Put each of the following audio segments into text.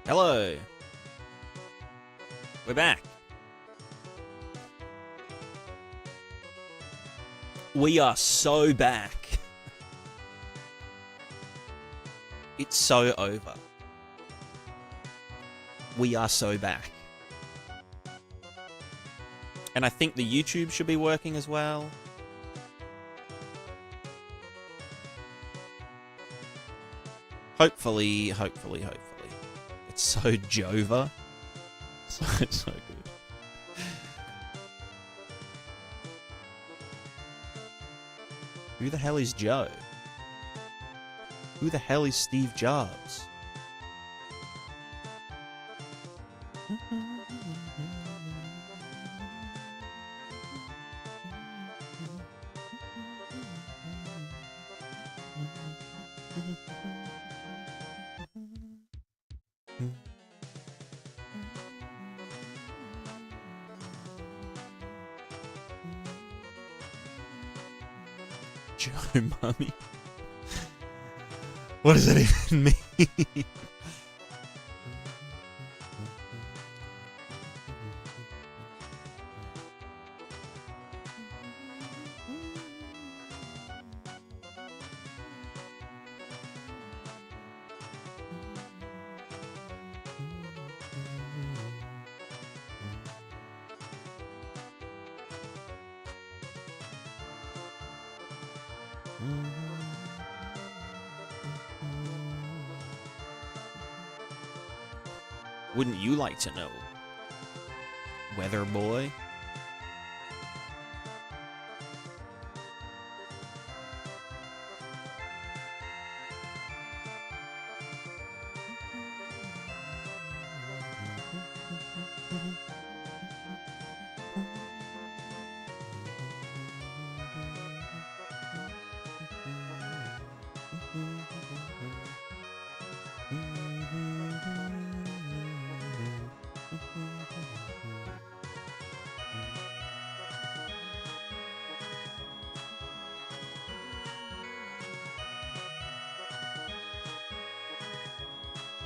Hello. We're back. We are so back. It's so over. We are so back. And I think the YouTube should be working as well. Hopefully. It's so Jova. So good. Who the hell is Joe? Who the hell is Steve Jobs? Joe Mummy. What does that even mean? Wouldn't you like to know, Weather Boy?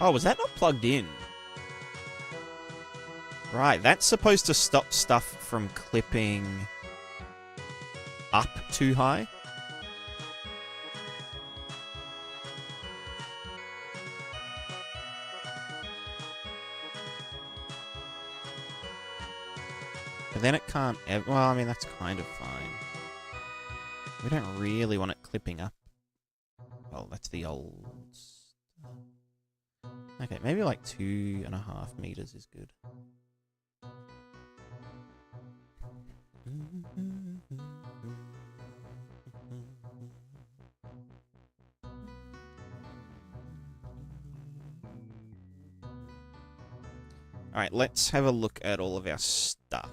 Oh, was that not plugged in? Right, that's supposed to stop stuff from clipping up too high. But then it can't ever... Well, I mean, that's kind of fine. We don't really want it clipping up. Well, that's the old... Okay, maybe like 2.5 meters is good. Alright, let's have a look at all of our stuff.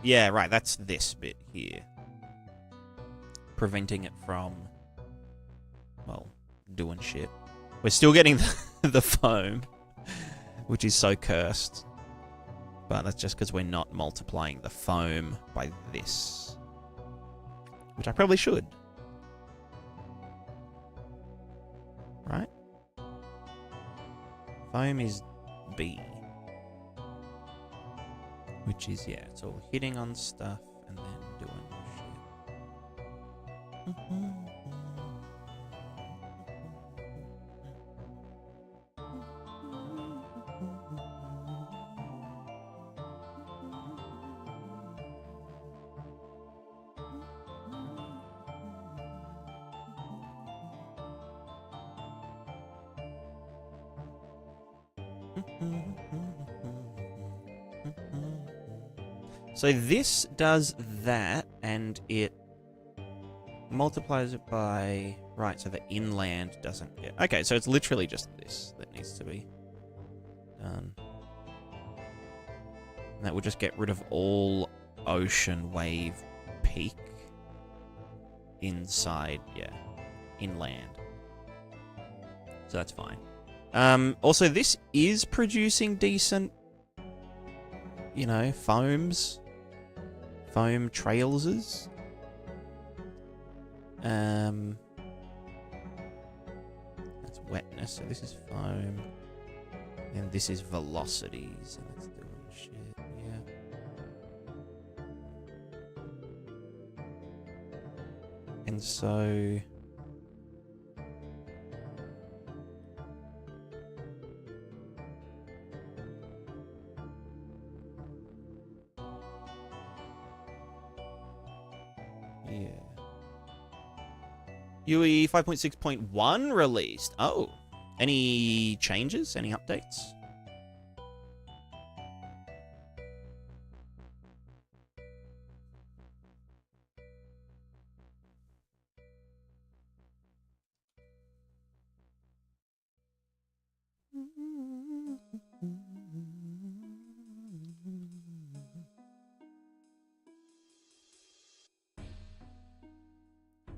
Yeah, right, that's this bit here. Preventing it from, well, doing shit. We're still getting the foam, which is so cursed. But that's just because we're not multiplying the foam by this. Which I probably should. Right? Foam is B. Which is, yeah, it's all hitting on stuff and then doing shit. So this does that, and it multiplies it by... Right, so the inland doesn't get... Okay, so it's literally just this that needs to be done. And that will just get rid of all ocean wave peak inside, yeah, inland. So that's fine. Also, this is producing decent, you know, foam trailses. That's wetness, so this is foam. And this is velocities, and it's doing shit, yeah. And so... yeah. UE 5.6.1 released. Oh. Any changes? Any updates?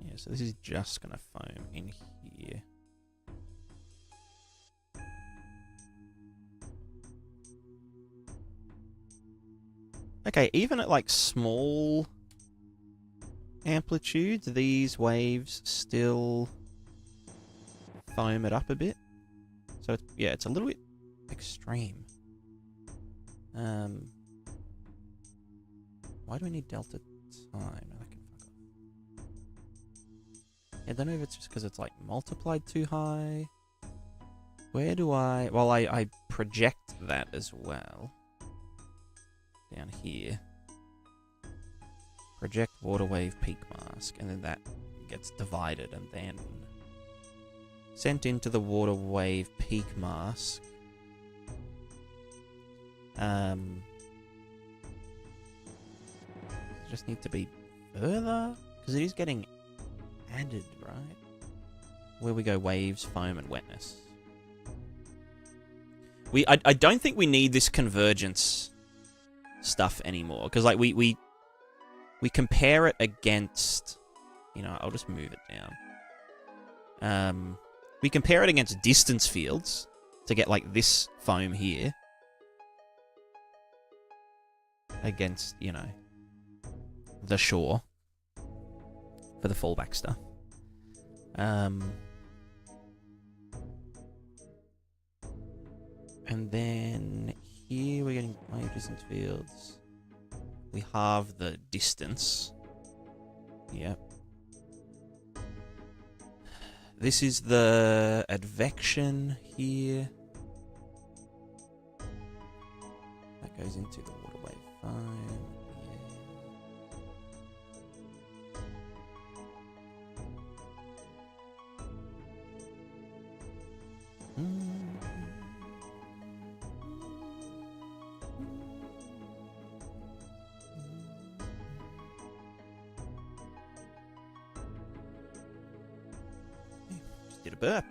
Yeah, so this is just gonna foam in here. Okay, even at like small amplitudes, these waves still foam it up a bit. So it's, yeah, it's a little bit extreme. Why do we need delta time? I can fuck off. I don't know if it's just because it's like multiplied too high. Where do I... well, I project that as well. Down here. Project water wave peak mask, and then that gets divided and then sent into the water wave peak mask. Just need to be further? Because it is getting added, right? Where we go waves, foam, and wetness. I don't think we need this convergence stuff anymore, because like we compare it against, you know, I'll just move it down. We compare it against distance fields to get like this foam here against, you know, the shore for the fallback stuff. And then here we're getting wave distance fields. We halve the distance. Yep. This is the advection here. That goes into the water wave foam. Yeah. Did a burp.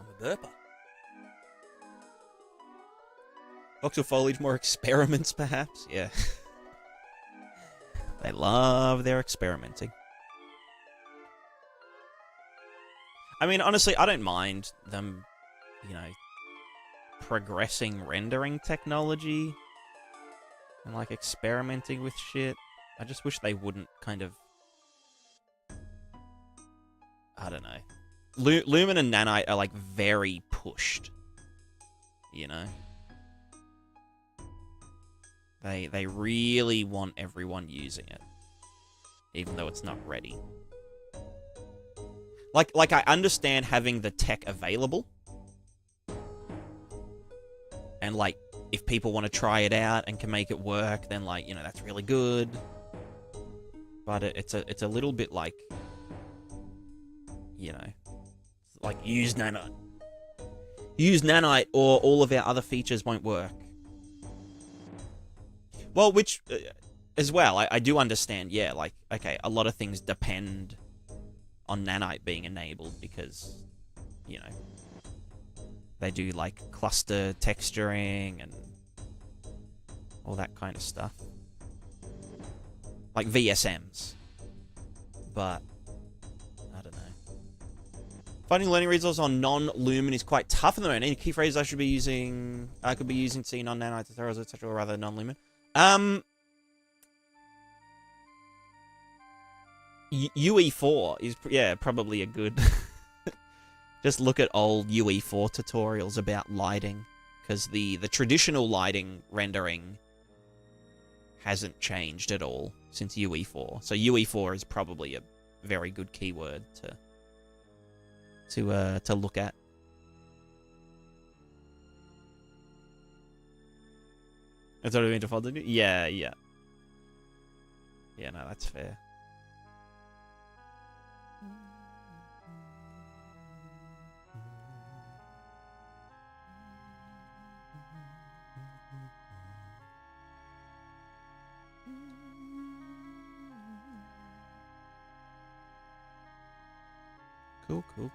I'm a burper. Voxel foliage, more experiments, perhaps? Yeah. They love their experimenting. I mean, honestly, I don't mind them, you know, progressing rendering technology and, like, experimenting with shit. I just wish they wouldn't kind of... I don't know. Lumen and Nanite are, like, very pushed. You know? They really want everyone using it. Even though it's not ready. Like I understand having the tech available. And, like, if people want to try it out and can make it work, then, like, you know, that's really good. But it's a little bit like... You know, like, use Nanite. Use Nanite or all of our other features won't work. Well, which, as well, I do understand, yeah, like, okay, a lot of things depend on Nanite being enabled because, you know, they do, like, cluster texturing and all that kind of stuff. Like VSMs. But... Finding learning results on non-lumen is quite tough at the moment. Any key phrases I should be using? I could be using C, non-nanite, tutorials, etc., or rather non-lumen. UE4 is, yeah, probably a good Just look at old UE4 tutorials about lighting, because the traditional lighting rendering hasn't changed at all since UE4. So UE4 is probably a very good keyword to look at. That's what I mean to follow. Yeah. Yeah, no, that's fair. Cool.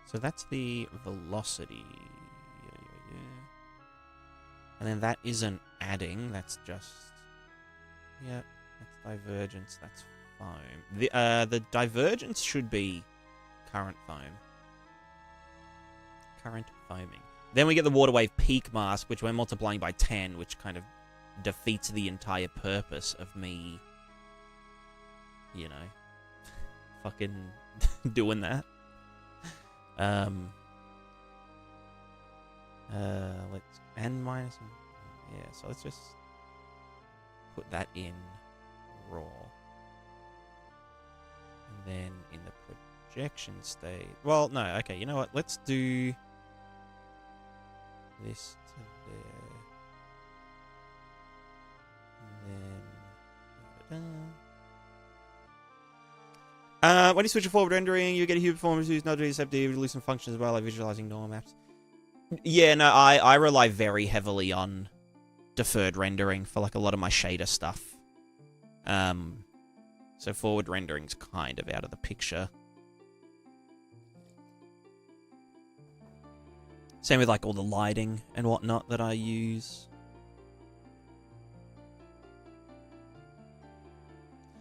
So that's the velocity. Yeah. And then that isn't adding, that's just... Yep, that's divergence, that's foam. The divergence should be current foam. Current foaming. Then we get the water wave peak mask, which we're multiplying by 10, which kind of defeats the entire purpose of me, you know, fucking doing that. Let's n minus, yeah, so let's just put that in raw. And then in the projection state, well, no, okay, you know what, let's do this to there. And then when you switch to forward rendering, you get a huge performance who's not receptive to loosen functions as well, like visualizing normal maps. Yeah, no, I rely very heavily on deferred rendering for like a lot of my shader stuff. So forward rendering's kind of out of the picture. Same with like all the lighting and whatnot that I use.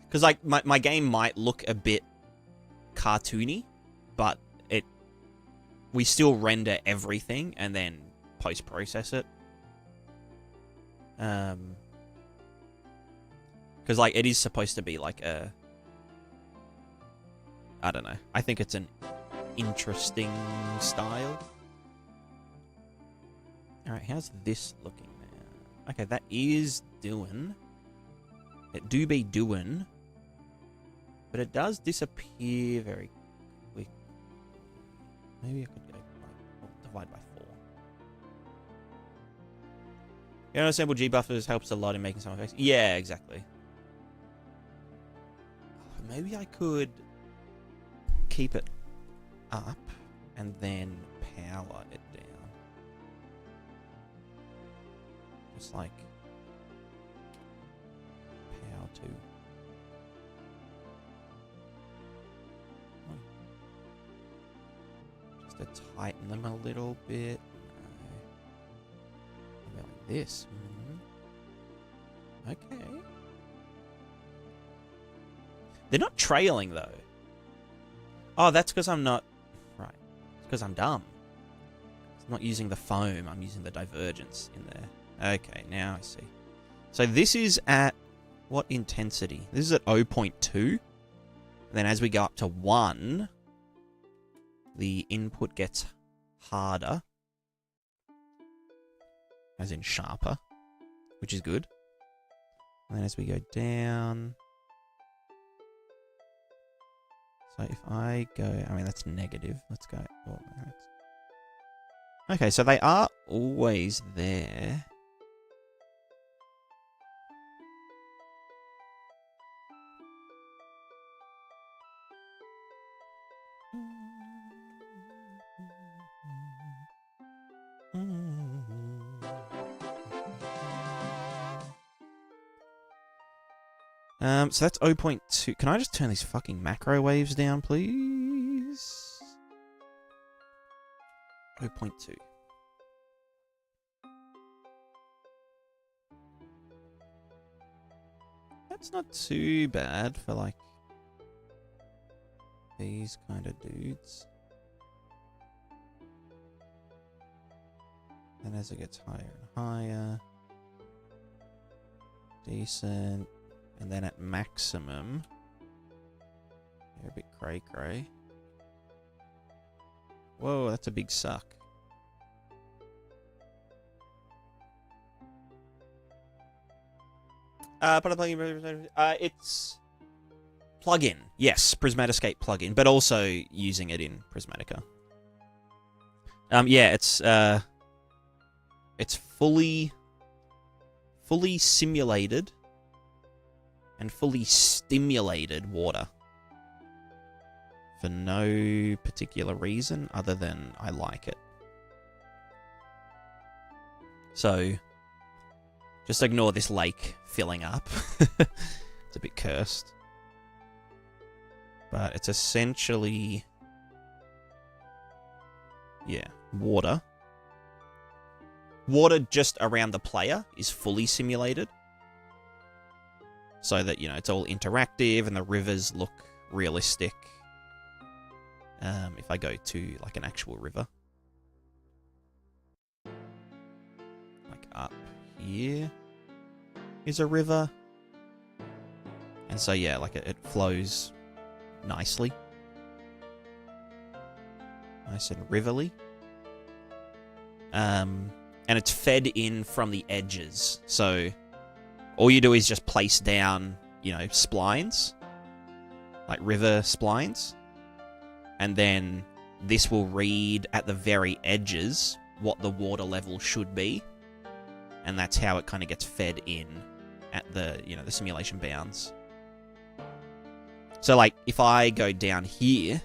Because like my game might look a bit cartoony, but we still render everything and then post-process it. Because like it is supposed to be like a, I don't know, I think it's an interesting style. Alright, how's this looking now? Okay, that is doing. It do be doing. But it does disappear very quick. Maybe I could go divide by 4. You know, assemble G buffers helps a lot in making some effects. Yeah, exactly. Maybe I could keep it up and then power it down. Just like power 2. To tighten them a little bit. Maybe like this. Okay. They're not trailing though. Oh, that's because I'm not... Right. It's because I'm dumb. I'm not using the foam, I'm using the divergence in there. Okay, now I see. So this is at what intensity? This is at 0.2. And then as we go up to 1... the input gets harder, as in sharper, which is good. And then as we go down, so if I go, I mean that's negative, let's go, oh, okay, so they are always there. So that's 0.2. Can I just turn these fucking macro waves down, please? 0.2. That's not too bad for, like, these kind of dudes. And as it gets higher and higher, decent. And then at maximum, they're a bit cray-cray. Whoa, that's a big suck. It's plugin. Yes, Prismatiscape plugin, but also using it in Prismatica. Yeah, it's fully simulated and fully stimulated water for no particular reason other than I like it. So just ignore this lake filling up. It's a bit cursed. But it's essentially, yeah, water. Water just around the player is fully simulated. So that, you know, it's all interactive and the rivers look realistic. If I go to, like, an actual river. Like, up here is a river. And so, yeah, like, it flows nicely. Nice and riverly. And it's fed in from the edges. So all you do is just place down, you know, splines. Like river splines. And then this will read at the very edges what the water level should be. And that's how it kind of gets fed in at the, you know, the simulation bounds. So, like, if I go down here,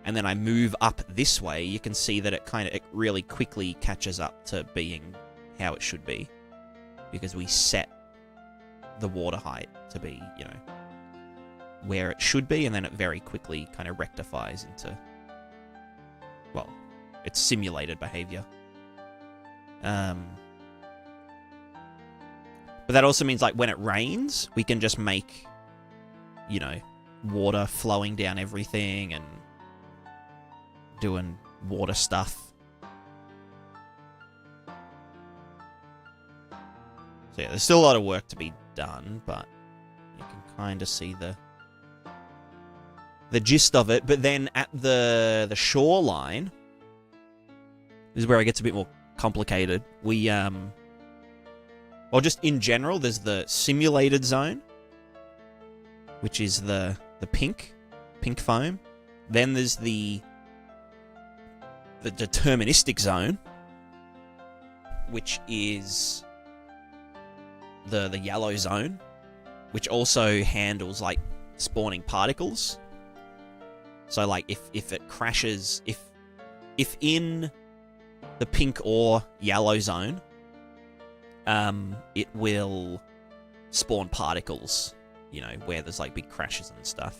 and then I move up this way, you can see that it really quickly catches up to being how it should be. Because we set the water height to be, you know, where it should be, and then it very quickly kind of rectifies into, well, it's simulated behavior. But that also means, like, when it rains, we can just make, you know, water flowing down everything and doing water stuff. So yeah, there's still a lot of work to be done, but you can kind of see the gist of it. But then at the shoreline, this is where it gets a bit more complicated. We well, just in general, there's the simulated zone, which is the pink foam. Then there's the deterministic zone, which is the yellow zone, which also handles, like, spawning particles. So, like, if it crashes, if in the pink or yellow zone, it will spawn particles, you know, where there's, like, big crashes and stuff.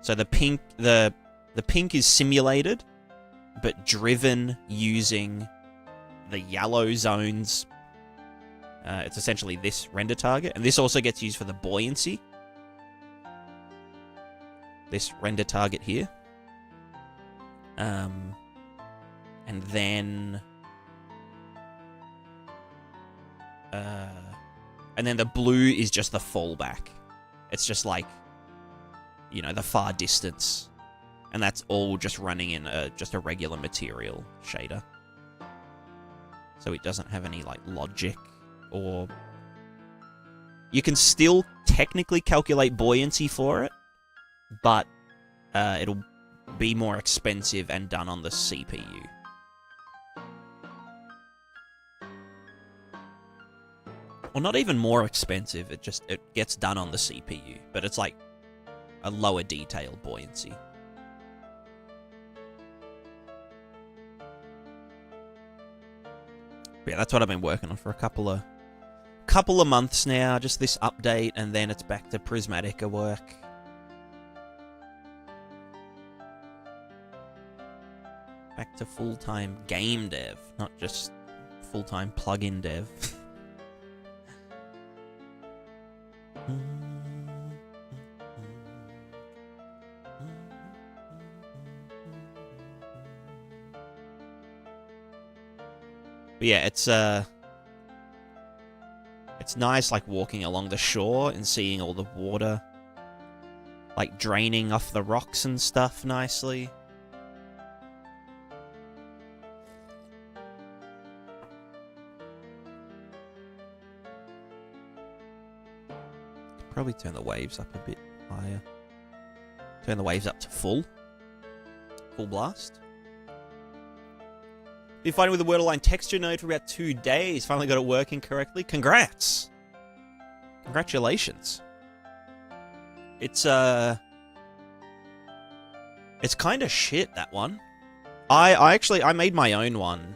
So the pink is simulated, but driven using the yellow zones. It's essentially this render target, and this also gets used for the buoyancy. This render target here. And then the blue is just the fallback. It's just like, you know, the far distance. And that's all just running in just a regular material shader. So it doesn't have any, like, logic or... You can still technically calculate buoyancy for it, but it'll be more expensive and done on the CPU. Well, not even more expensive, it gets done on the CPU, but it's like a lower detail buoyancy. But yeah, that's what I've been working on for a couple of months now, just this update, and then it's back to Prismatica work. Back to full-time game dev, not just full-time plugin dev. But yeah, it's nice, like, walking along the shore and seeing all the water, like, draining off the rocks and stuff nicely. probably turn the waves up a bit higher. Turn the waves up to full blast. Been fighting with the Wordline texture node for about 2 days. Finally got it working correctly. Congrats! Congratulations. It's kind of shit, that one. I made my own one,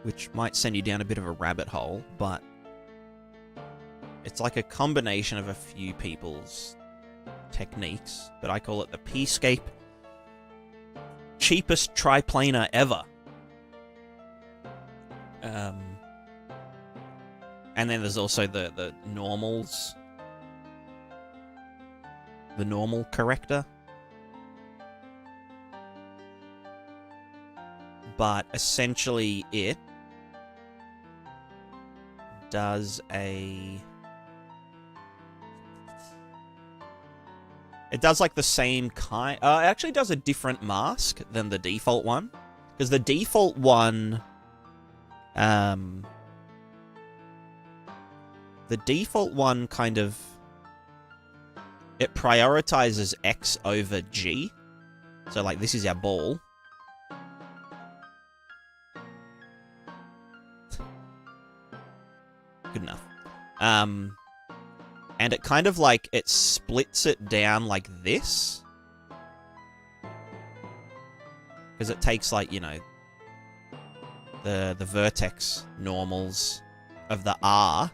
which might send you down a bit of a rabbit hole, but it's like a combination of a few people's techniques, but I call it the P-scape cheapest triplanar ever. And then there's also the normals. The normal corrector. But essentially it does a... It does like the same kind... it actually does a different mask than the default one. Because the default one... the default one kind of... It prioritizes X over G. So like this is our ball. Good enough. And it kind of like, it splits it down like this. Because it takes like, you know, the vertex normals of the R.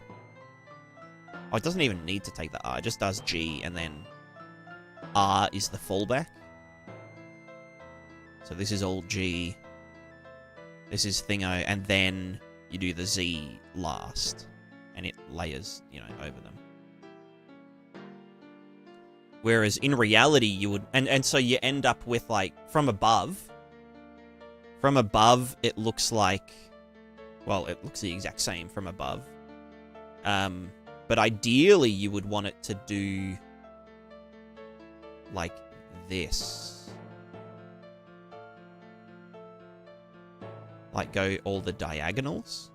Oh, it doesn't even need to take the R. It just does G, and then R is the fallback. So this is all G. This is thingo, and then you do the Z last. And it layers, you know, over them. Whereas in reality, you would... And so you end up with, like, from above... From above, it looks like... Well, it looks the exact same from above. But ideally, you would want it to do... like this. Like, go all the diagonals.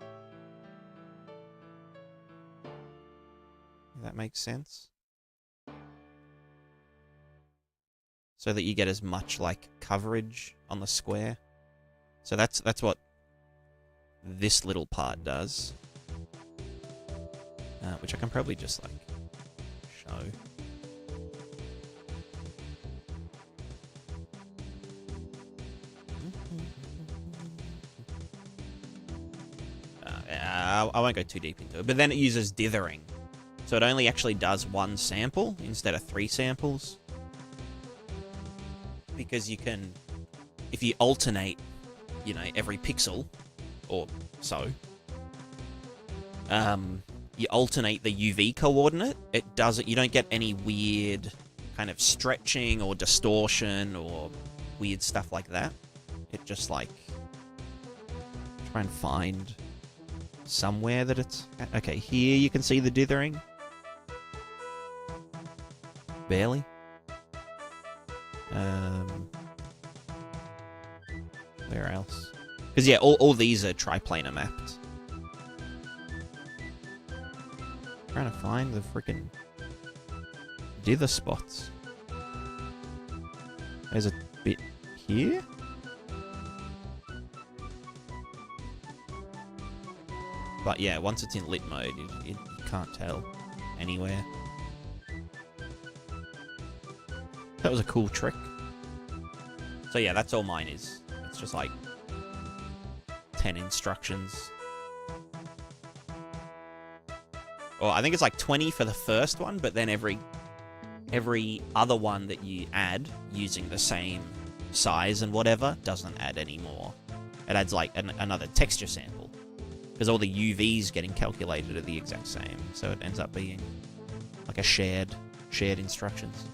If that makes sense. So that you get as much, like, coverage on the square. So that's what this little part does. Which I can probably just, like, show. I won't go too deep into it. But then it uses dithering. So it only actually does one sample instead of 3 samples. Because you can, if you alternate, you know, every pixel, or so, you alternate the UV coordinate, it does it, you don't get any weird kind of stretching or distortion or weird stuff like that. It just, like, try and find somewhere that it's... Okay, here you can see the dithering. Barely. Where else? Because, yeah, all these are triplanar mapped. Trying to find the freaking dither spots. There's a bit here. But yeah, once it's in lit mode, you can't tell anywhere. That was a cool trick. So yeah, that's all mine is. It's just like 10 instructions. Or I think it's like 20 for the first one, but then every other one that you add using the same size and whatever doesn't add any more. It adds like another texture sample. Because all the UVs getting calculated are the exact same. So it ends up being like a shared instructions.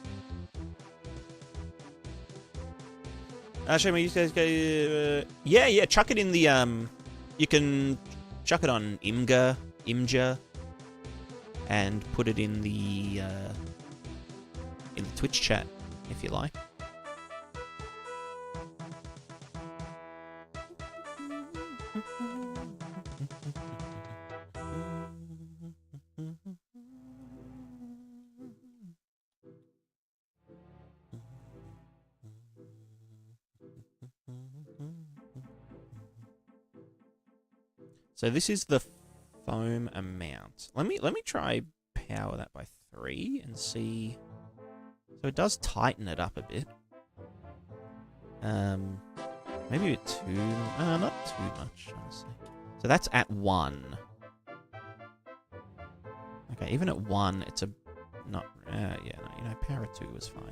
Show me, you guys go... yeah, chuck it in the... you can chuck it on Imgur, and put it in the Twitch chat, if you like. So this is the foam amount. Let me try power that by 3 and see. So it does tighten it up a bit. Maybe a bit too... not too much, honestly. So that's at 1. Okay, even at 1, it's a... Not... yeah, no, you know, power 2 was fine.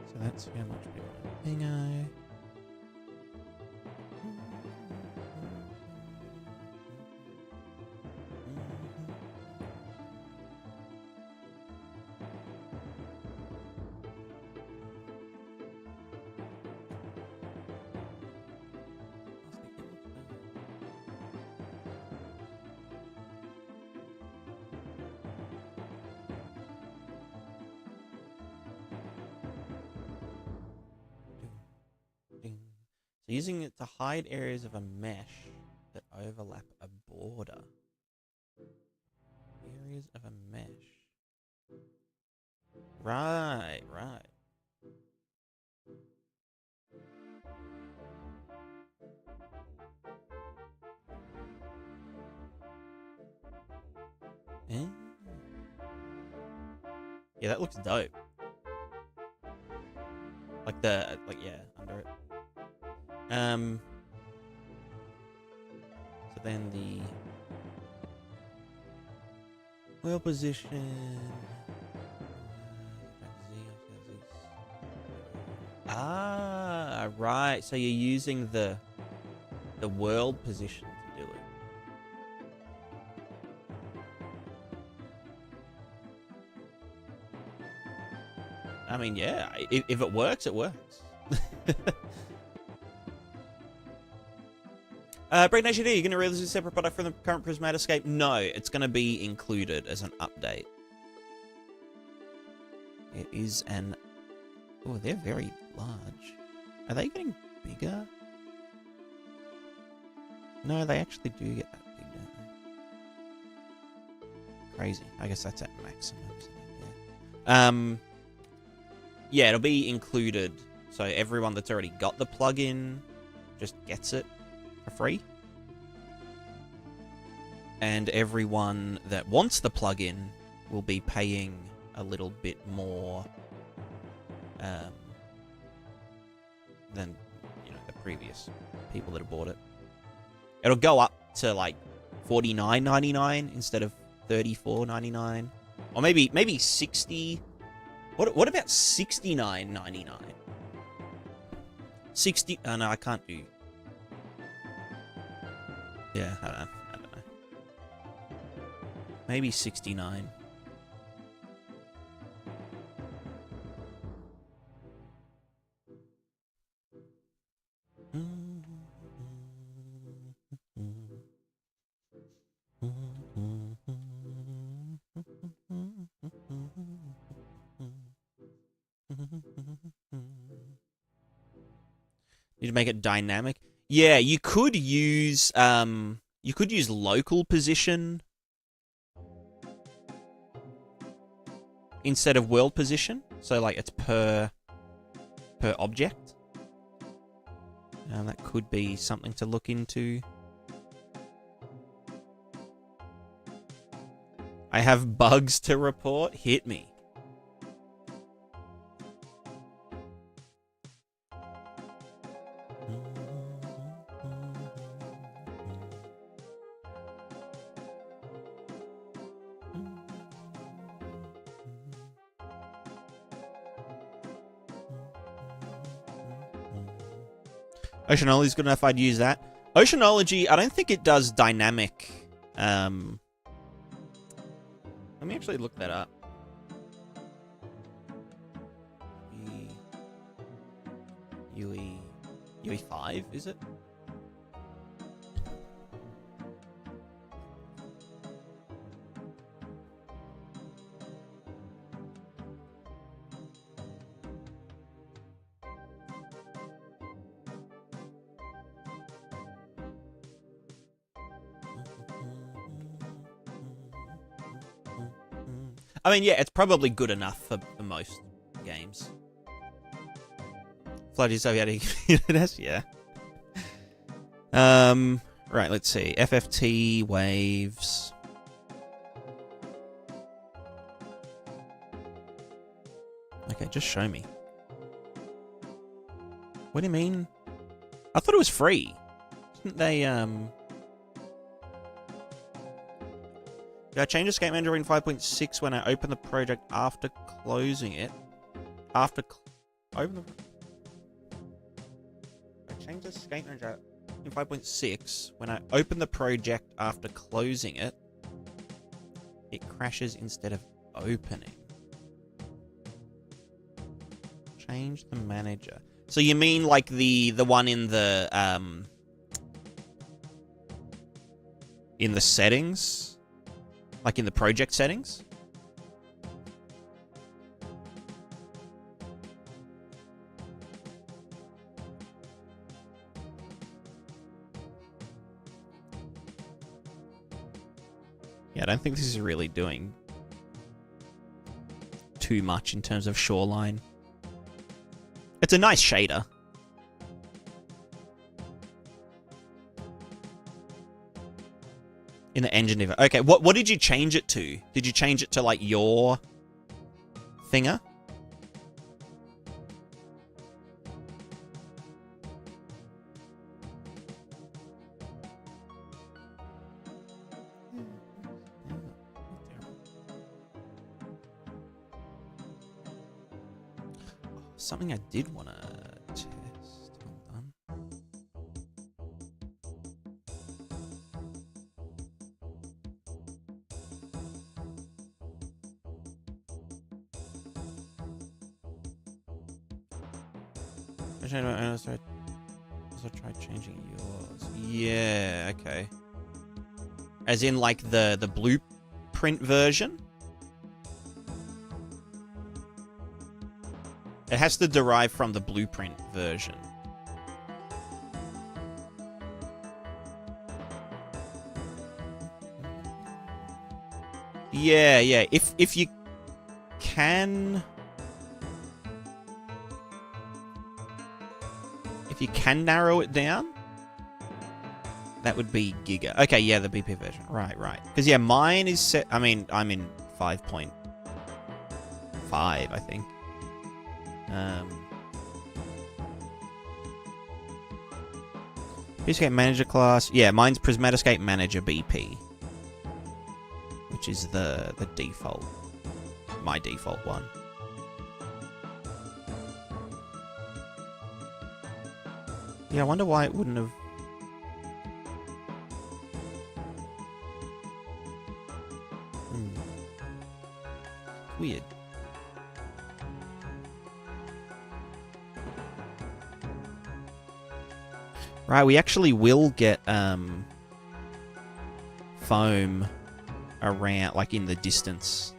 So that's how much bigger thingo. So using it to hide areas of a mesh that overlap a border. Areas of a mesh. Right. Eh? Yeah, that looks dope. Yeah, under it. So then the wheel position. Ah, right. So you're using the world position to do it. I mean, yeah. If it works, it works. Break Nation, are you going to release a separate product from the current Prismatiscape? No, it's going to be included as an update. It is an... Oh, they're very large. Are they getting bigger? No, they actually do get that big, don't they? Crazy. I guess that's at maximum. Yeah. Yeah, it'll be included. So everyone that's already got the plugin just gets it for free. And everyone that wants the plugin will be paying a little bit more than, you know, the previous people that have bought it. It'll go up to like $49.99 instead of $34.99, or maybe 60. What about $69.99? 60? Oh no, I can't do. Yeah, I don't know. Maybe 69. Need to make it dynamic. Yeah, you could use local position instead of world position. So like it's per object. That could be something to look into. I have bugs to report. Hit me. Oceanology's good enough, I'd use that. Oceanology, I don't think it does dynamic. Let me actually look that up. UE5, is it? I mean, yeah, it's probably good enough for most games. Floaty Soviet, yeah. Right, let's see. FFT, waves. Okay, just show me. What do you mean? I thought it was free. Didn't they, I changed the skate manager in 5.6 when I opened the project after closing it. I changed the skate manager in 5.6 when I opened the project after closing it. It crashes instead of opening. Change the manager. So you mean like the one in the settings? Like in the project settings? Yeah, I don't think this is really doing too much in terms of shoreline. It's a nice shader. In the engine div. Okay, what did you change it to? Did you change it to like your thinger? Something I did want to test. Hold on. I also tried changing yours. Yeah, okay. As in like the blueprint version? It has to derive from the blueprint version. Yeah, yeah. If you can... If you can narrow it down, that would be Giga. Okay, yeah, the BP version. Right, right. Because, yeah, mine is set... I mean, I'm in 5.5, I think. Prismatic Manager class. Yeah, mine's Prismatic Manager BP. Which is the default. My default one. Yeah, I wonder why it wouldn't have... Weird. Right, we actually will get foam around, like in the distance,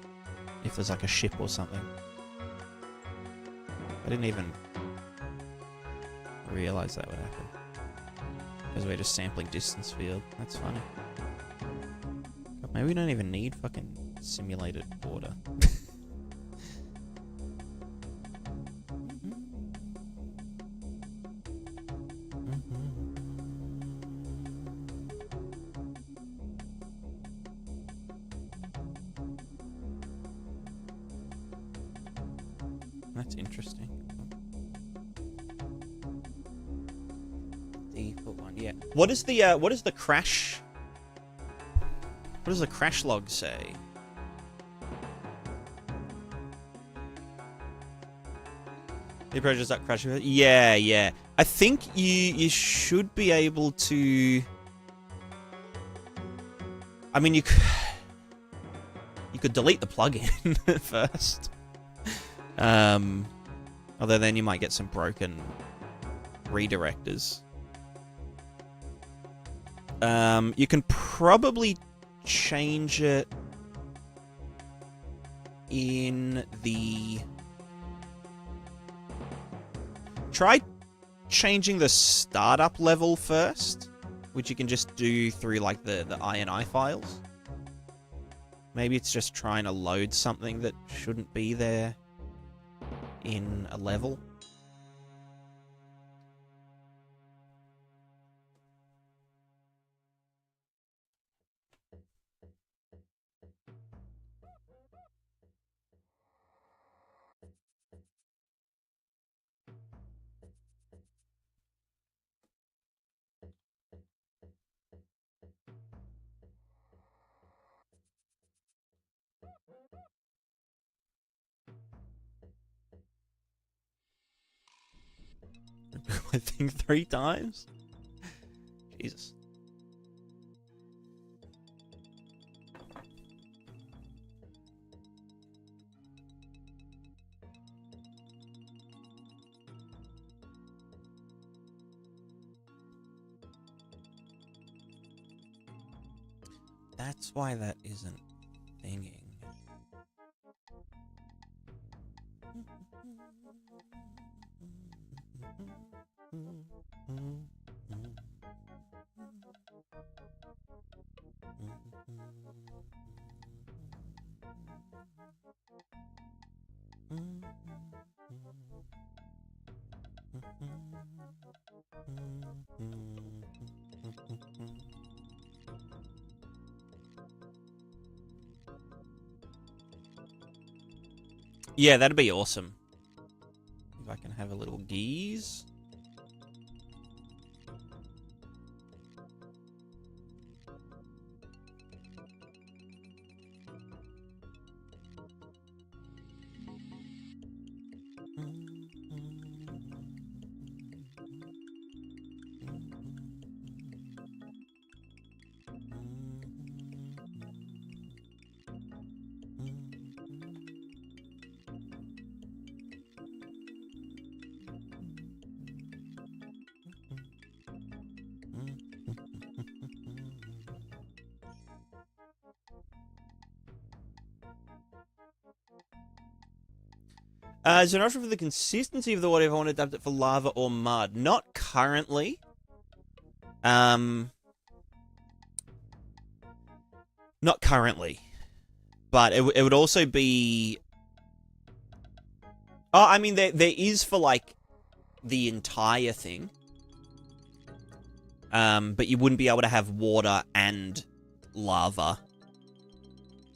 if there's like a ship or something. I didn't even realize that would happen. Because we're just sampling distance field. That's funny. God, maybe we don't even need fucking simulated water. That's interesting. Default one, yeah. What is the crash? What does the crash log say? The approach is that crash. Yeah, yeah. I think you should be able to. I mean, you could delete the plugin first. Although then you might get some broken redirectors. You can probably change it in the... Try changing the startup level first, which you can just do through like the INI files. Maybe it's just trying to load something that shouldn't be there in a level. I think 3 times. Jesus. That's why that isn't thinging. Yeah, that'd be awesome. If I can have a little geese. Is there an option for the consistency of the water if I want to adapt it for lava or mud? Not currently. Not currently. But it would also be... Oh, I mean, there is for, like, the entire thing. But you wouldn't be able to have water and lava,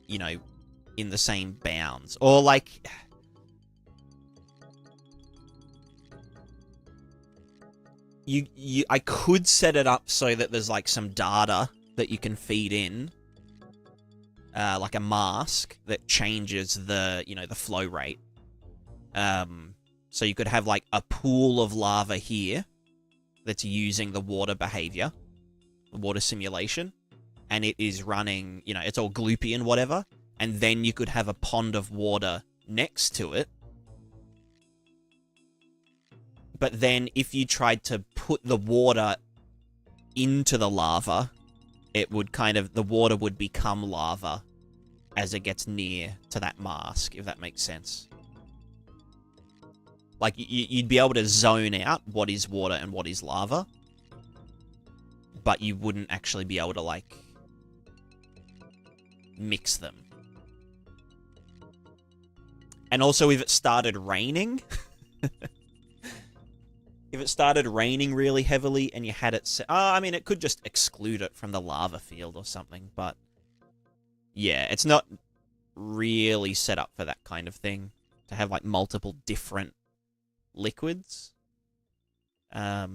you know, in the same bounds. Or, like... I could set it up so that there's, like, some data that you can feed in. Like a mask that changes the, you know, the flow rate. So you could have, like, a pool of lava here that's using the water behavior, the water simulation, and it is running, you know, it's all gloopy and whatever, and then you could have a pond of water next to it. But then if you tried to put the water into the lava, it would kind of, the water would become lava as it gets near to that mask, if that makes sense. Like, you'd be able to zone out what is water and what is lava, but you wouldn't actually be able to, like, mix them. And also, if it started raining... If it started raining really heavily and you had it set... I mean, it could just exclude it from the lava field or something, but... Yeah, it's not really set up for that kind of thing. To have, like, multiple different liquids. Yeah,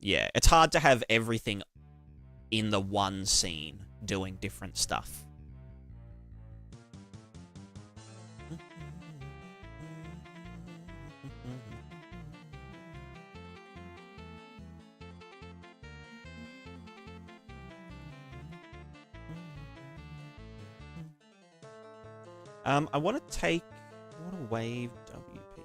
it's hard to have everything in the one scene doing different stuff. I want to take... I want to wave WPA.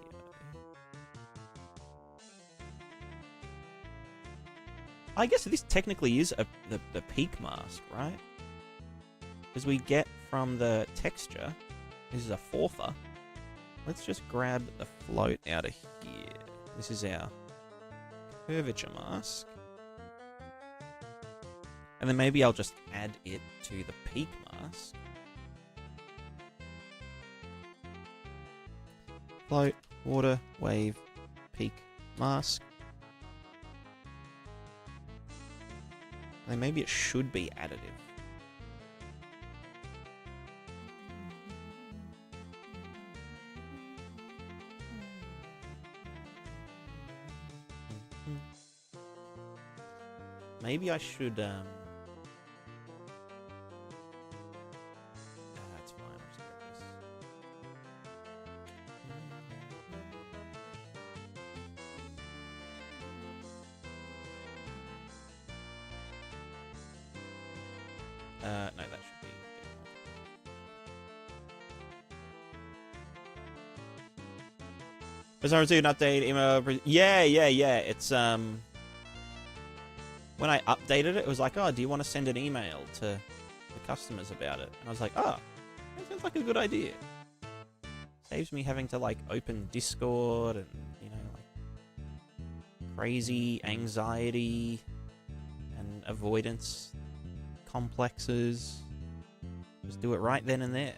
I guess this technically is the peak mask, right? Because we get from the texture... This is a forfer. Let's just grab the float out of here. This is our curvature mask. And then maybe I'll just add it to the peak mask. Float, water, wave, peak, mask. And then maybe it should be additive. Maybe I should, that's fine, I'll just get this. No, that should be. Was I received an update email? Yeah. It's when I updated it, it was like, oh, do you want to send an email to the customers about it? And I was like, oh, that sounds like a good idea. Saves me having to like open Discord and like crazy anxiety and avoidance complexes. Just do it right then and there.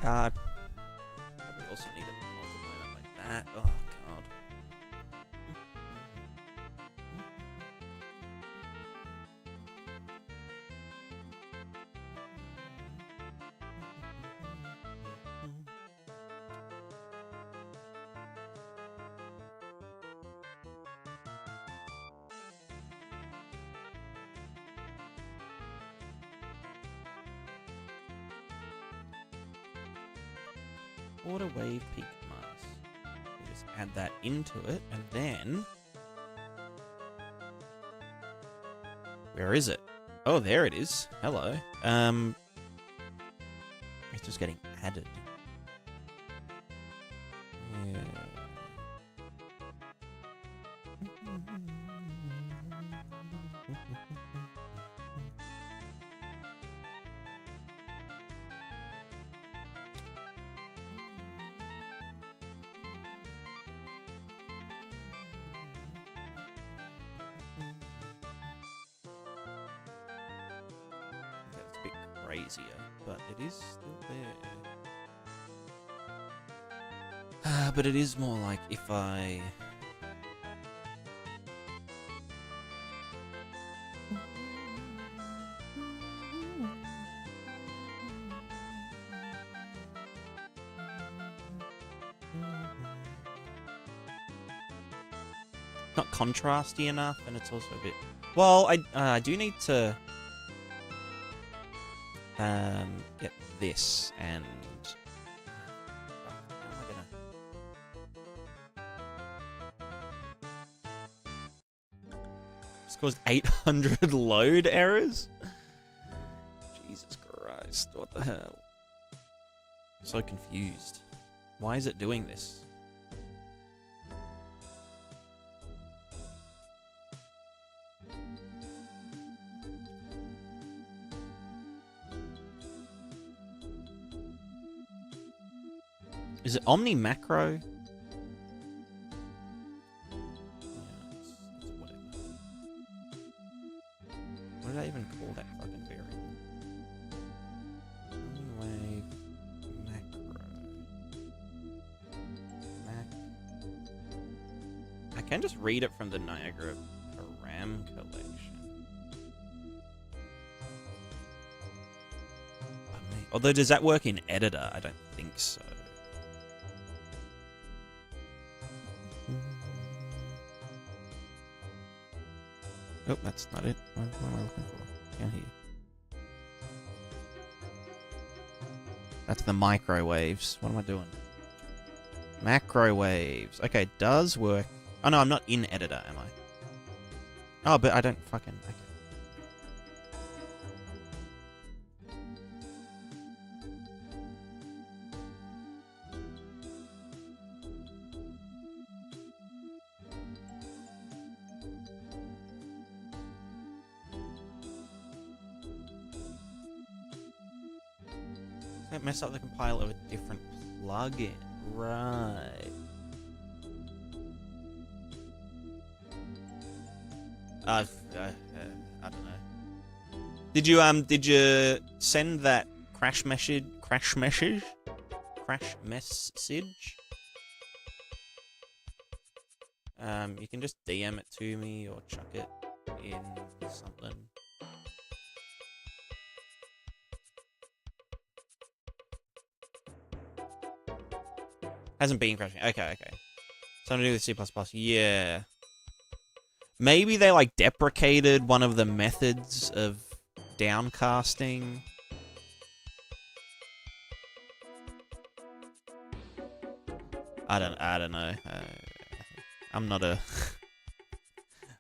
Probably also need to multiply that like that. Oh god. Water wave peak mask. You just add that into it, and then where is it? Oh, there it is. Hello. It's just getting added. Yeah. Crazier, but it is still there. But it is more like if I... Not contrasty enough, and it's also a bit... Well, I do need to... get this, and how am I gonna... It's caused 800 load errors? Jesus Christ, what the hell? I'm so confused. Why is it doing this? Is it Omni Macro? Yeah, it's whatever. What did I even call that fucking variable? Omni Macro. I can just read it from the Niagara Param collection. Although, does that work in editor? I don't think so. Oh, that's not it. What am I looking for? Down here. That's the microwaves. What am I doing? Macrowaves. Okay, it does work. Oh no, I'm not in editor, am I? Oh, but I don't fucking... Okay. Mess up the compiler of a different plugin. Right. I don't know. Did you send that crash message? You can just DM it to me or chuck it in something. Hasn't been crashing. Okay. Something to do with C++. Yeah. Maybe they, like, deprecated one of the methods of downcasting. I don't know. I'm not a,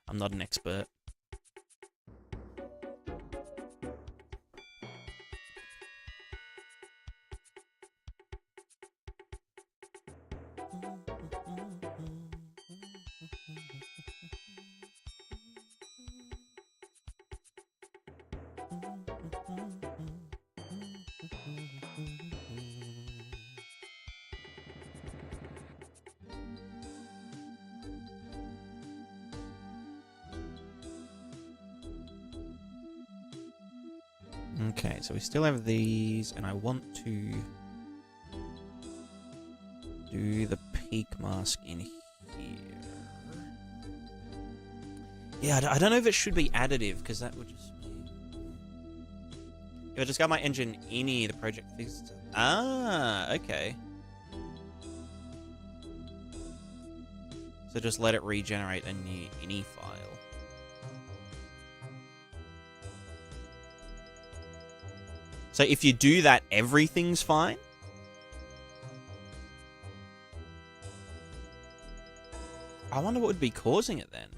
I'm not an expert. Okay, so we still have these, and I want to do the peak mask in here. Yeah, I don't know if it should be additive, because that would just be... If I just got my engine in here, the project fixed it. Ah, okay. So just let it regenerate a new ini file. So if you do that, everything's fine? I wonder what would be causing it then.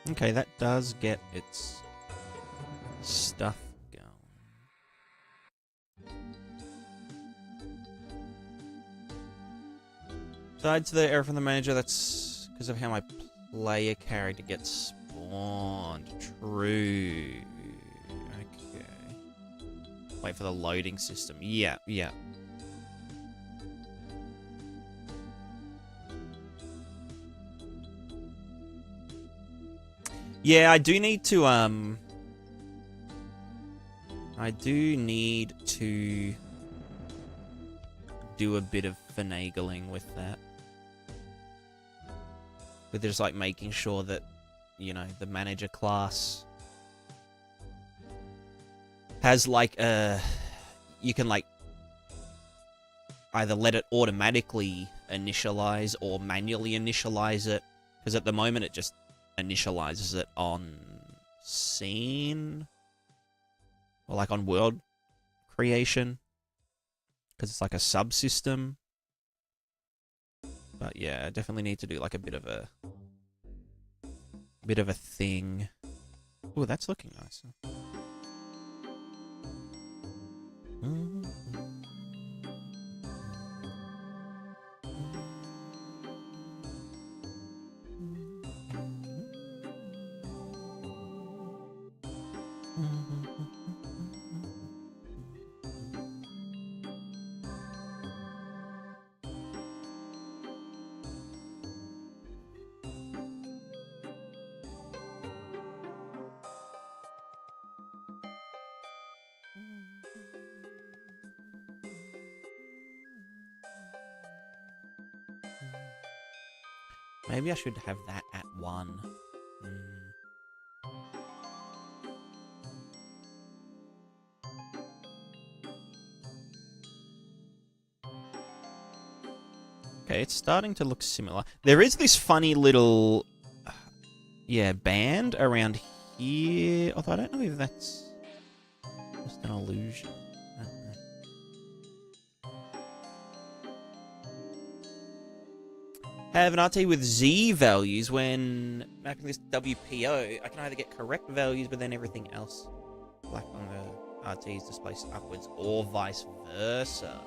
Okay, that does get its stuff going. Besides the error from the manager, that's because of how my player character gets spawned. True. Okay. Wait for the loading system. Yeah, yeah. Yeah, I do need to, do a bit of finagling with that. With just, like, making sure that, you know, the manager class has, like, you can, like, either let it automatically initialize or manually initialize it. Because at the moment it just initializes it on scene. Or, like, on world creation. Because it's like a subsystem. But yeah, I definitely need to do like a bit of a thing. Oh, that's looking nicer. Maybe I should have that at 1. Okay, it's starting to look similar. There is this funny little, band around here. Although I don't know if that's just an illusion. Have an RT with Z values when mapping this WPO, I can either get correct values, but then everything else, like on the RT, is displaced upwards, or vice versa.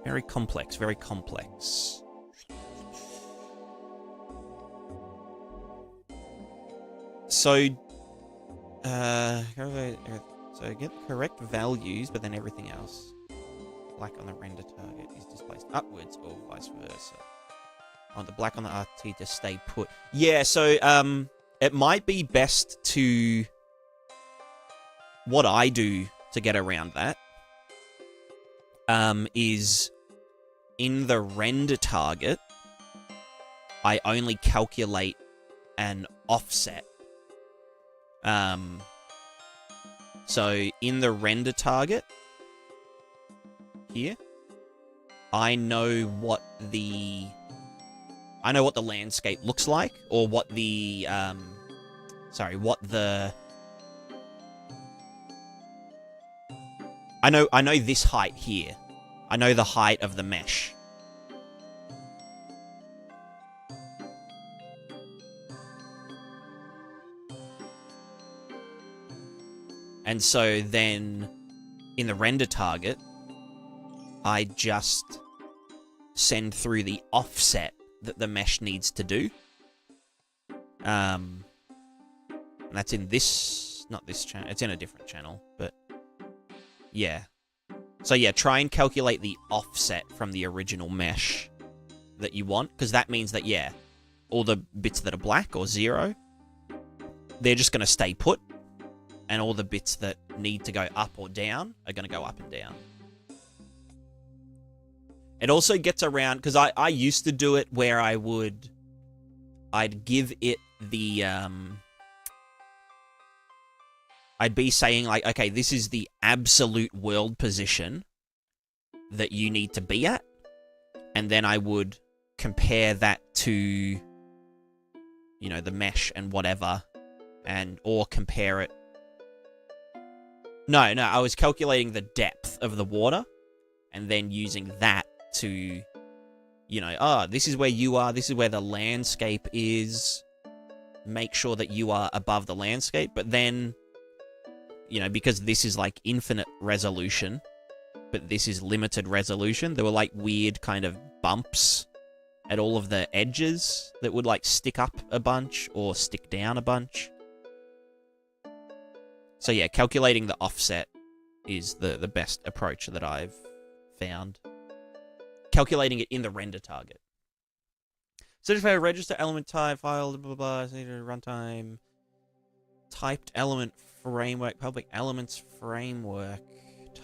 Very complex, very complex. So, get correct values, but then everything else. black on the render target is displaced upwards or vice versa. I want the black on the RT to stay put. Yeah, so it might be best to... What I do to get around that is in the render target, I only calculate an offset. So in the render target here, I know what the landscape looks like, or what the I know this height here. I know the height of the mesh. And so then, in the render target, I just send through the offset that the mesh needs to do. And that's in this, not this channel, it's in a different channel, but yeah. So yeah, try and calculate the offset from the original mesh that you want, because that means that, yeah, all the bits that are black or 0, they're just going to stay put. And all the bits that need to go up or down are going to go up and down. It also gets around, because I used to do it where I'd give it the, I'd be saying, like, okay, this is the absolute world position that you need to be at. And then I would compare that to, you know, the mesh and whatever, or compare it. No, I was calculating the depth of the water, and then using that to, you know, this is where you are, this is where the landscape is. Make sure that you are above the landscape, but then, you know, because this is like infinite resolution, but this is limited resolution, there were like weird kind of bumps at all of the edges that would like stick up a bunch or stick down a bunch. So yeah, calculating the offset is the best approach that I've found. Calculating it in the render target. Certify register element type file, blah, blah, blah, runtime, typed element framework, public elements framework,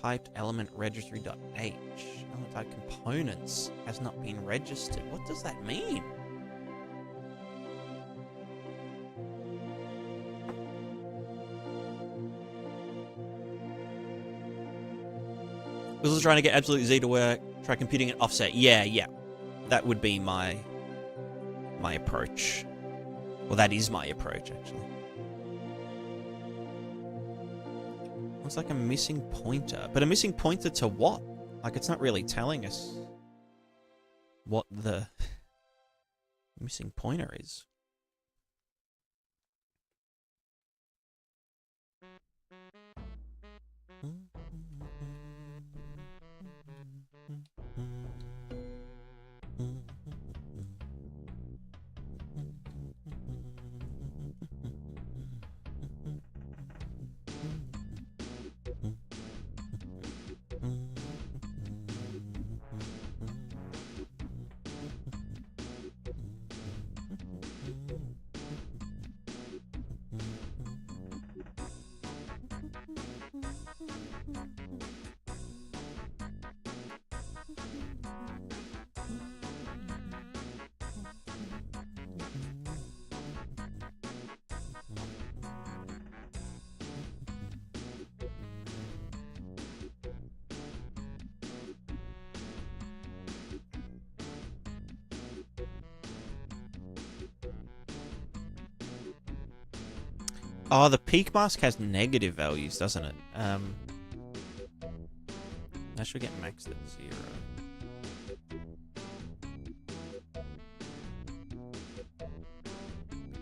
typed element registry.h. Element type components has not been registered. What does that mean? Was trying to get Absolute Z to work. Try computing an offset. Yeah. That would be my approach. Well, that is my approach, actually. Looks like a missing pointer. But a missing pointer to what? Like, it's not really telling us what the missing pointer is. Oh, the peak mask has negative values, doesn't it? That should get maxed at 0.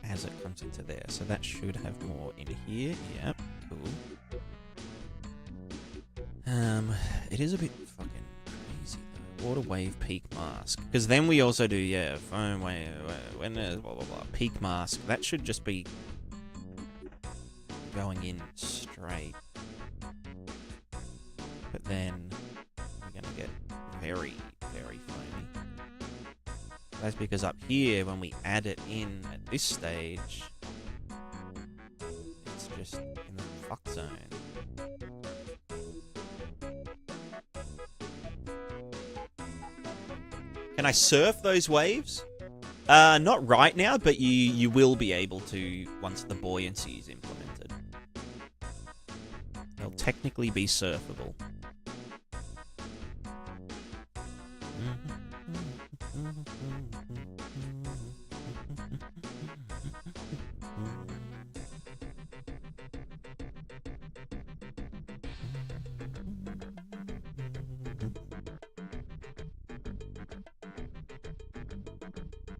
As it comes into there. So that should have more in here. Yep, cool. It is a bit fucking crazy though. Water wave peak mask. Because then we also do, yeah, foam wave, when there's blah blah blah. Peak mask. That should just be going in straight. But then we're gonna get very, very foamy. That's because up here, when we add it in at this stage, it's just in the fuck zone. Can I surf those waves? Not right now, but you will be able to once the buoyancy is implemented. They'll technically be surfable.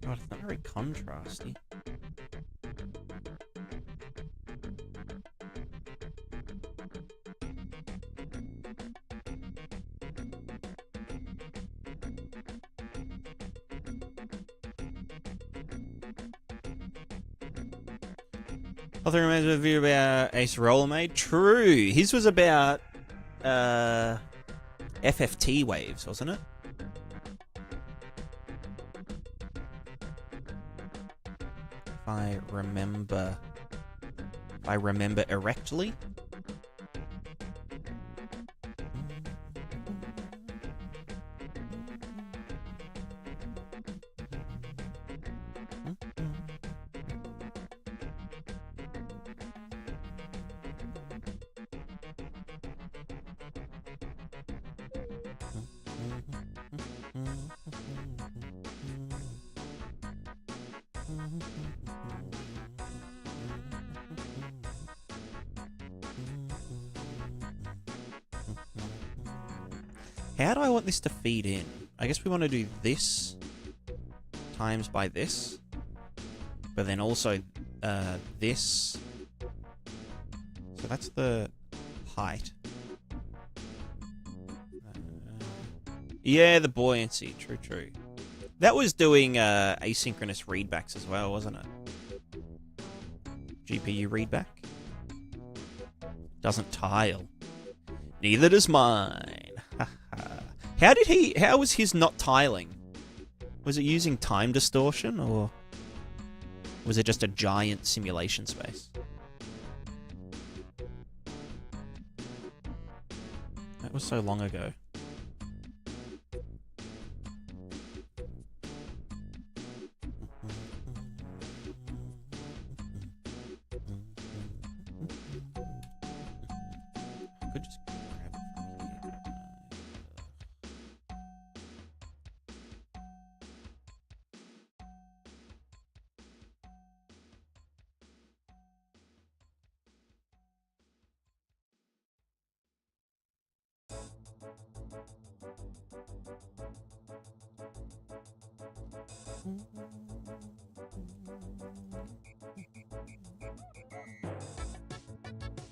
God, it's not very contrasty. Other reminds me of a video about Ace Rollermaid. True. His was about FFT waves, wasn't it? If I remember erectly. How do I want this to feed in? I guess we want to do this times by this, but then also this. So that's the height. Yeah, the buoyancy. True, true. That was doing asynchronous readbacks as well, wasn't it? GPU readback. Doesn't tile. Neither does mine. How was his not tiling? Was it using time distortion, or was it just a giant simulation space? That was so long ago.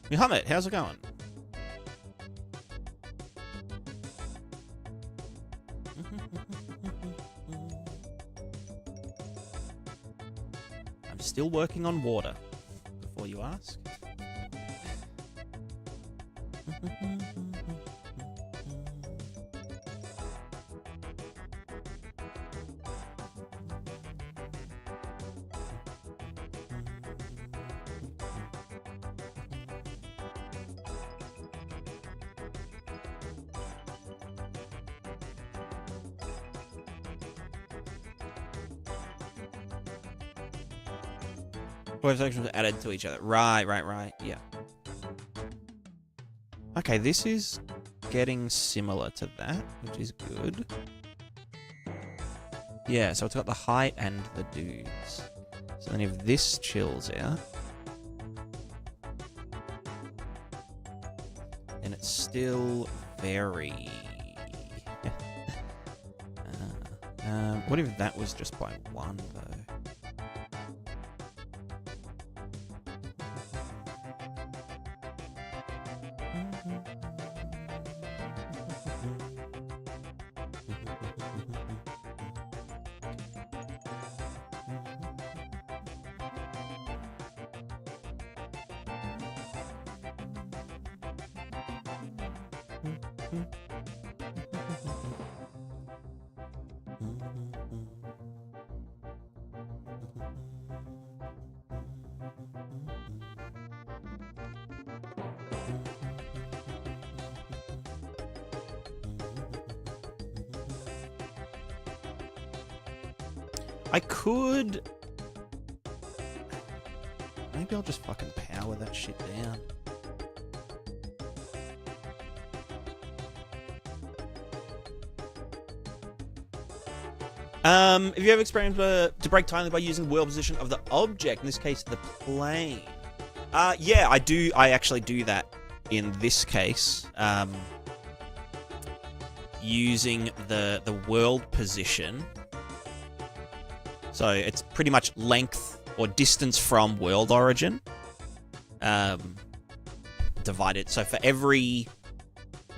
Muhammad, how's it going? I'm still working on water, before you ask. Wave sections added to each other. Right, yeah. Okay, this is getting similar to that, which is good. Yeah, so it's got the height and the dudes. So then if this chills out, then it's still very... what if that was just by 1, though? I could... Maybe I'll just fucking power that shit down. Have you ever experienced to break tiling by using the world position of the object, in this case, the plane? Yeah, I do. I actually do that in this case. Using the world position. So it's pretty much length or distance from world origin. Divided. So for every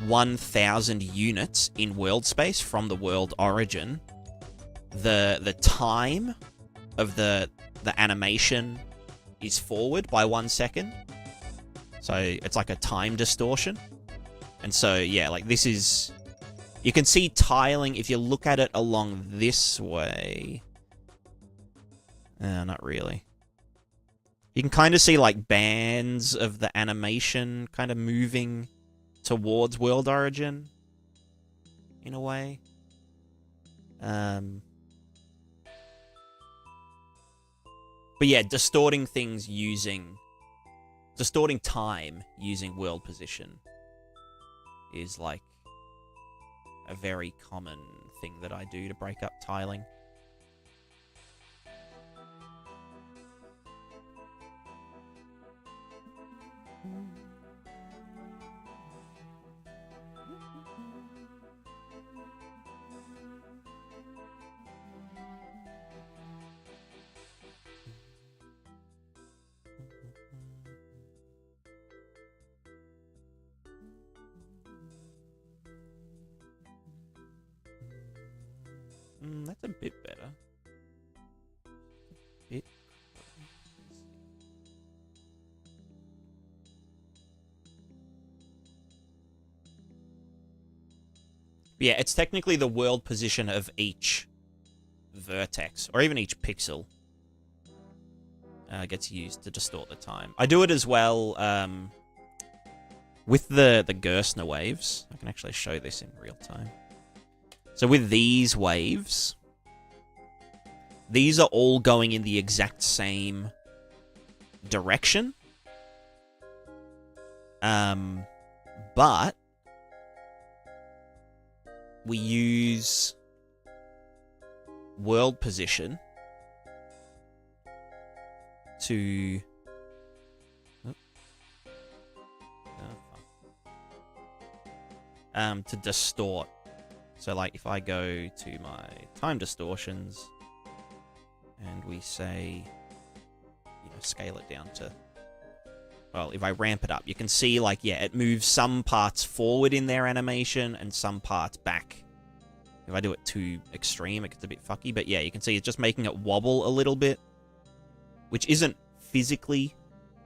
1,000 units in world space from the world origin, the time of the animation is forward by 1 second. So it's like a time distortion. And so, yeah, like this is... You can see tiling if you look at it along this way. Not really. You can kind of see like bands of the animation kind of moving towards world origin in a way. But yeah, distorting time using world position is like a very common thing that I do to break up tiling. That's a bit better. Yeah, it's technically the world position of each vertex, or even each pixel, gets used to distort the time. I do it as well with the Gerstner waves. I can actually show this in real time. So with these waves, these are all going in the exact same direction. But we use world position to... to distort. So, like, if I go to my time distortions and we say, you know, scale it down to... Well, if I ramp it up, you can see, like, yeah, it moves some parts forward in their animation and some parts back. If I do it too extreme, it gets a bit fucky. But yeah, you can see it's just making it wobble a little bit, which isn't physically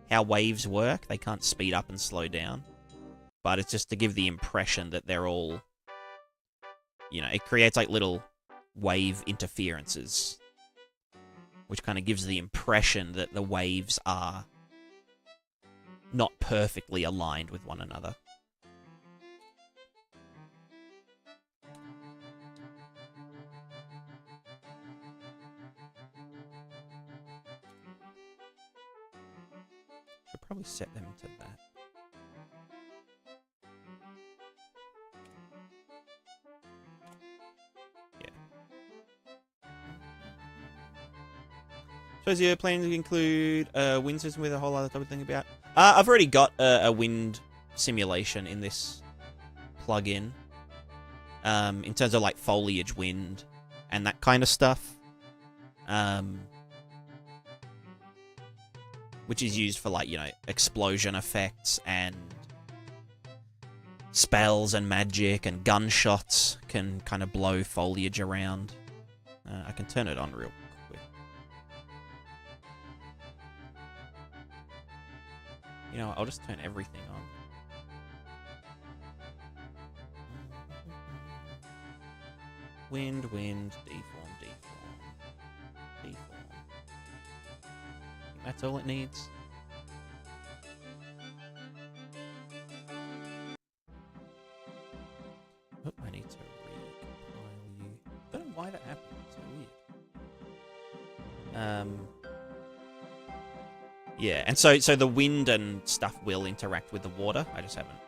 how waves work. They can't speed up and slow down. But it's just to give the impression that they're all... You know, it creates, like, little wave interferences, which kind of gives the impression that the waves are not perfectly aligned with one another. Should probably set them to that. So is your plan to include a wind system with a whole other type of thing about? I've already got a wind simulation in this plugin. In terms of like foliage wind and that kind of stuff. Which is used for like, you know, explosion effects and spells and magic and gunshots can kind of blow foliage around. I can turn it on real quick. You know, I'll just turn everything on. Wind, deform. That's all it needs. Oh, I need to recompile you. I don't know why that happened. It's so weird. Yeah, and so the wind and stuff will interact with the water. I just haven't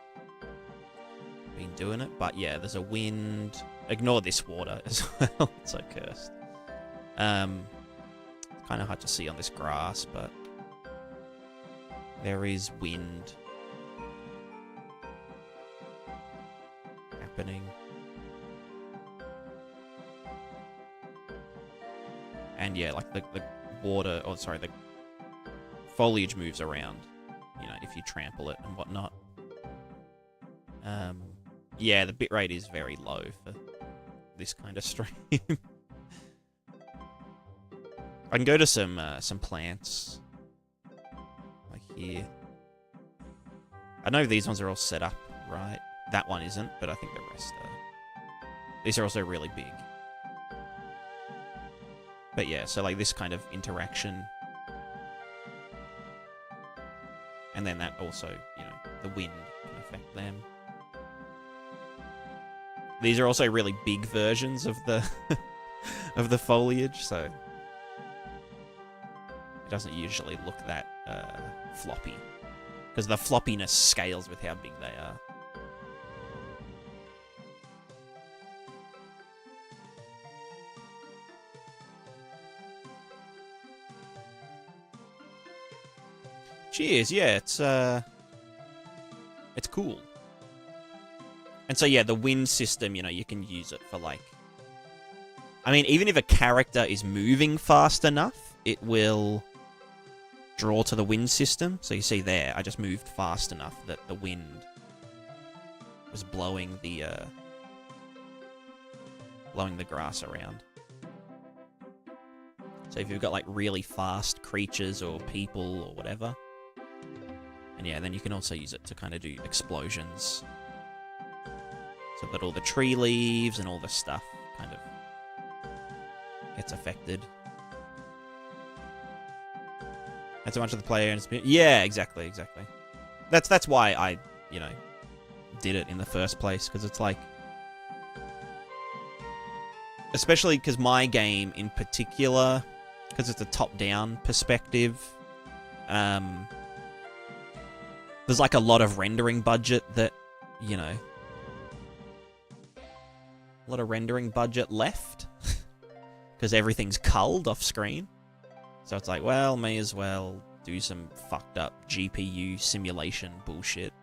been doing it. But yeah, there's a wind. Ignore this water as well. It's so cursed. It's kind of hard to see on this grass, but there is wind happening. And yeah, like the water, or sorry, the foliage moves around, you know, if you trample it and whatnot. Yeah, the bitrate is very low for this kind of stream. I can go to some plants, like here. I know these ones are all set up right. That one isn't, but I think the rest are. These are also really big. But yeah, so like this kind of interaction. And then that also, you know, the wind can affect them. These are also really big versions of the of the foliage, so it doesn't usually look that floppy. Because the floppiness scales with how big they are. Cheers, yeah, it's cool. And so yeah, the wind system, you know, you can use it for like, I mean, even if a character is moving fast enough, it will draw to the wind system. So you see there, I just moved fast enough that the wind was blowing the grass around. So if you've got like really fast creatures or people or whatever. And yeah, then you can also use it to kind of do explosions. So that all the tree leaves and all the stuff kind of gets affected. Not so much of the player and it's... Yeah, exactly. That's why I, you know, did it in the first place, because it's like... Especially because my game in particular, because it's a top-down perspective, there's like a lot of rendering budget that, you know... A lot of rendering budget left. Because everything's culled off screen. So it's like, well, may as well do some fucked up GPU simulation bullshit.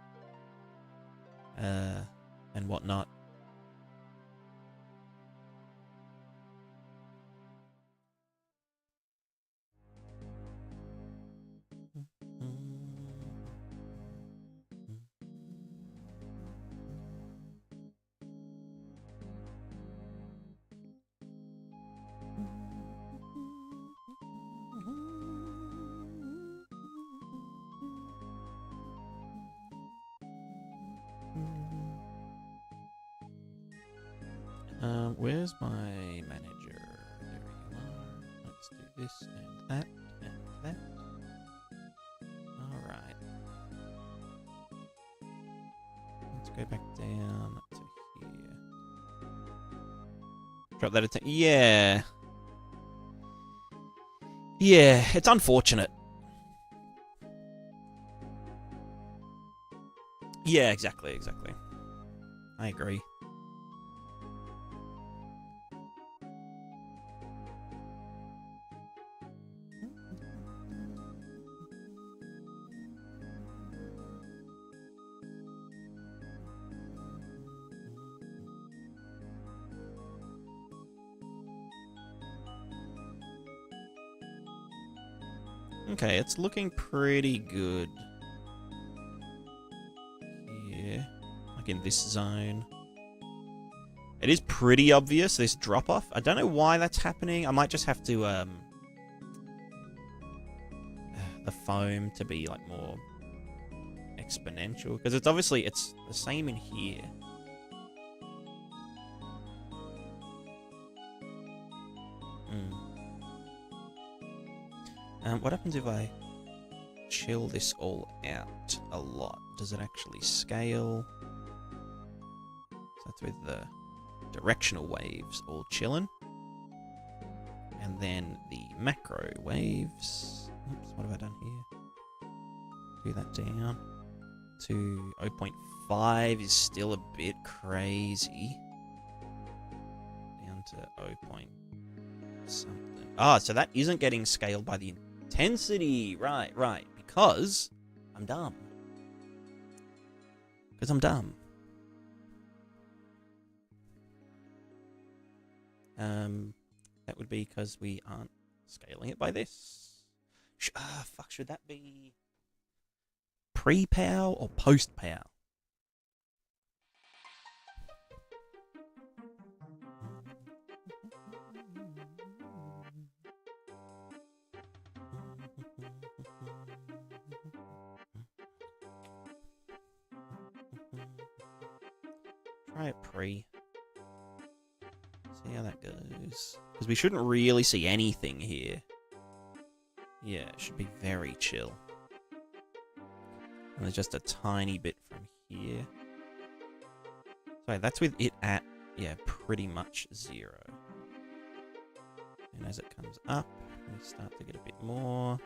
And whatnot. Where's my manager? There you are. Let's do this and that and that. Alright. Let's go back down to here. Drop that at... Yeah. Yeah, it's unfortunate. Yeah, exactly. I agree. Okay, it's looking pretty good. Yeah, like in this zone. It is pretty obvious, this drop-off. I don't know why that's happening. I might just have to, the foam to be, like, more exponential. Because it's obviously, it's the same in here. What happens if I chill this all out a lot? Does it actually scale? So that's with the directional waves all chilling. And then the macro waves. Oops, what have I done here? Do that down to 0.5 is still a bit crazy. Down to 0. Something. Ah, so that isn't getting scaled by the intensity. Right. Because I'm dumb. That would be because we aren't scaling it by this. Fuck, should that be pre-pow or post-pow? Try it pre. See how that goes. Because we shouldn't really see anything here. Yeah, it should be very chill. And there's just a tiny bit from here. So that's with it at, yeah, pretty much 0. And as it comes up, we start to get a bit more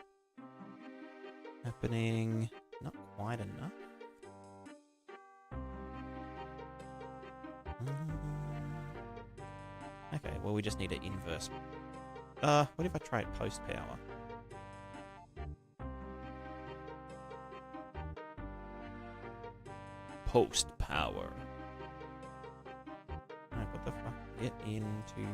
happening. Not quite enough. Okay, well, we just need to inverse. What if I try it post-power? Post-power. Alright, what the fuck? Get into...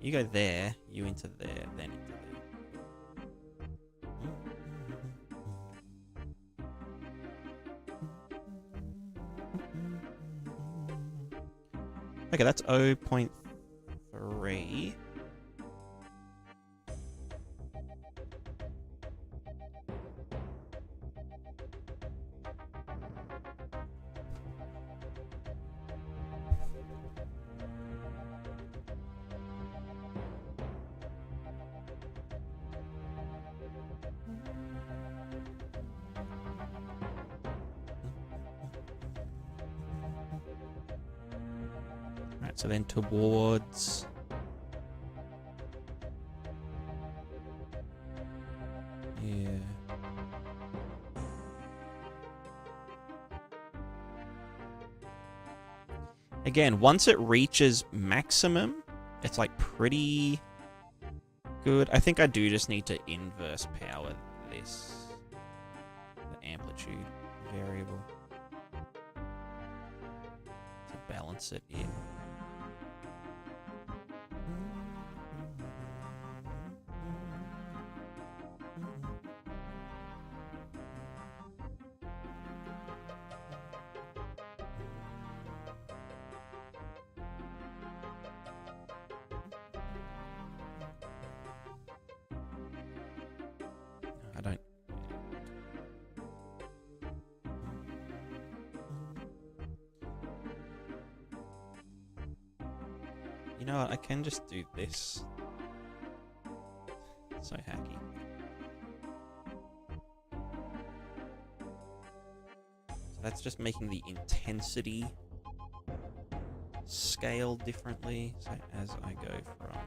You go there, you into there, then into there. Okay, that's 0.3. So then towards... Yeah. Again, once it reaches maximum, it's like pretty good. I think I do just need to inverse power this. The amplitude variable. To balance it in. You know what, I can just do this. So hacky. So that's just making the intensity scale differently. So as I go from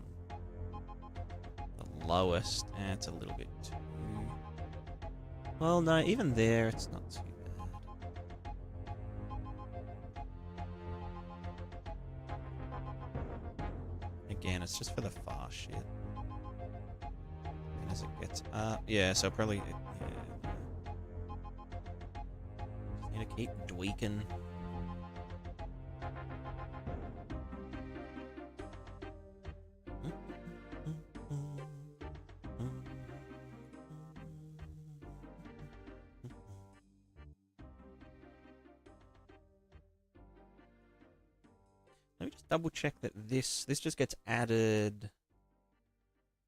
the lowest, it's a little bit too... Well, no, even there, it's not too bad. Again, it's just for the far shit. And as it gets up... Yeah, so probably... Yeah. Just need to keep tweaking. Let me just double check that this just gets added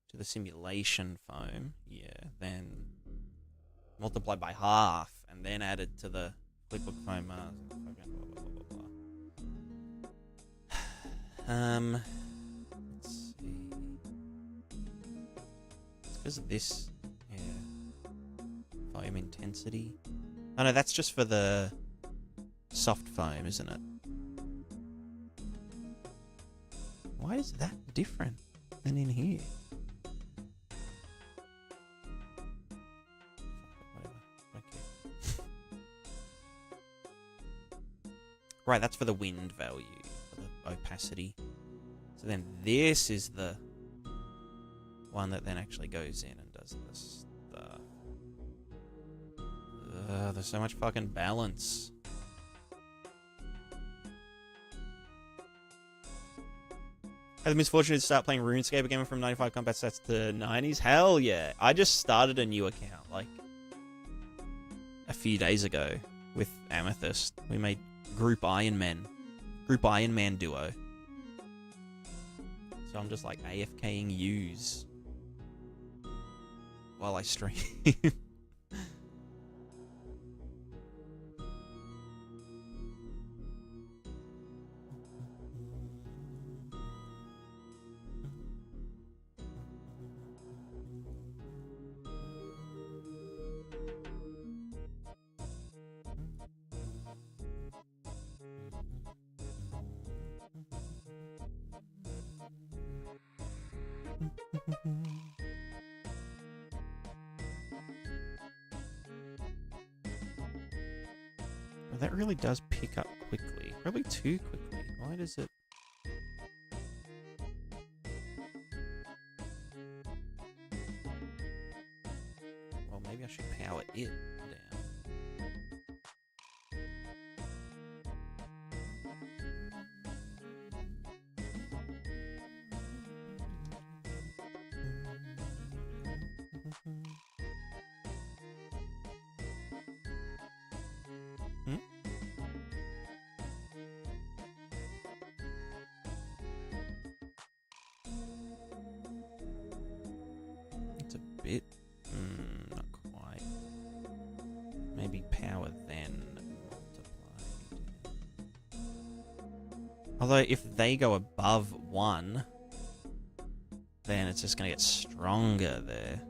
to the simulation foam. Yeah, then multiplied by half and then added to the flipbook foam. Let's see. It's because of this. Yeah. Foam intensity. Oh no, that's just for the soft foam, isn't it? Why is that different than in here? Whatever. Okay. Right, that's for the wind value, for the opacity. So then this is the one that then actually goes in and does this stuff. There's so much fucking balance. I had the misfortune to start playing RuneScape again from 95 combat stats to 90s. Hell yeah. I just started a new account, like, a few days ago with Amethyst. We made Group Iron Man duo. So I'm just, like, AFKing U's while I stream. Well, that really does pick up quickly. Probably too quickly. Why does it... Well, maybe I should power it down. It's a bit... not quite. Maybe power then multiply. Although if they go above 1, then it's just going to get stronger there.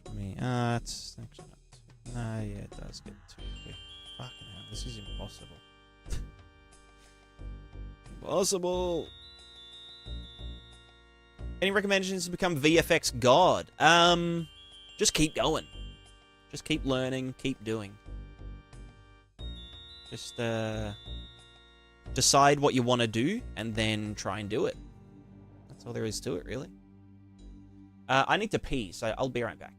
I mean, it's actually not too... No, yeah, it does get too quick. Fucking hell, this is impossible. Impossible! Any recommendations to become VFX God? Just keep going. Just keep learning, keep doing. Just, decide what you want to do, and then try and do it. That's all there is to it, really. I need to pee, so I'll be right back.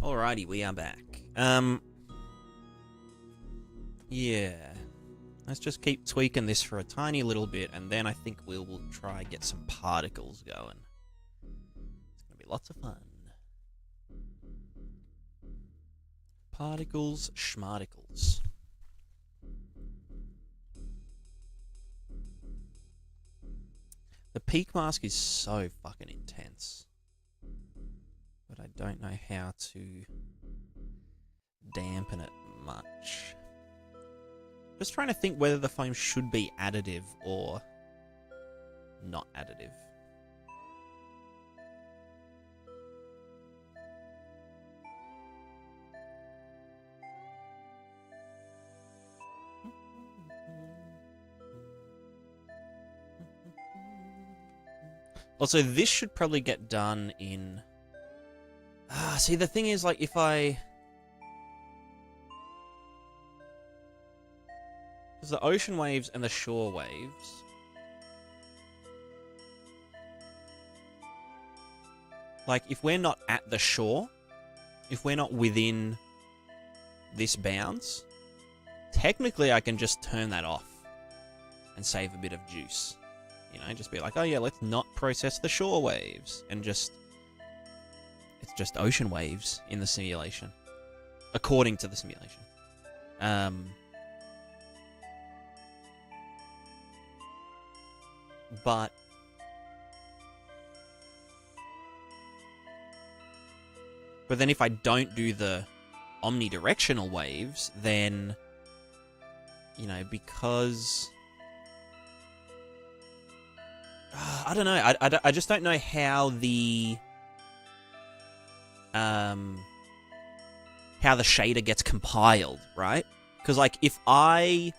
Alrighty, we are back. Yeah. Let's just keep tweaking this for a tiny little bit, and then I think we'll try get some particles going. It's gonna be lots of fun. Particles, schmarticles. The peak mask is so fucking intense. But I don't know how to dampen it much. Just trying to think whether the foam should be additive or not additive. Also, this should probably get done in... see, the thing is, like, if I... There's the ocean waves and the shore waves. Like, if we're not at the shore, if we're not within this bounds, technically I can just turn that off and save a bit of juice. You know, just be like, oh yeah, let's not process the shore waves. And just... It's just ocean waves in the simulation. According to the simulation. But... But then if I don't do the omnidirectional waves, then... You know, because... I don't know. I just don't know how the... how the shader gets compiled, right? Because, like, if I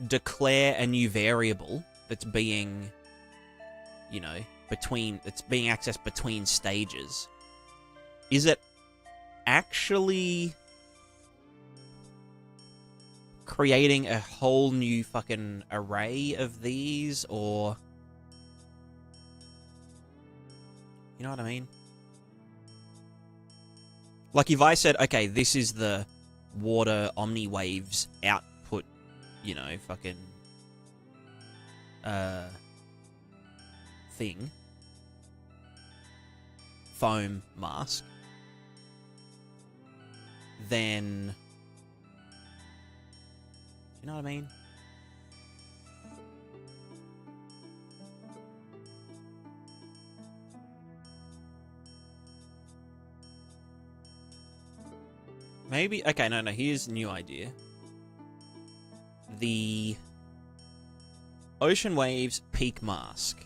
declare a new variable that's being, you know, it's being accessed between stages, is it actually creating a whole new fucking array of these, or... You know what I mean? Like, if I said, okay, this is the water omni waves output, you know, fucking... thing. Foam mask. Then... You know what I mean? Maybe... Okay, no, here's a new idea. The ocean waves peak mask.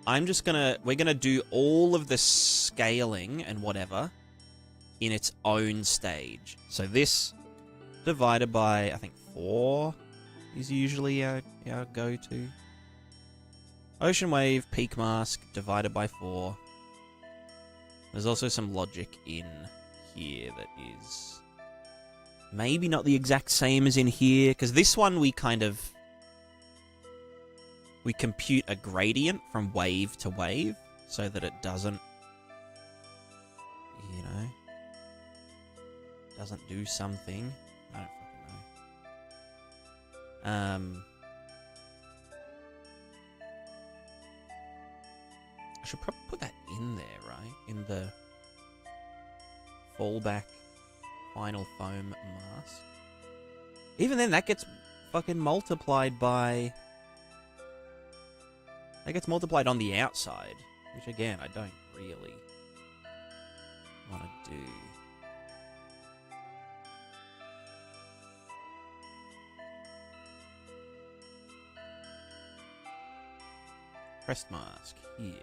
We're gonna do all of the scaling and whatever in its own stage. So this divided by, I think, 4 is usually our go-to. Ocean wave peak mask divided by 4. There's also some logic in here that is maybe not the exact same as in here, because this one we compute a gradient from wave to wave so that it doesn't, you know, doesn't do something. I don't fucking know. I should probably put that in there, right? In the fallback final foam mask. Even then, that gets fucking multiplied by... That gets multiplied on the outside, which again, I don't really want to do. Crest mask here.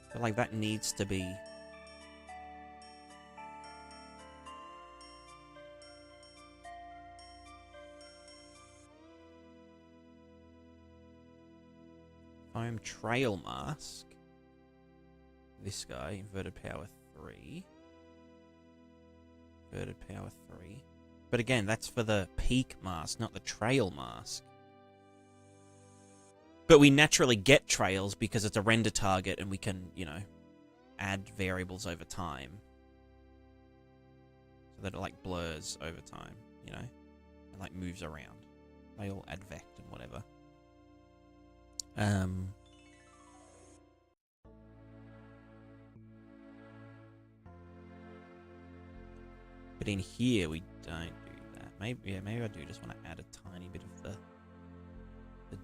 I feel like that needs to be... Foam trail mask. This guy, inverted power 3. Inverted power 3. But again, that's for the peak mask, not the trail mask. But we naturally get trails because it's a render target and we can, you know, add variables over time. so that it like blurs over time, you know, and like moves around. They all add vect and whatever. But in here we don't do that. Maybe I do just want to add a tiny bit of the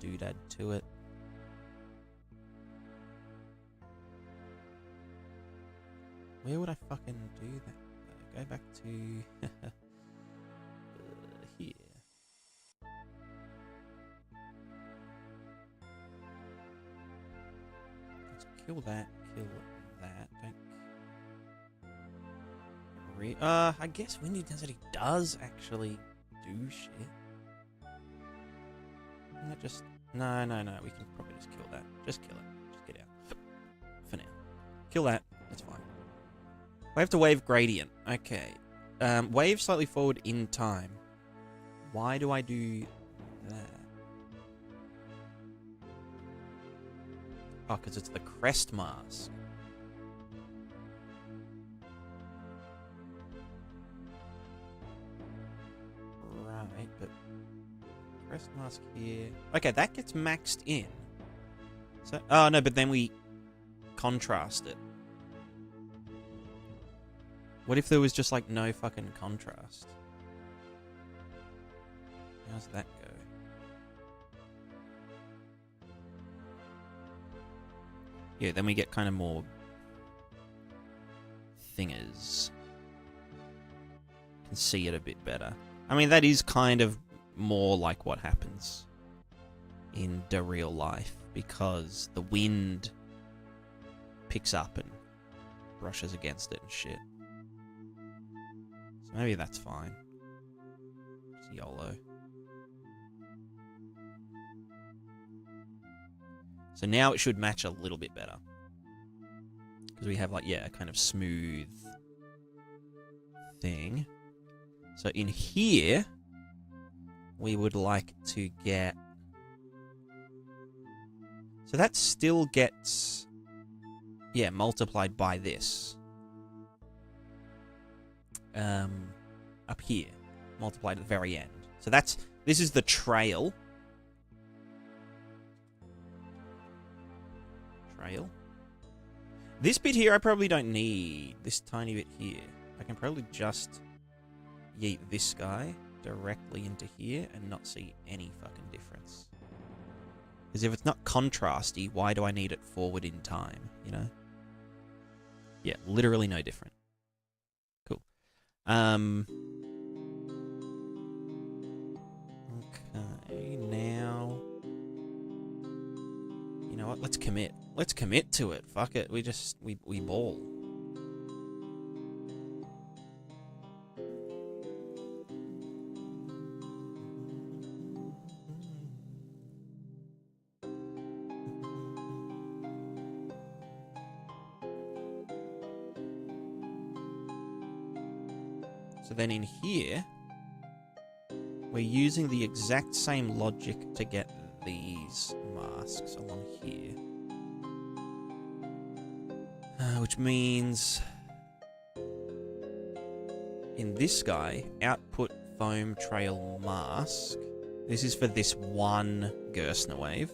doodad to it. Where would I fucking do that? Go back to here. Let's kill that. Don't. I guess when he does it, he does actually do shit. Not just no. We can probably just kill that. Just kill it. Just get out for now. Kill that. It's fine. Wave to wave gradient. Okay. Wave slightly forward in time. Why do I do that? Oh, because it's the crest mask. Right, but crest mask here. Okay, that gets maxed in. So, oh no, but then we contrast it. What if there was just like no fucking contrast? How's that go? Yeah, then we get kind of more thingers. Can see it a bit better. I mean, that is kind of more like what happens in the real life, because the wind picks up and brushes against it and shit. So maybe that's fine. Just YOLO. So now it should match a little bit better. Because we have like, yeah, a kind of smooth thing. So in here, we would like to get... So that still gets, yeah, multiplied by this. Up here. Multiplied at the very end. So this is the trail. This bit here I probably don't need. This tiny bit here. I can probably just yeet this guy directly into here and not see any fucking difference. Because if it's not contrasty, why do I need it forward in time, you know? Yeah, literally no different. Cool. Okay, now... You know what? Let's commit. Let's commit to it. Fuck it. We ball. So then in here, we're using the exact same logic to get these masks along here. Which means in this guy, output foam trail mask. This is for this one Gerstner wave.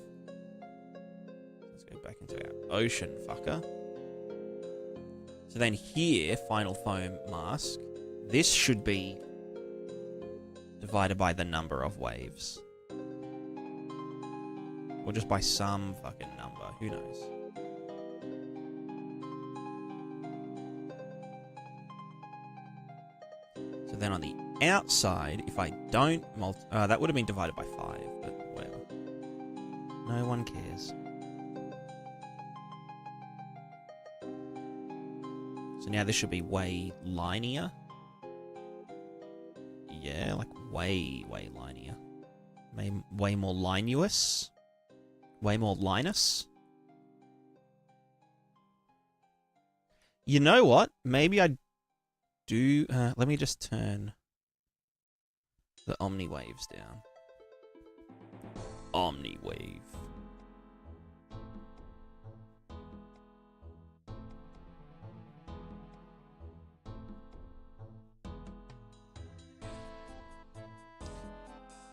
Let's go back into our ocean fucker. So then here, final foam mask. This should be divided by the number of waves. Or just by some fucking number. Who knows? So then on the outside, if I don't that would have been divided by 5, but whatever. No one cares. So now this should be way linear. Yeah, like way linear. Way more lineous. Way more Linus. You know what? Maybe I do... let me just turn the Omni waves down. Omni wave.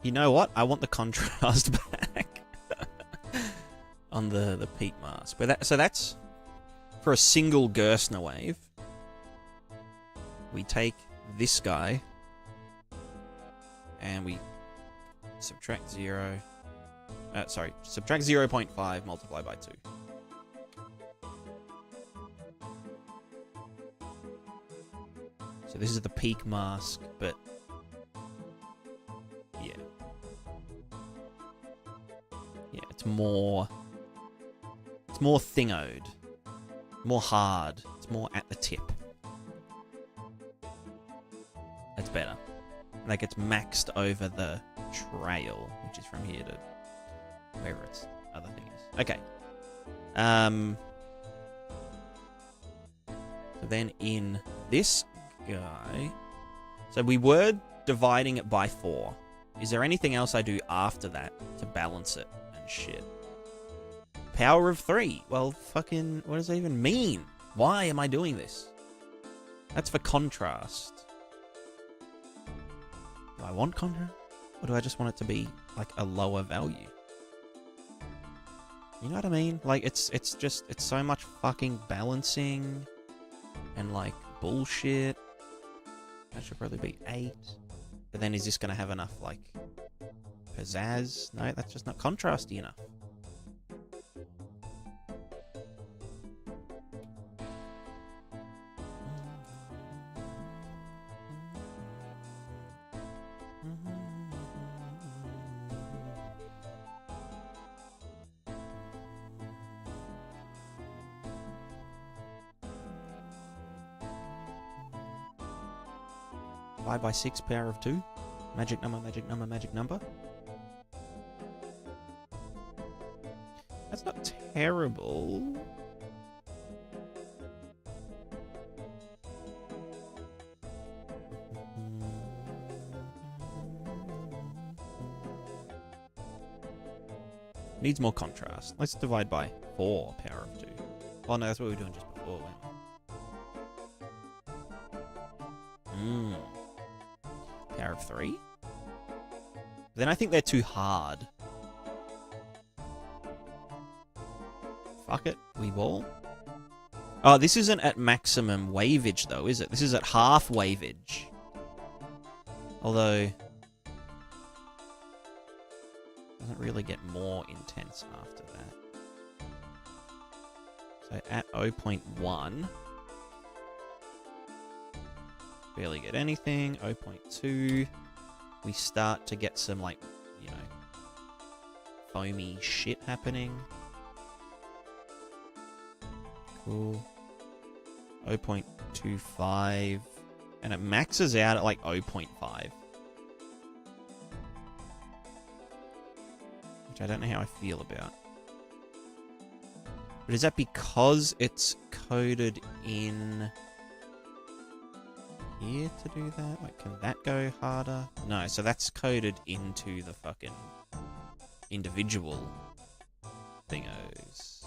You know what? I want the contrast back on the peak mask. But so that's for a single Gerstner wave. We take this guy and we subtract 0. Subtract 0.5 multiplied by 2. So this is the peak mask, but yeah. Yeah, it's more thingoed. More hard. It's more at the tip. That's better. Like it's maxed over the trail, which is from here to wherever its other thing is. Okay. So then in this guy, so we were dividing it by 4. Is there anything else I do after that to balance it and shit? Power of 3. Well, fucking, what does that even mean? Why am I doing this? That's for contrast. Do I want contrast? Or do I just want it to be, like, a lower value? You know what I mean? Like, it's so much fucking balancing and, like, bullshit. That should probably be 8. But then is this going to have enough, like, pizzazz? No, that's just not contrasty enough. Divide by 6, power of 2. Magic number, magic number, magic number. That's not terrible. Needs more contrast. Let's divide by 4, power of 2. Oh no, that's what we were doing just before, weren't we? Power of 3? Then I think they're too hard. Fuck it, we ball. Oh, this isn't at maximum waveage though, is it? This is at half waveage. Although doesn't really get more intense after that. So at 0.1, barely get anything. 0.2, we start to get some, like, you know, foamy shit happening. Cool. 0.25, and it maxes out at like 0.5. Which I don't know how I feel about. But is that because it's coded in here to do that? Like, can that go harder? No, so that's coded into the fucking individual thingos.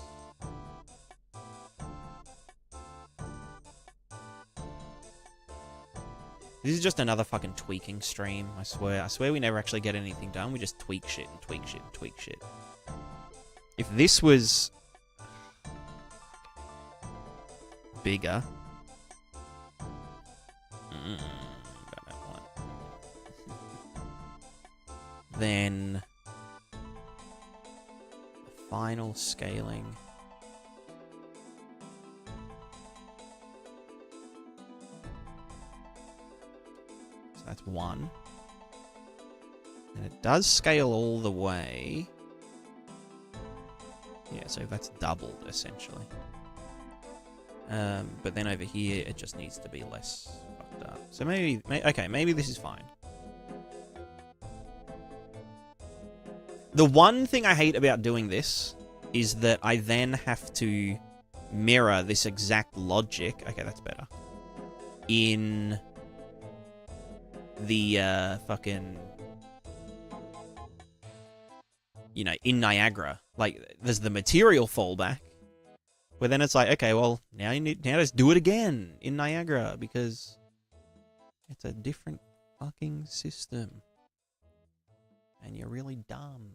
This is just another fucking tweaking stream, I swear. I swear we never actually get anything done. We just tweak shit and tweak shit and tweak shit. If this was bigger, then the final scaling. So that's 1. And it does scale all the way. Yeah, so that's doubled, essentially. But then over here, it just needs to be less fucked up. So maybe okay, maybe this is fine. The one thing I hate about doing this is that I then have to mirror this exact logic. Okay, that's better. In the fucking, you know, in Niagara. Like, there's the material fallback, but then it's like, okay, well, now let's do it again in Niagara because it's a different fucking system. And you're really dumb.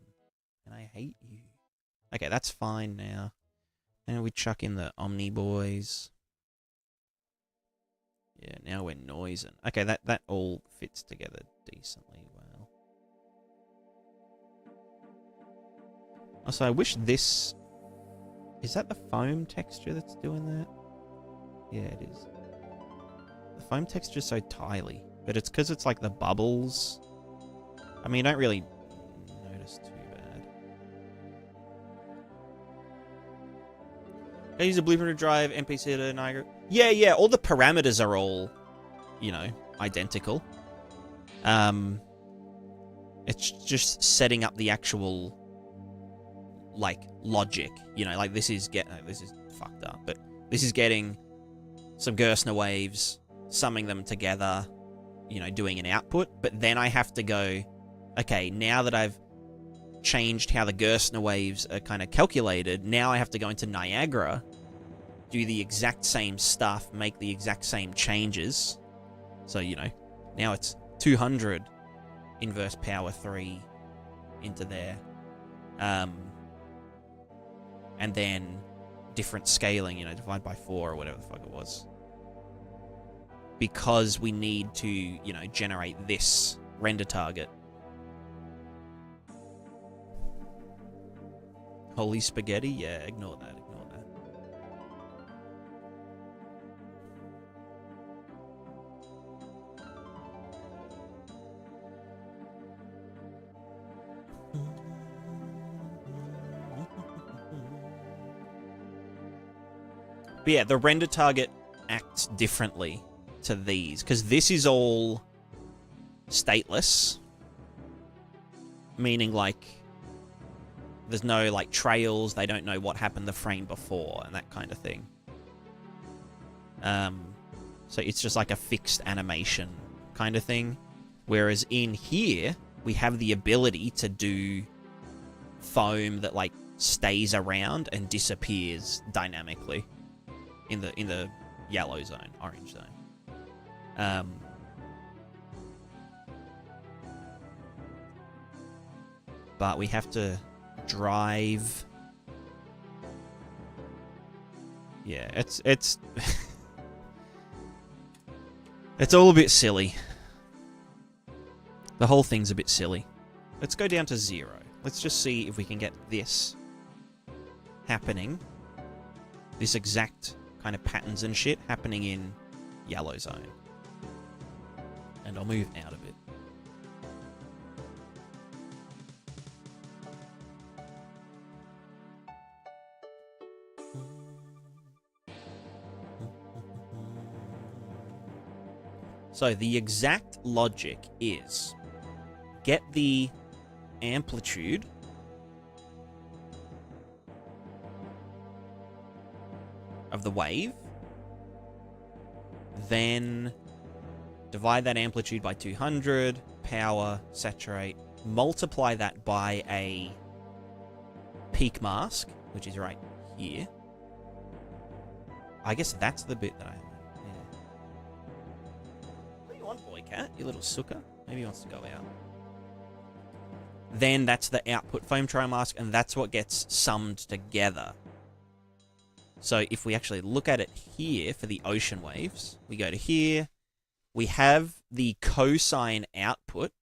And I hate you. Okay, that's fine now. And we chuck in the Omni Boys. Yeah, now we're noising. Okay, that all fits together decently well. Also, I wish this... Is that the foam texture that's doing that? Yeah, it is. The foam texture is so tiny. But it's because it's like the bubbles. I mean, you don't really notice too bad. I use a blueprint to drive NPC to Niagara. Yeah, all the parameters are all, you know, identical. It's just setting up the actual, like, logic. You know, like this is fucked up, but this is getting some Gerstner waves, summing them together, you know, doing an output, but then I have to go, okay, now that I've changed how the Gerstner waves are kind of calculated, now I have to go into Niagara, do the exact same stuff, make the exact same changes. So, you know, now it's 200 inverse power 3 into there. And then different scaling, you know, divide by 4 or whatever the fuck it was. Because we need to, you know, generate this render target. Holy spaghetti? Yeah, ignore that, ignore that. But yeah, the render target acts differently to these, because this is all stateless, meaning like there's no like trails, they don't know what happened the frame before and that kind of thing. So it's just like a fixed animation kind of thing, whereas in here we have the ability to do foam that like stays around and disappears dynamically in the yellow zone, orange zone. But we have to drive. Yeah, it's it's all a bit silly. The whole thing's a bit silly. Let's go down to 0. Let's just see if we can get this happening. This exact kind of patterns and shit happening in yellow zone. And I'll move out of it. So the exact logic is get the amplitude of the wave, then divide that amplitude by 200, power, saturate, multiply that by a peak mask, which is right here. I guess that's the bit that I... What do you want, boy cat? You little sucker? Maybe he wants to go out. Then that's the output foam trial mask, and that's what gets summed together. So if we actually look at it here for the ocean waves, we go to here, we have the cosine output,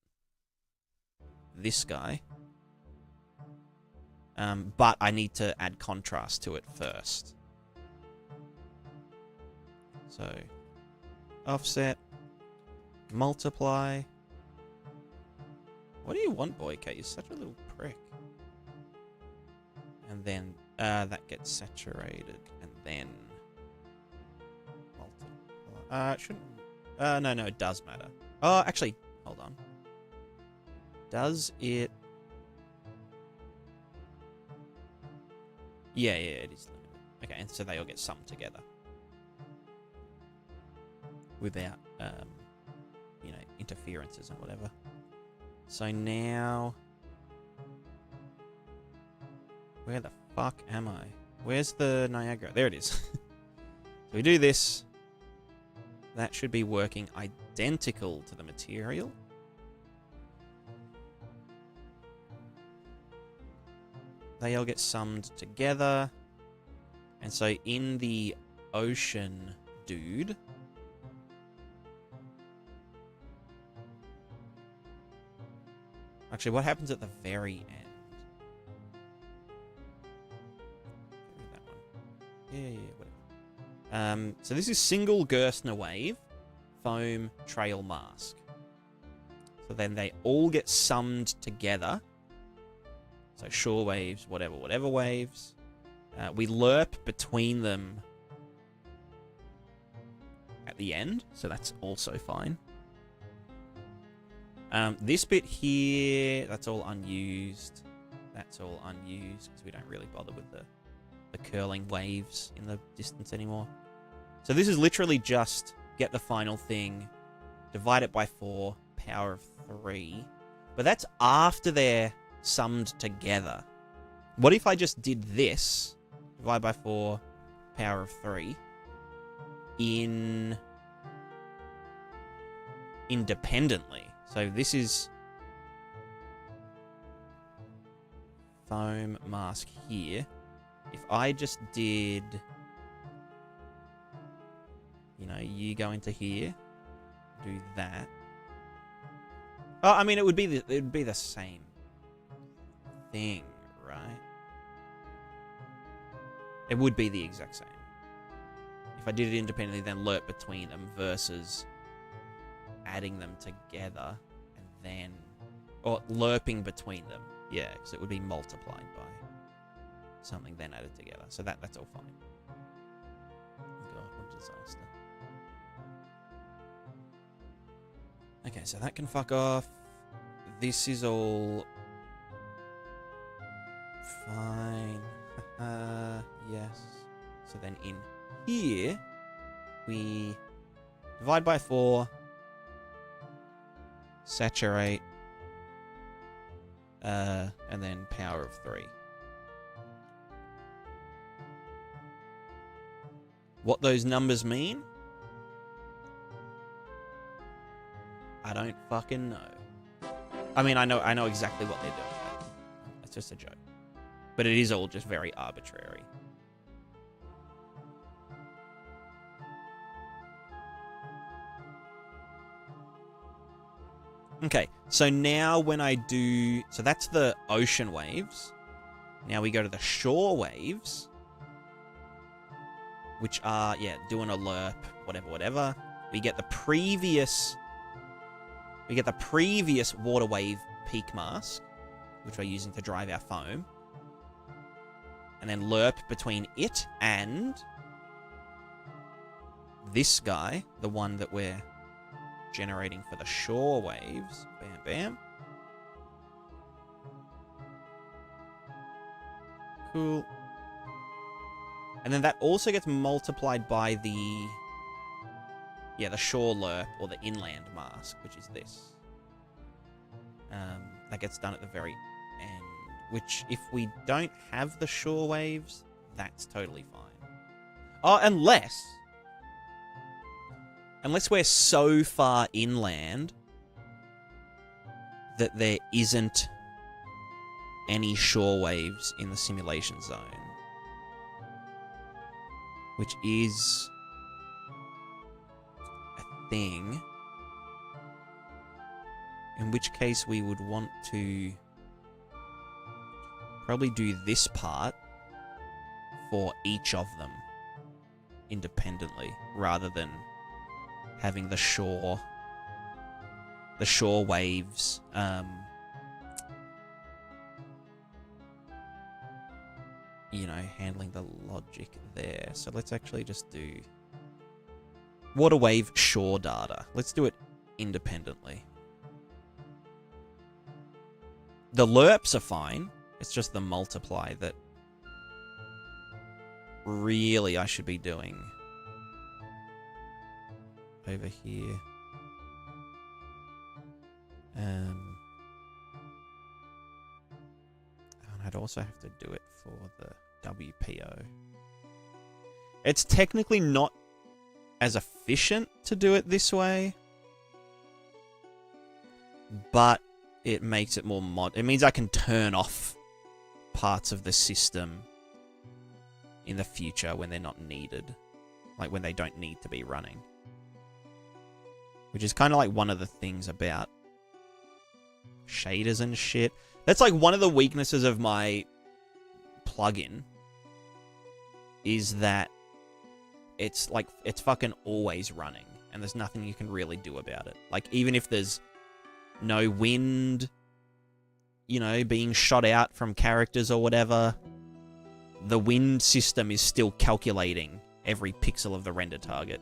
this guy, but I need to add contrast to it first. So, offset, multiply. What do you want, boy cat? You're such a little prick. And then that gets saturated, and then multiply. It shouldn't. No, it does matter. Oh, actually, hold on. Does it? Yeah, it is limited. Okay, and so they all get summed together without, you know, interferences and whatever. So now, where the fuck am I? Where's the Niagara? There it is. So we do this. That should be working identical to the material. they all get summed together. And so in the ocean dude, actually, what happens at the very end? That one. Yeah, whatever. So this is single Gerstner wave, foam, trail, mask. So then they all get summed together. So shore waves, whatever waves. We lerp between them at the end, so that's also fine. This bit here, that's all unused. That's all unused because we don't really bother with the curling waves in the distance anymore. So this is literally just get the final thing, divide it by 4, power of 3. But that's after they're summed together. What if I just did this, divide by 4, power of 3, independently? So this is foam mask here. If I just did, you know, you go into here, do that. Oh, I mean, it would be the same thing, right? It would be the exact same. If I did it independently, then lerp between them versus adding them together and then, or lerping between them. Yeah, because it would be multiplied by something then added together. So that's all fine. God, what a disaster. Okay, so that can fuck off. This is all fine. Yes. So then in here, we divide by 4, saturate, and then power of 3. What those numbers mean? I don't fucking know. I mean, I know exactly what they're doing. It's just a joke. But it is all just very arbitrary. Okay, so now when I do... So that's the ocean waves. Now we go to the shore waves, which are, yeah, doing a lerp, whatever. We get the previous water wave peak mask, which we're using to drive our foam. And then lerp between it and this guy, the one that we're generating for the shore waves. Bam, bam. Cool. And then that also gets multiplied by the shore lerp or the inland mask, which is this. That gets done at the very end. Which, if we don't have the shore waves, that's totally fine. Oh, unless we're so far inland that there isn't any shore waves in the simulation zone. Which is a thing. In which case we would want to probably do this part for each of them independently, rather than having the shore waves handling the logic there. So let's actually just do water wave shore data. Let's do it independently. The lerps are fine. It's just the multiply that really I should be doing over here. And I'd also have to do it for the WPO. It's technically not as efficient to do it this way, but it makes it more it means I can turn off parts of the system in the future when they're not needed. Like when they don't need to be running. Which is kind of like one of the things about shaders and shit. That's like one of the weaknesses of my plugin. Is that it's like, it's fucking always running. And there's nothing you can really do about it. Like, even if there's no wind, you know, being shot out from characters or whatever, the wind system is still calculating every pixel of the render target.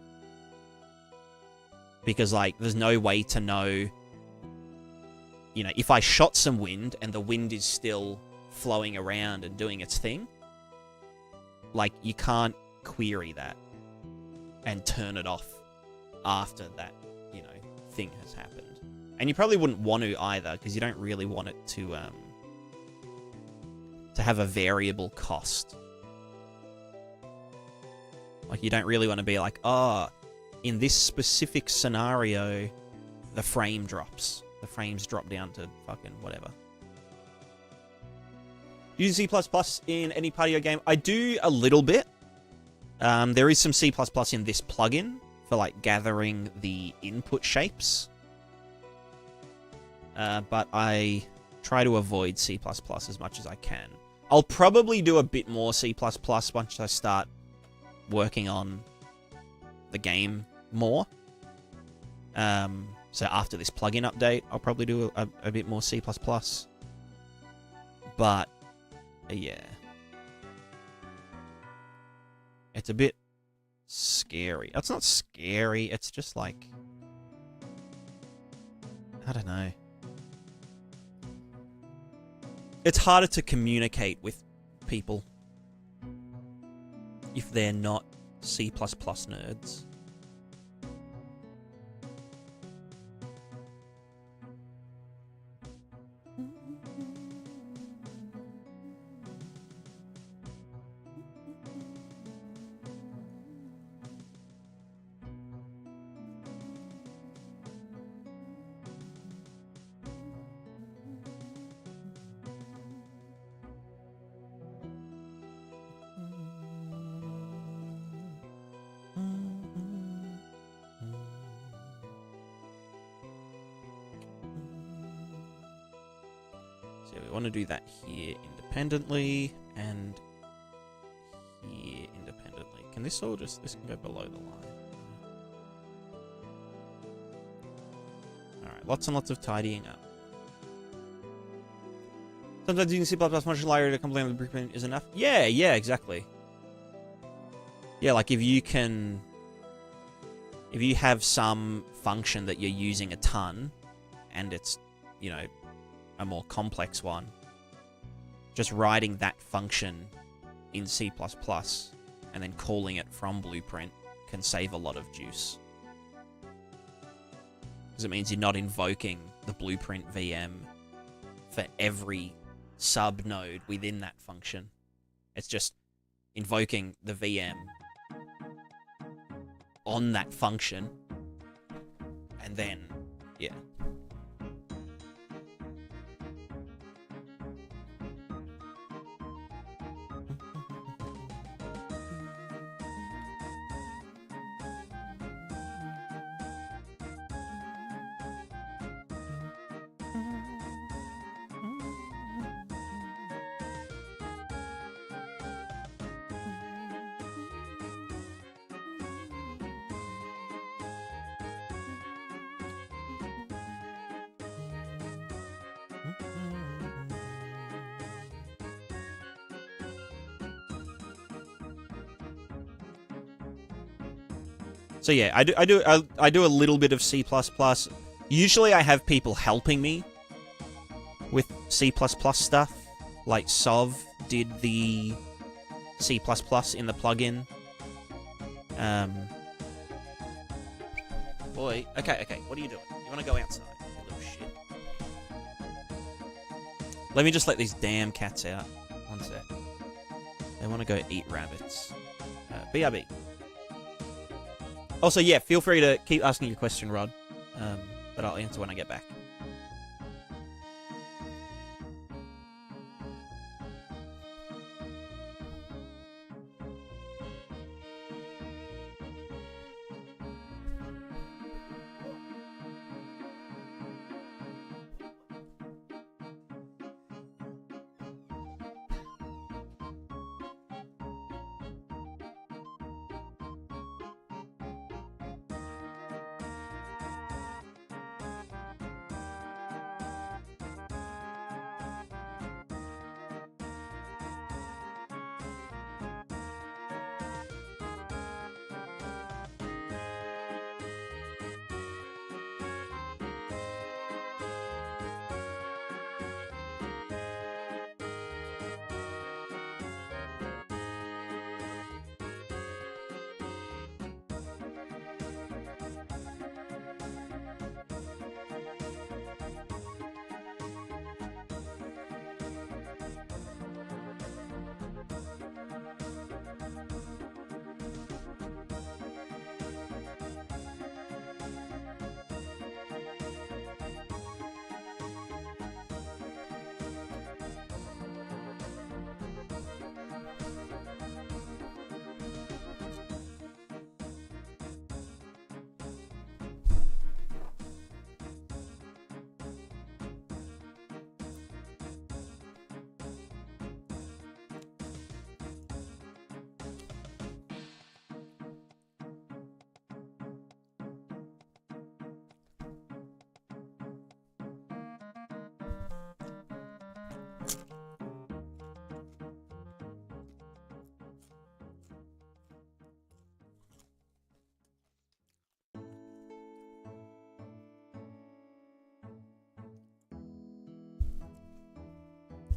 Because, like, there's no way to know, you know, if I shot some wind and the wind is still flowing around and doing its thing, like, you can't query that and turn it off after that, you know, thing has happened. And you probably wouldn't want to either, because you don't really want it to have a variable cost. Like, you don't really want to be like, oh, in this specific scenario, the frame drops. The frames drop down to fucking whatever. Do you use C++ in any part of your game? I do a little bit. There is some C++ in this plugin for, like, gathering the input shapes. But I try to avoid C++ as much as I can. I'll probably do a bit more C++ once I start working on the game more. So after this plugin update, I'll probably do a bit more C++. But, yeah. It's a bit scary. It's not scary, it's just like, I don't know. It's harder to communicate with people if they're not C++ nerds. So we want to do that here independently and here independently. Can this all just, this can go below the line. Alright, lots and lots of tidying up. Sometimes using C++ function library to complain with the blueprint is enough. Yeah, exactly. Yeah, like if you have some function that you're using a ton and it's, you know, a more complex one, just writing that function in C++ and then calling it from Blueprint can save a lot of juice. Because it means you're not invoking the Blueprint VM for every sub node within that function. It's just invoking the VM on that function and then, yeah. So yeah, I do a little bit of C++. Usually I have people helping me with C++ stuff. Like Sov did the C++ in the plugin. Boy, okay, what are you doing? You want to go outside, you little shit. Let me just let these damn cats out. One sec. They want to go eat rabbits. BRB. Also, yeah, feel free to keep asking your question, Rod. But I'll answer when I get back.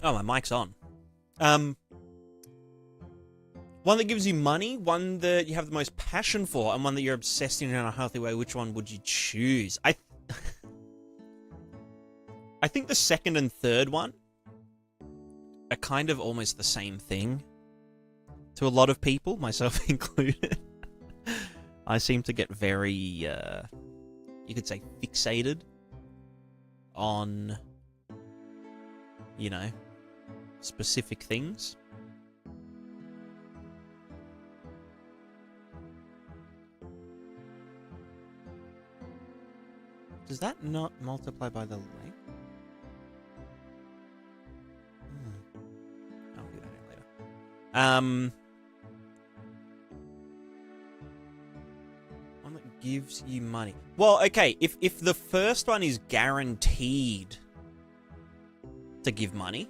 Oh, my mic's on. One that gives you money, one that you have the most passion for, and one that you're obsessed in a healthy way. Which one would you choose? I think the second and third one are kind of almost the same thing to a lot of people, myself included. I seem to get very, you could say, fixated on, you know, specific things. Does that not multiply by the length? I'll do that in later. One that gives you money. Well, okay, if the first one is guaranteed to give money,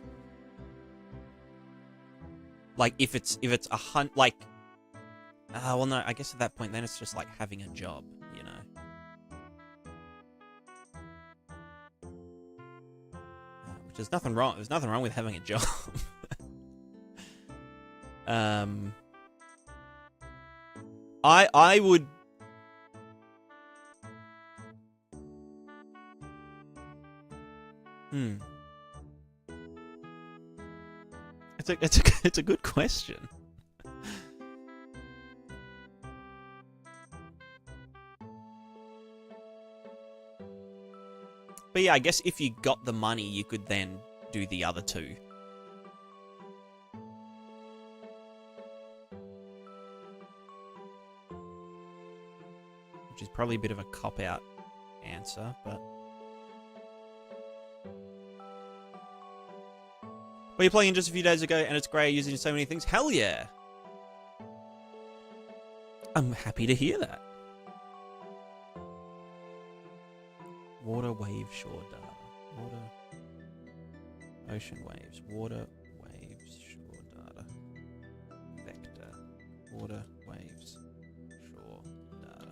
like if it's a hunt, like, well, no, I guess at that point then it's just like having a job, you know. There's nothing wrong. There's nothing wrong with having a job. I would. It's a good question. But yeah, I guess if you got the money, you could then do the other two. Which is probably a bit of a cop-out answer, but... Well, you're playing just a few days ago, and it's great using so many things. Hell yeah! I'm happy to hear that. Water, wave, shore, data. Water, ocean waves. Water, waves, shore, data. Vector. Water, waves, shore, data.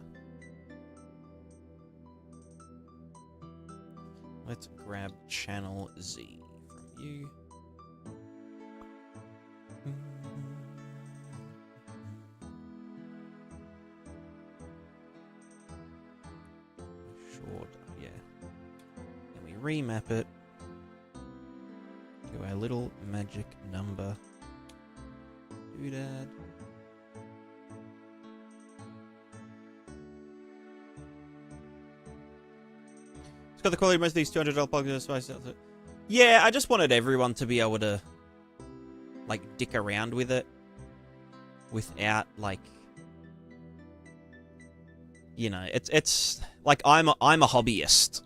Let's grab channel Z from you. Remap it to our little magic number doodad. It's got the quality of most of these $200 plugins. Yeah, I just wanted everyone to be able to like dick around with it without like, you know, it's like I'm a hobbyist.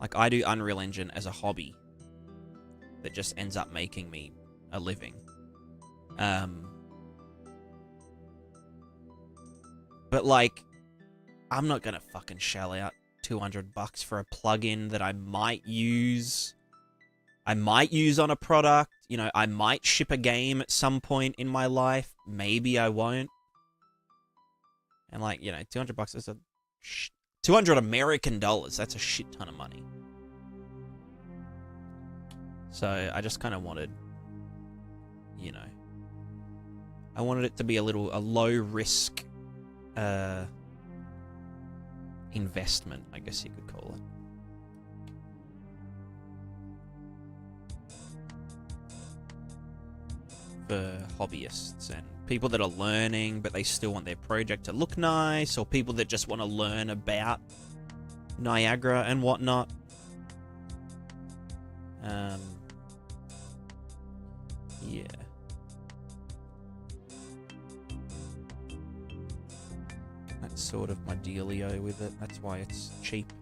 Like, I do Unreal Engine as a hobby that just ends up making me a living. But, like, I'm not gonna fucking shell out $200 for a plugin that I might use. I might use on a product. You know, I might ship a game at some point in my life. Maybe I won't. And, like, you know, $200 is a... 200 American dollars. That's a shit ton of money. So I just kind of wanted, you know, I wanted it to be a low risk investment, I guess you could call it. For hobbyists and people that are learning, but they still want their project to look nice, or people that just want to learn about Niagara and whatnot. Yeah. That's sort of my dealio with it. That's why it's cheap.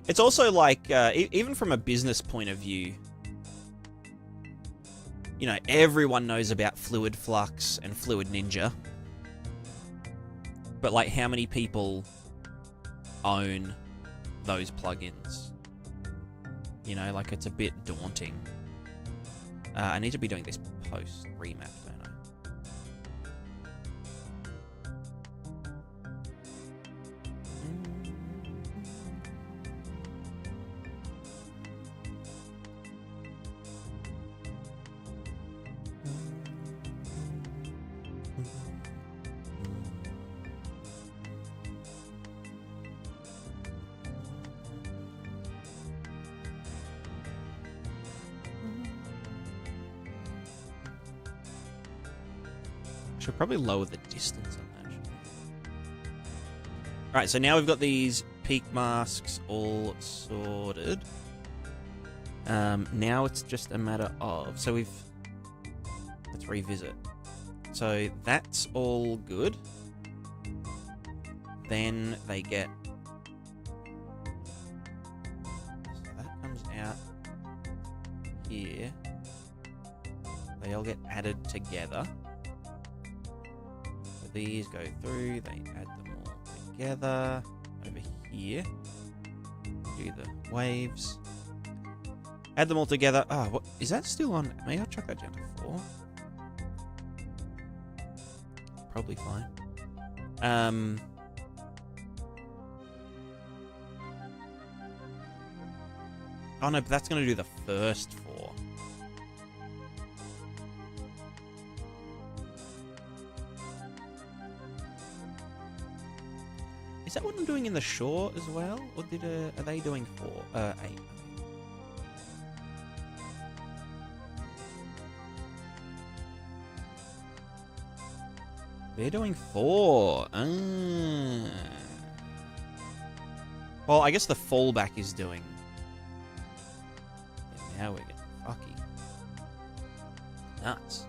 It's also like, even from a business point of view, you know, everyone knows about Fluid Flux and Fluid Ninja. But, like, how many people own those plugins? You know, like, it's a bit daunting. I need to be doing this post remap, don't I? should probably lower the distance on that. Alright, so now we've got these peak masks all sorted. Now it's just a matter of... So let's revisit. So that's all good. Then they get... So that comes out here. They all get added together. So these go through, they add them all together. Over here. Do the waves. Add them all together. Oh, what, is that still on? Maybe I'll chuck that down to 4. Probably fine. Oh no, but that's going to do the first 4. Is that what I'm doing in the shore as well? Or are they doing 4? 8. They're doing 4. Well, I guess the fallback is doing... Yeah, now we're getting fucky. Nuts.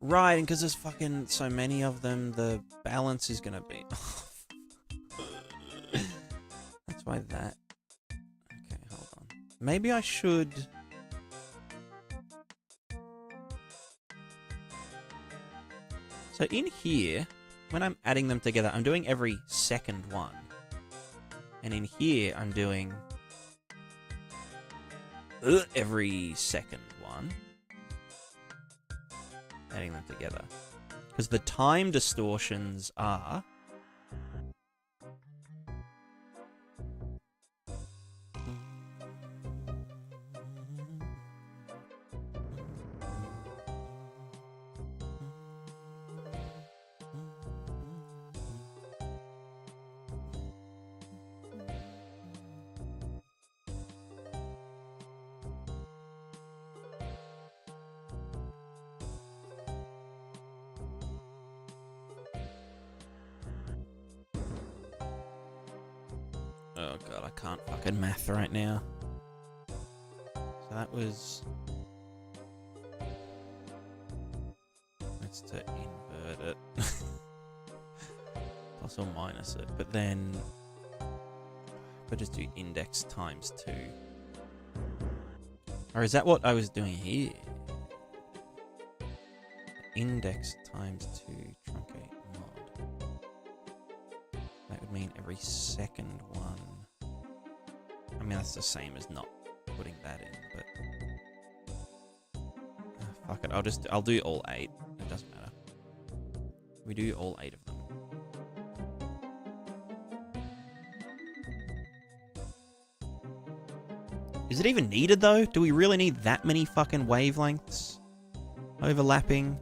Right, and because there's fucking so many of them, the balance is gonna be... That's why that... Okay, hold on. Maybe I should... So in here, when I'm adding them together, I'm doing every second one. And in here, I'm doing every second one. Adding them together. Because the time distortions are... Oh god, I can't fucking math right now. So that was... Let's to invert it. Plus or minus it. But then... I'll just do index times 2. Or is that what I was doing here? Index times 2 truncate mod. That would mean every second one. I mean, that's the same as not putting that in, but... fuck it, I'll do all 8. It doesn't matter. We do all 8 of them. Is it even needed, though? Do we really need that many fucking wavelengths overlapping?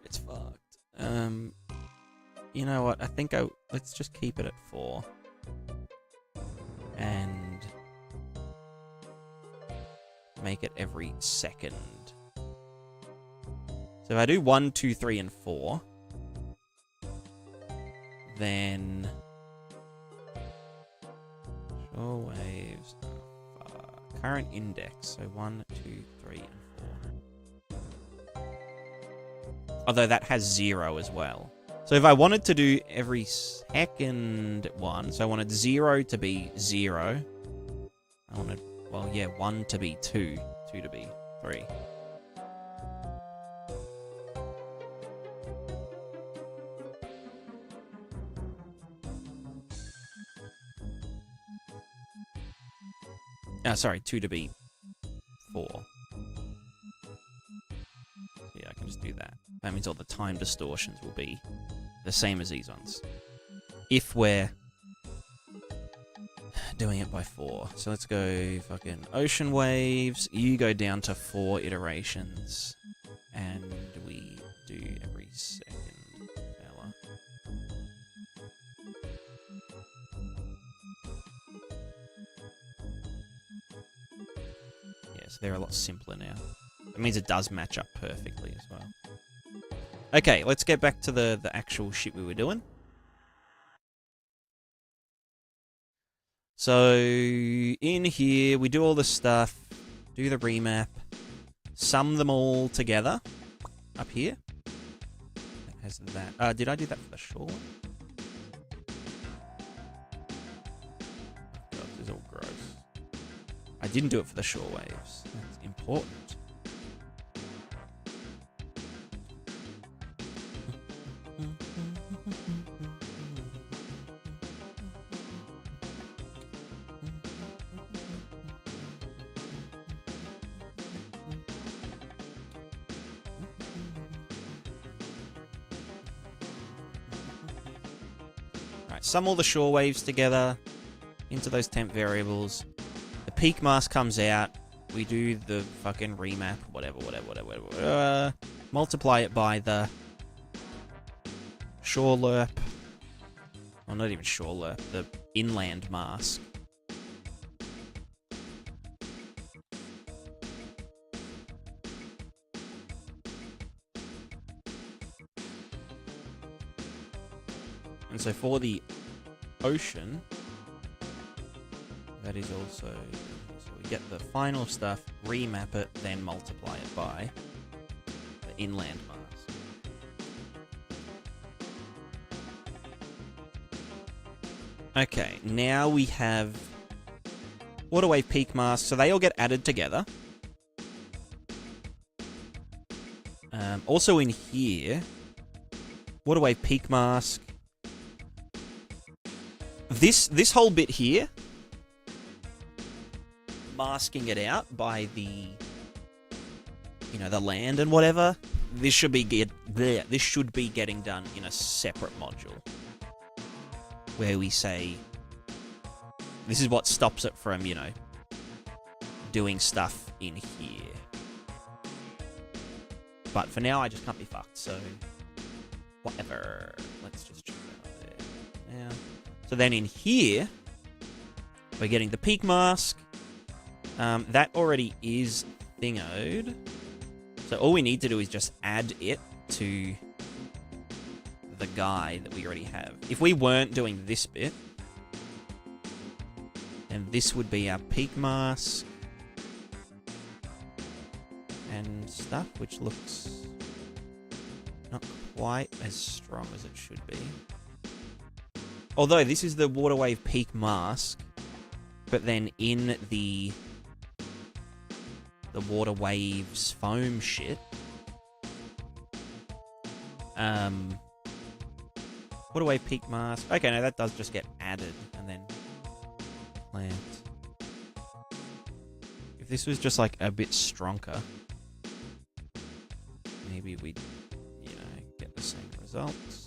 It's fucked. You know what? I think let's just keep it at 4. And make it every second. So if I do 1, 2, 3, and 4, then show waves. Current index. So 1, 2, 3, and 4. Although that has 0 as well. So if I wanted to do every second one, so I wanted 0 to be 0. I wanted, well, yeah, 1 to be 2, 2 to be 3. Sorry, 2 to be 4. Yeah, I can just do that. That means all the time distortions will be the same as these ones. If we're doing it by 4. So let's go fucking ocean waves. You go down to 4 iterations. And we do every second fella. Yeah, so they're a lot simpler now. That means it does match up perfectly as well. Okay, let's get back to the actual shit we were doing. So, in here, we do all the stuff, do the remap, sum them all together up here. It has that. Did I do that for the shore one? Oh, God, this is all gross. I didn't do it for the shore waves. That's important. Sum all the shore waves together into those temp variables. The peak mask comes out. We do the fucking remap, whatever. Multiply it by the shore lerp. Well, not even shore lerp, the inland mask. And so for the ocean, that is also, so we get the final stuff, remap it, then multiply it by the inland mask. Okay, now we have water wave peak mask, so they all get added together. Also in here, water wave peak mask. This whole bit here, masking it out by the, the land and whatever. This should be getting done in a separate module, where we say this is what stops it from, doing stuff in here. But for now, I just can't be fucked. So whatever. Let's just check that out there now. So then in here, we're getting the peak mask. That already is thingoed. So all we need to do is just add it to the guy that we already have. If we weren't doing this bit, then this would be our peak mask and stuff, which looks not quite as strong as it should be. Although this is the water wave peak mask, but then in the water waves foam shit, water wave peak mask. Okay, no, that does just get added and then plant. If this was just like a bit stronger, maybe we'd, get the same results.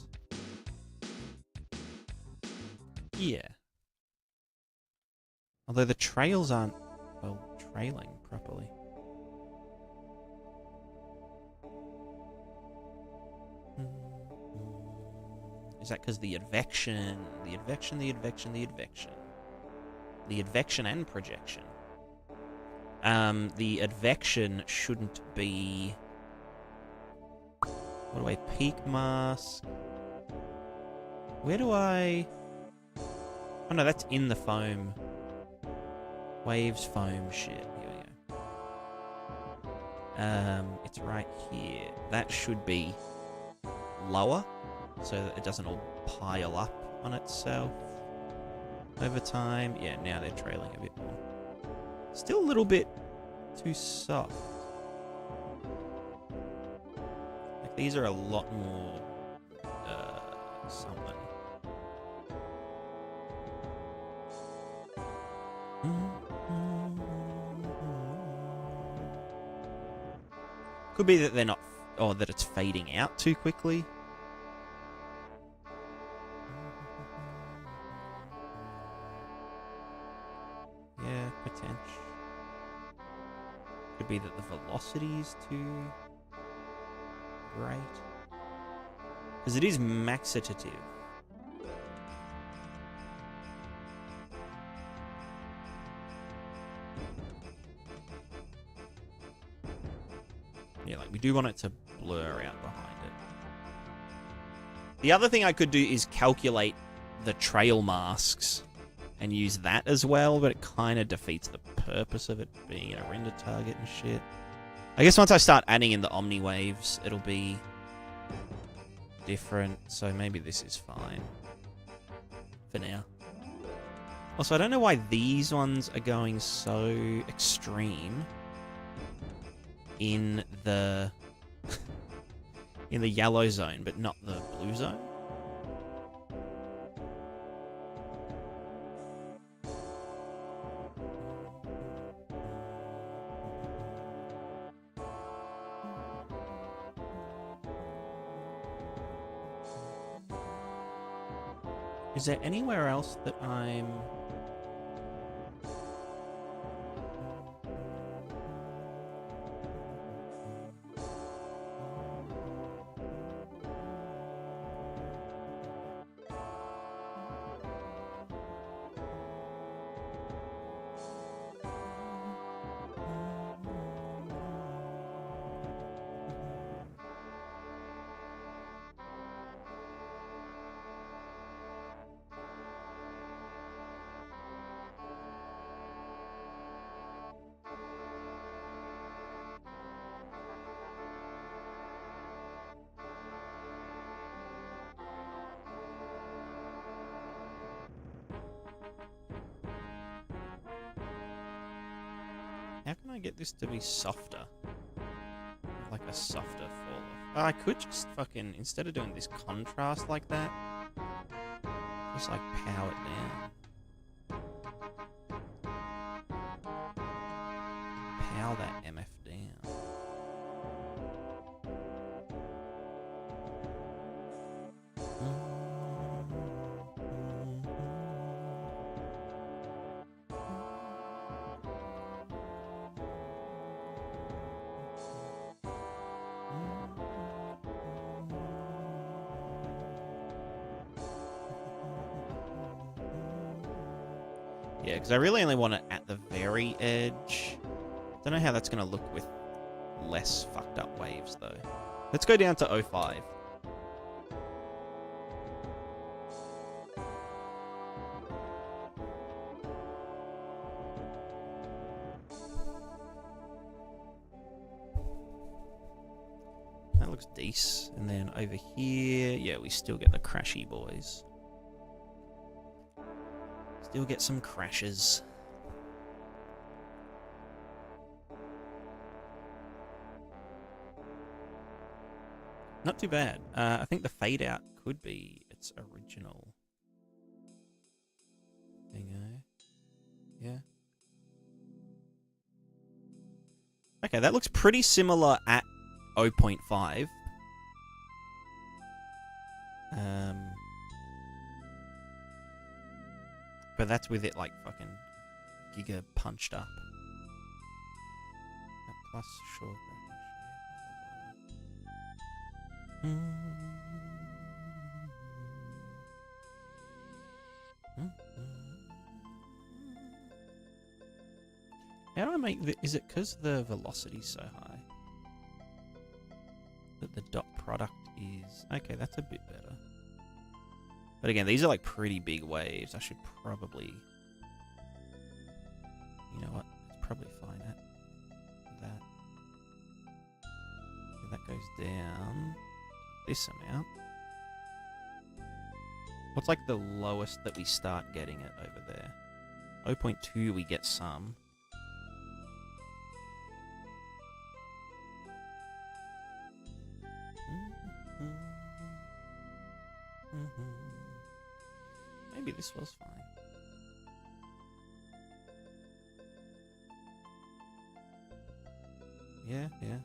Yeah. Although the trails aren't, trailing properly. Is that because the advection and projection? The advection shouldn't be... What do I... Peak mask... Where do I... Oh no, that's in the foam. Waves, foam, shit. Here we go. It's right here. That should be lower, so that it doesn't all pile up on itself over time. Yeah, now they're trailing a bit more. Still a little bit too soft. Like, these are a lot more something. Could be that they're not, or that it's fading out too quickly. Yeah, potential. Could be that the velocity is too great. Because it is maxitative. Yeah, like we do want it to blur out behind it. The other thing I could do is calculate the trail masks and use that as well, but it kind of defeats the purpose of it being a render target and shit. I guess once I start adding in the Omni waves, it'll be different, so maybe this is fine for now. Also, I don't know why these ones are going so extreme in the in the yellow zone, but not the blue zone. Is there anywhere else that I'm... How can I get this to be softer? Like a softer fall off. Oh, I could just fucking, instead of doing this contrast like that, just like power it down. Power that MF down. Yeah, because I really only want it at the very edge. Don't know how that's going to look with less fucked up waves, though. Let's go down to 05. That looks decent. And then over here, yeah, we still get the crashy boys. Still get some crashes. Not too bad. I think the fade out could be its original. Thingo. Yeah. Okay, that looks pretty similar at 0.5. But that's with it like fucking giga punched up. That plus short. How do I make the... Is it because the velocity's so high? That the dot product is... Okay, that's a bit better. But again, these are like pretty big waves. I should probably... You know what? It's probably fine at that. If that goes down this amount. What's like the lowest that we start getting it over there? 0.2 we get some. Maybe this was fine. Yeah, yeah.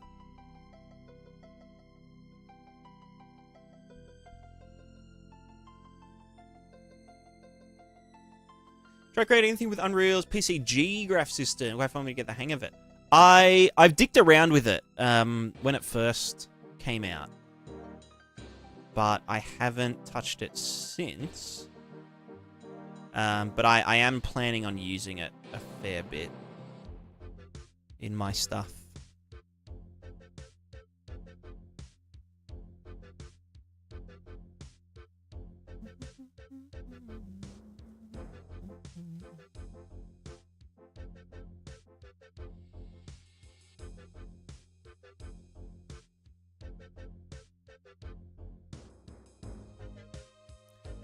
Try creating anything with Unreal's PCG graph system. We'll find me to get the hang of it. I've dicked around with it when it first came out. but I haven't touched it since. But I am planning on using it a fair bit in my stuff.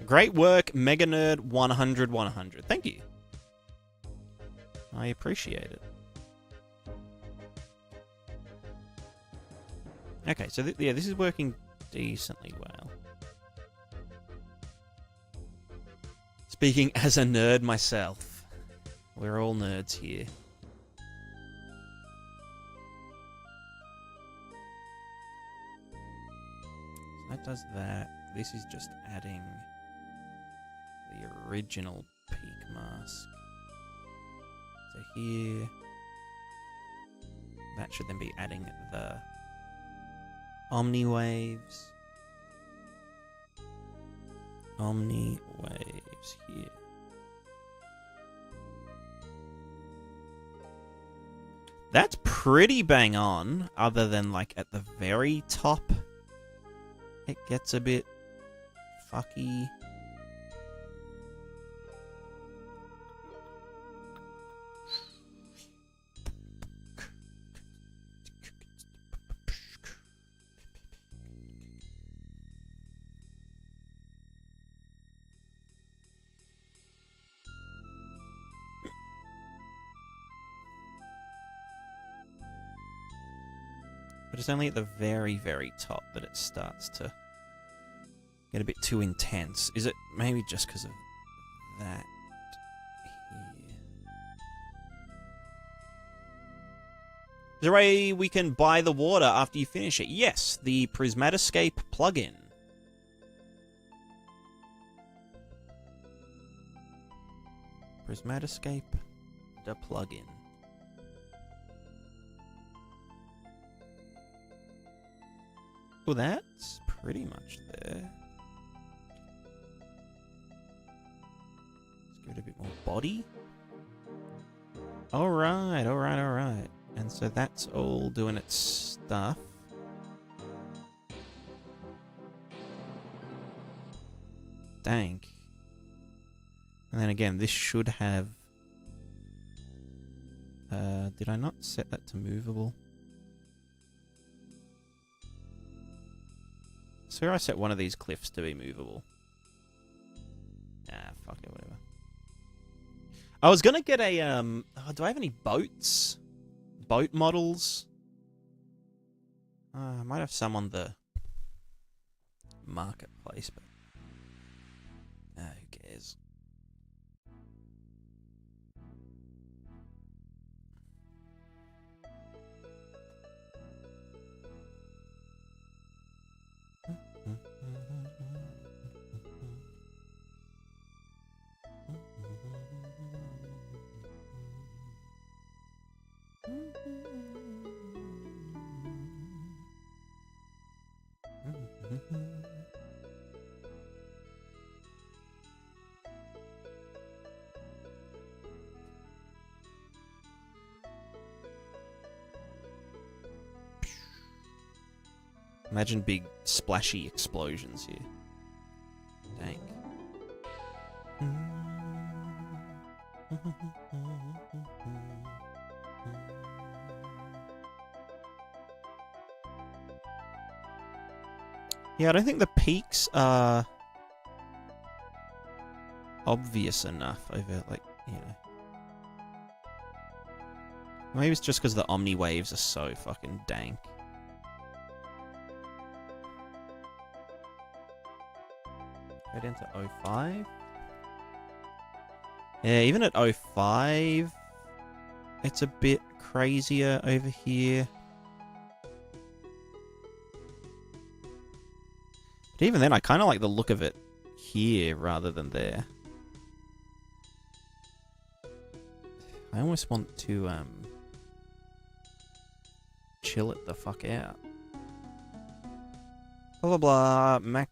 Great work, Mega Nerd 100. Thank you. I appreciate it. Okay, so yeah, this is working decently well. Speaking as a nerd myself, we're all nerds here. So that does that. This is just adding the original peak mask. So here, that should then be adding the Omni waves. Omni waves here. That's pretty bang on, other than like at the very top. It gets a bit fucky. But it's only at the very, very top that it starts to get a bit too intense. Is it maybe just because of that here? Is there a way we can buy the water after you finish it? Yes, the Prismatiscape plugin. Prismatiscape, the plugin. Well, that's pretty much there. Let's give it a bit more body. Alright. And so that's all doing its stuff. Dank. And then again, this should have... did I not set that to movable? So I set one of these cliffs to be movable. Ah, fuck it, whatever. I was gonna get a, do I have any boats? Boat models? I might have some on the marketplace, but... who cares? Imagine big splashy explosions here. Dang. Yeah, I don't think the peaks are obvious enough over, like, you know. Maybe it's just because the Omni waves are so fucking dank. Go down to 05. Yeah, even at 05, it's a bit crazier over here. But even then, I kind of like the look of it here rather than there. I almost want to chill it the fuck out. Blah blah blah.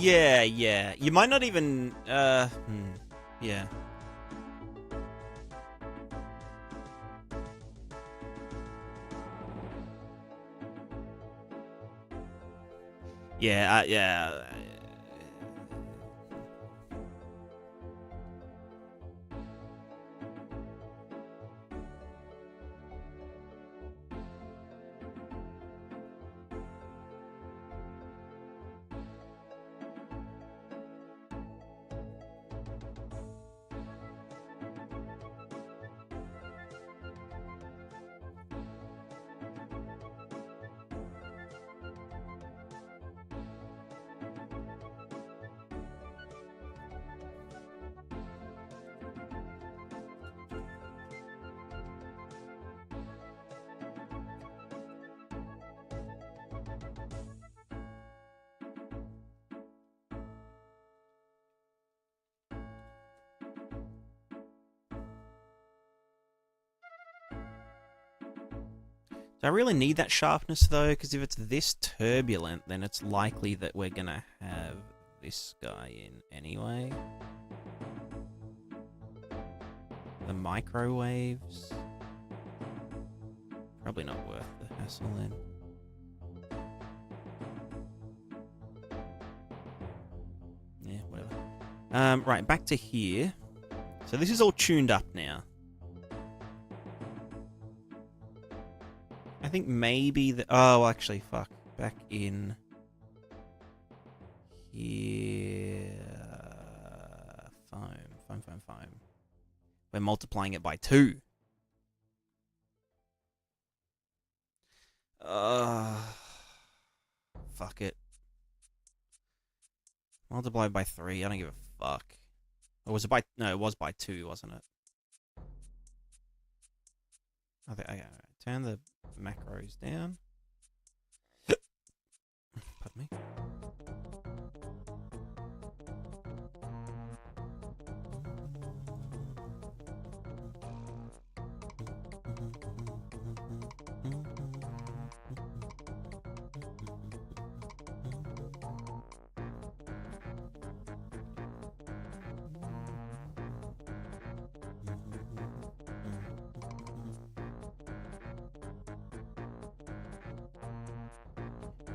Yeah, yeah. You might not even, yeah. Yeah, yeah. Do I really need that sharpness, though? Because if it's this turbulent, then it's likely that we're going to have this guy in anyway. The microwaves. Probably not worth the hassle then. Yeah, whatever. Right, back to here. So this is all tuned up now. I think maybe the... Oh, actually, fuck. Back in... here... Foam. We're multiplying it by 2. Fuck it. Multiply by 3. I don't give a fuck. Or was it by... No, it was by 2, wasn't it? Okay, turn the macros down. Pardon me.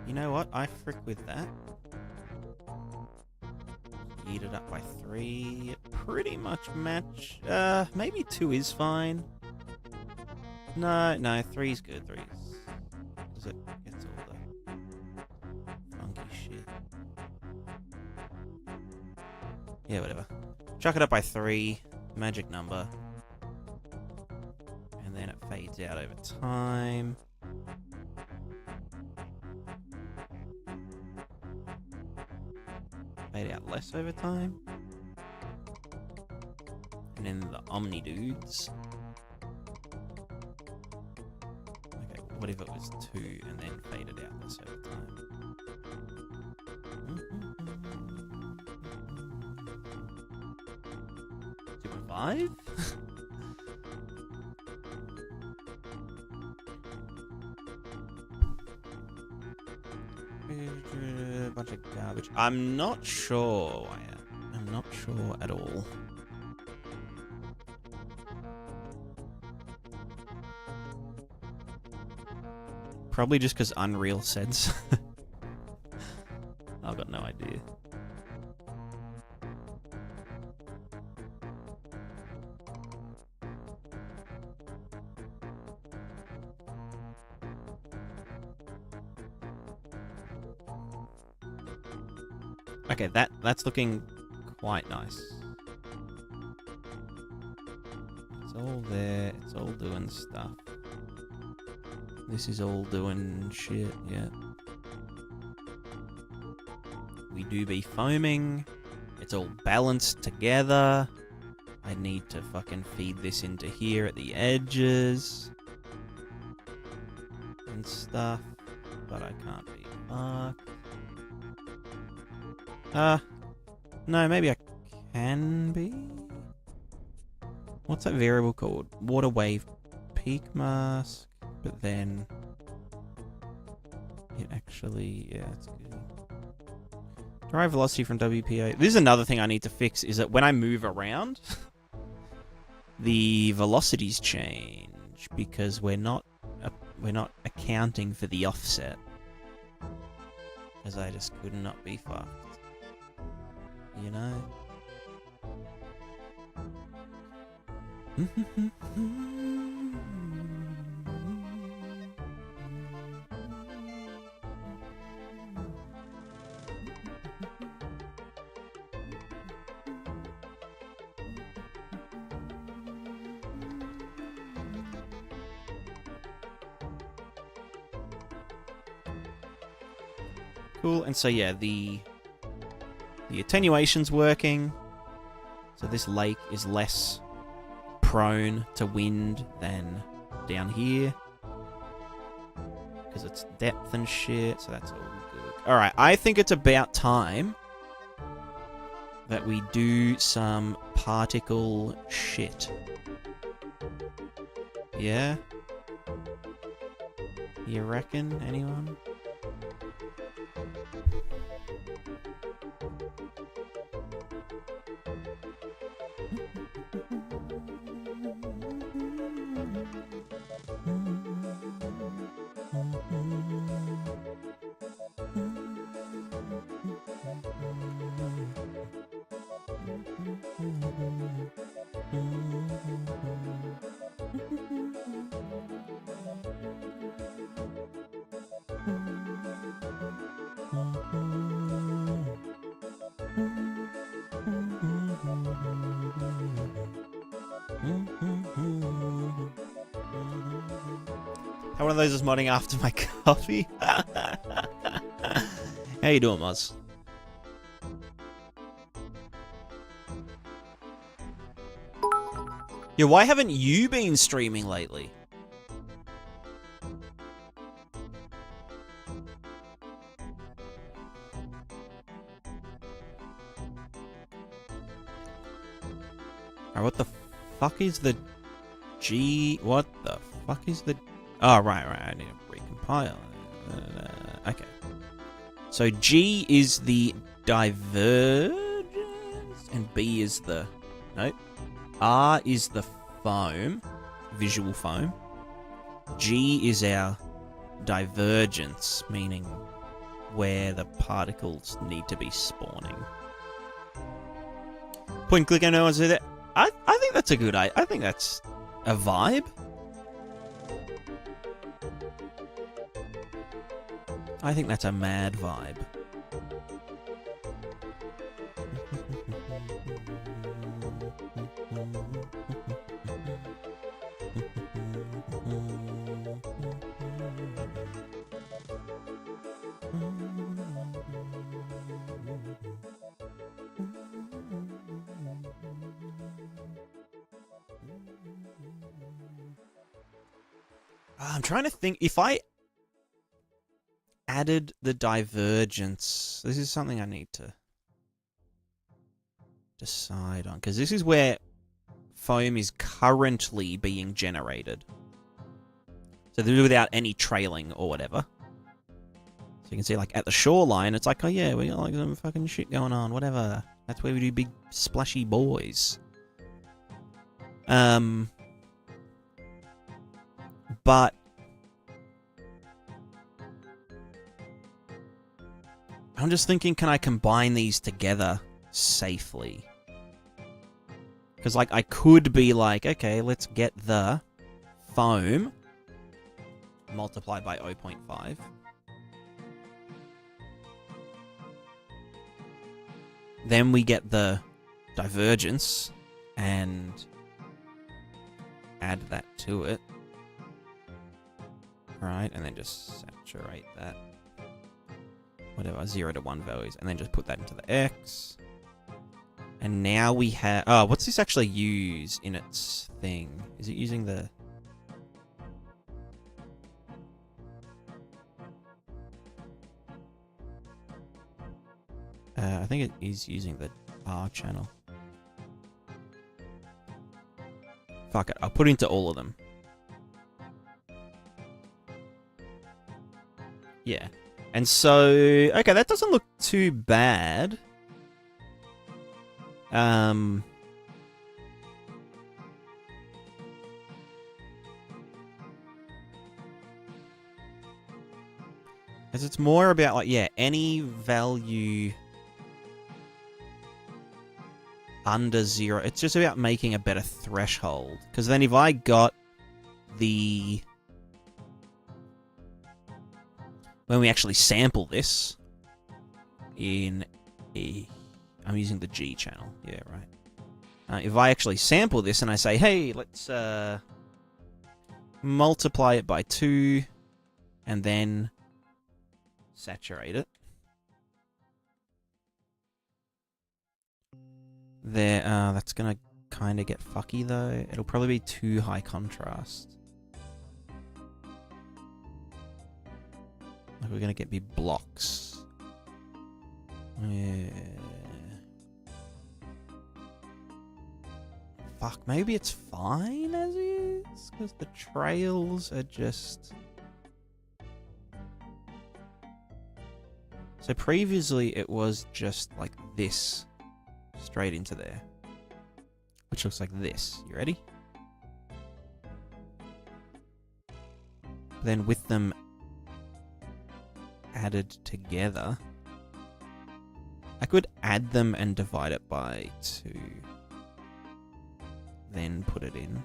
You know what? I frick with that. Eat it up by 3. Pretty much match. Maybe 2 is fine. No, 3's good. 3's... Because it gets all the funky shit. Yeah, whatever. Chuck it up by 3. Magic number. And then it fades out over time. Fade out less over time. And then the Omni dudes. Okay, what if it was 2 and then faded out less over time? 2.5? Bunch of garbage. I'm not sure, Wyatt. I'm not sure at all. Probably just because Unreal said so. I've got no idea. Okay, that's looking quite nice. It's all there. It's all doing stuff. This is all doing shit, yeah. We do be foaming. It's all balanced together. I need to fucking feed this into here at the edges. And stuff. But I can't be fucked. No, maybe I can be? What's that variable called? Water wave peak mask, but then it actually, yeah, it's good. Drive velocity from WPA. This is another thing I need to fix, is that when I move around, the velocities change because we're not accounting for the offset. Because I just could not be fucked. You know? Cool, and so yeah, the attenuation's working. So this lake is less prone to wind than down here. Because it's depth and shit, so that's all good. Alright, I think it's about time that we do some particle shit. Yeah? You reckon, anyone? How one of those is modding after my coffee? How you doing, Moz? Yeah, why haven't you been streaming lately? Alright, what the fuck is the G... What the fuck is the... Oh, right, I need to recompile. Okay. So G is the divergence, and B is the... Nope. R is the foam, visual foam. G is our divergence, meaning where the particles need to be spawning. Point click, I know I said that. I think that's a good... I think that's a vibe. I think that's a mad vibe. I'm trying to think if I added the divergence. This is something I need to decide on, because this is where foam is currently being generated. So this is without any trailing or whatever. So you can see, like, at the shoreline, it's like, oh yeah, we got like some fucking shit going on, whatever. That's where we do big splashy boys. But I'm just thinking, can I combine these together safely? Because, like, I could be like, okay, let's get the foam multiplied by 0.5. Then we get the divergence and add that to it. Right, and then just saturate that. Whatever, 0 to 1 values, and then just put that into the X. And now we have... Oh, what's this actually use in its thing? Is it using the... I think it is using the R channel. Fuck it, I'll put it into all of them. Yeah. And so, okay, that doesn't look too bad. As it's more about, like, yeah, any value under 0. It's just about making a better threshold. Because then if I got the... When we actually sample this in a... I'm using the G channel. Yeah, right. If I actually sample this and I say, hey, let's multiply it by 2 and then saturate it. There, that's gonna kind of get fucky though. It'll probably be too high contrast. Like we're gonna get big blocks. Yeah. Fuck, maybe it's fine as is? Because the trails are just... So previously it was just like this. Straight into there. Which looks like this. You ready? Then with them added together, I could add them and divide it by 2. Then put it in.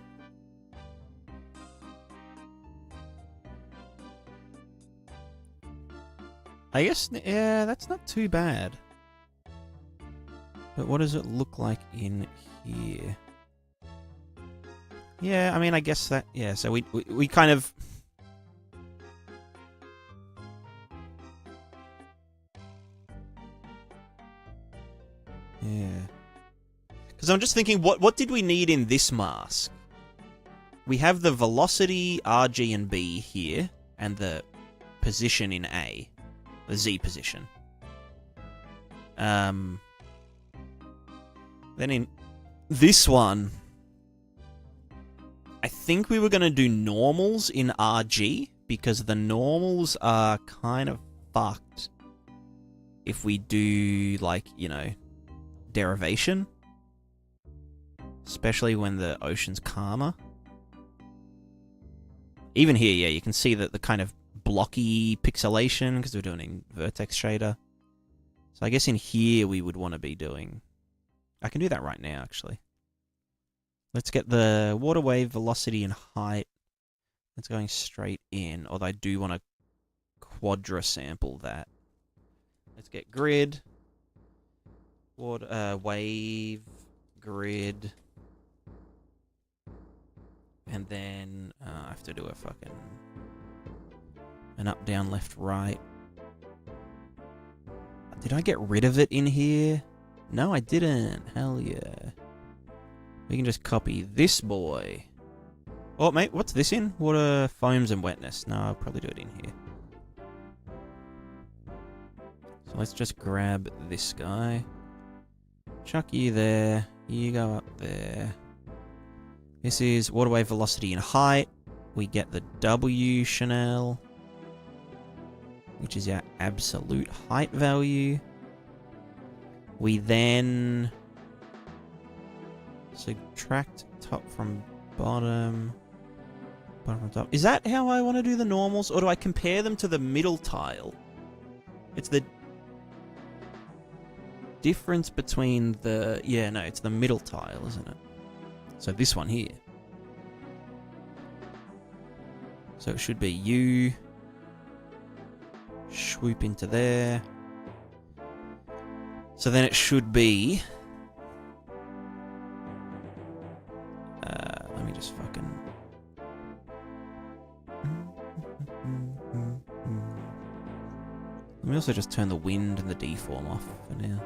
I guess, yeah, that's not too bad. But what does it look like in here? Yeah, I mean, I guess that... Yeah, so we kind of... Yeah. Because I'm just thinking, what did we need in this mask? We have the velocity, R, G, and B here, and the position in A. The Z position. Then in this one, I think we were going to do normals in RG, because the normals are kind of fucked if we do, like, you know, derivation. Especially when the ocean's calmer. Even here, yeah, you can see that the kind of blocky pixelation, because we're doing in vertex shader. So I guess in here we would want to be doing... I can do that right now, actually. Let's get the water wave velocity and height. It's going straight in, although I do want to quadra sample that. Let's get grid. Water, wave, grid. And then I have to do a fucking... an up, down, left, right. Did I get rid of it in here? No, I didn't. Hell yeah. We can just copy this boy. Oh, mate, what's this in? Water, foams, and wetness. No, I'll probably do it in here. So let's just grab this guy. Chuck you there. You go up there. This is water wave velocity and height. We get the W Chanel, which is our absolute height value. We then subtract top from bottom, bottom from top. Is that how I want to do the normals, or do I compare them to the middle tile? It's the difference between the... Yeah, no, it's the middle tile, isn't it? So this one here. So it should be U. Swoop into there. So then it should be... let me just fucking... Let me also just turn the wind and the deform off for now.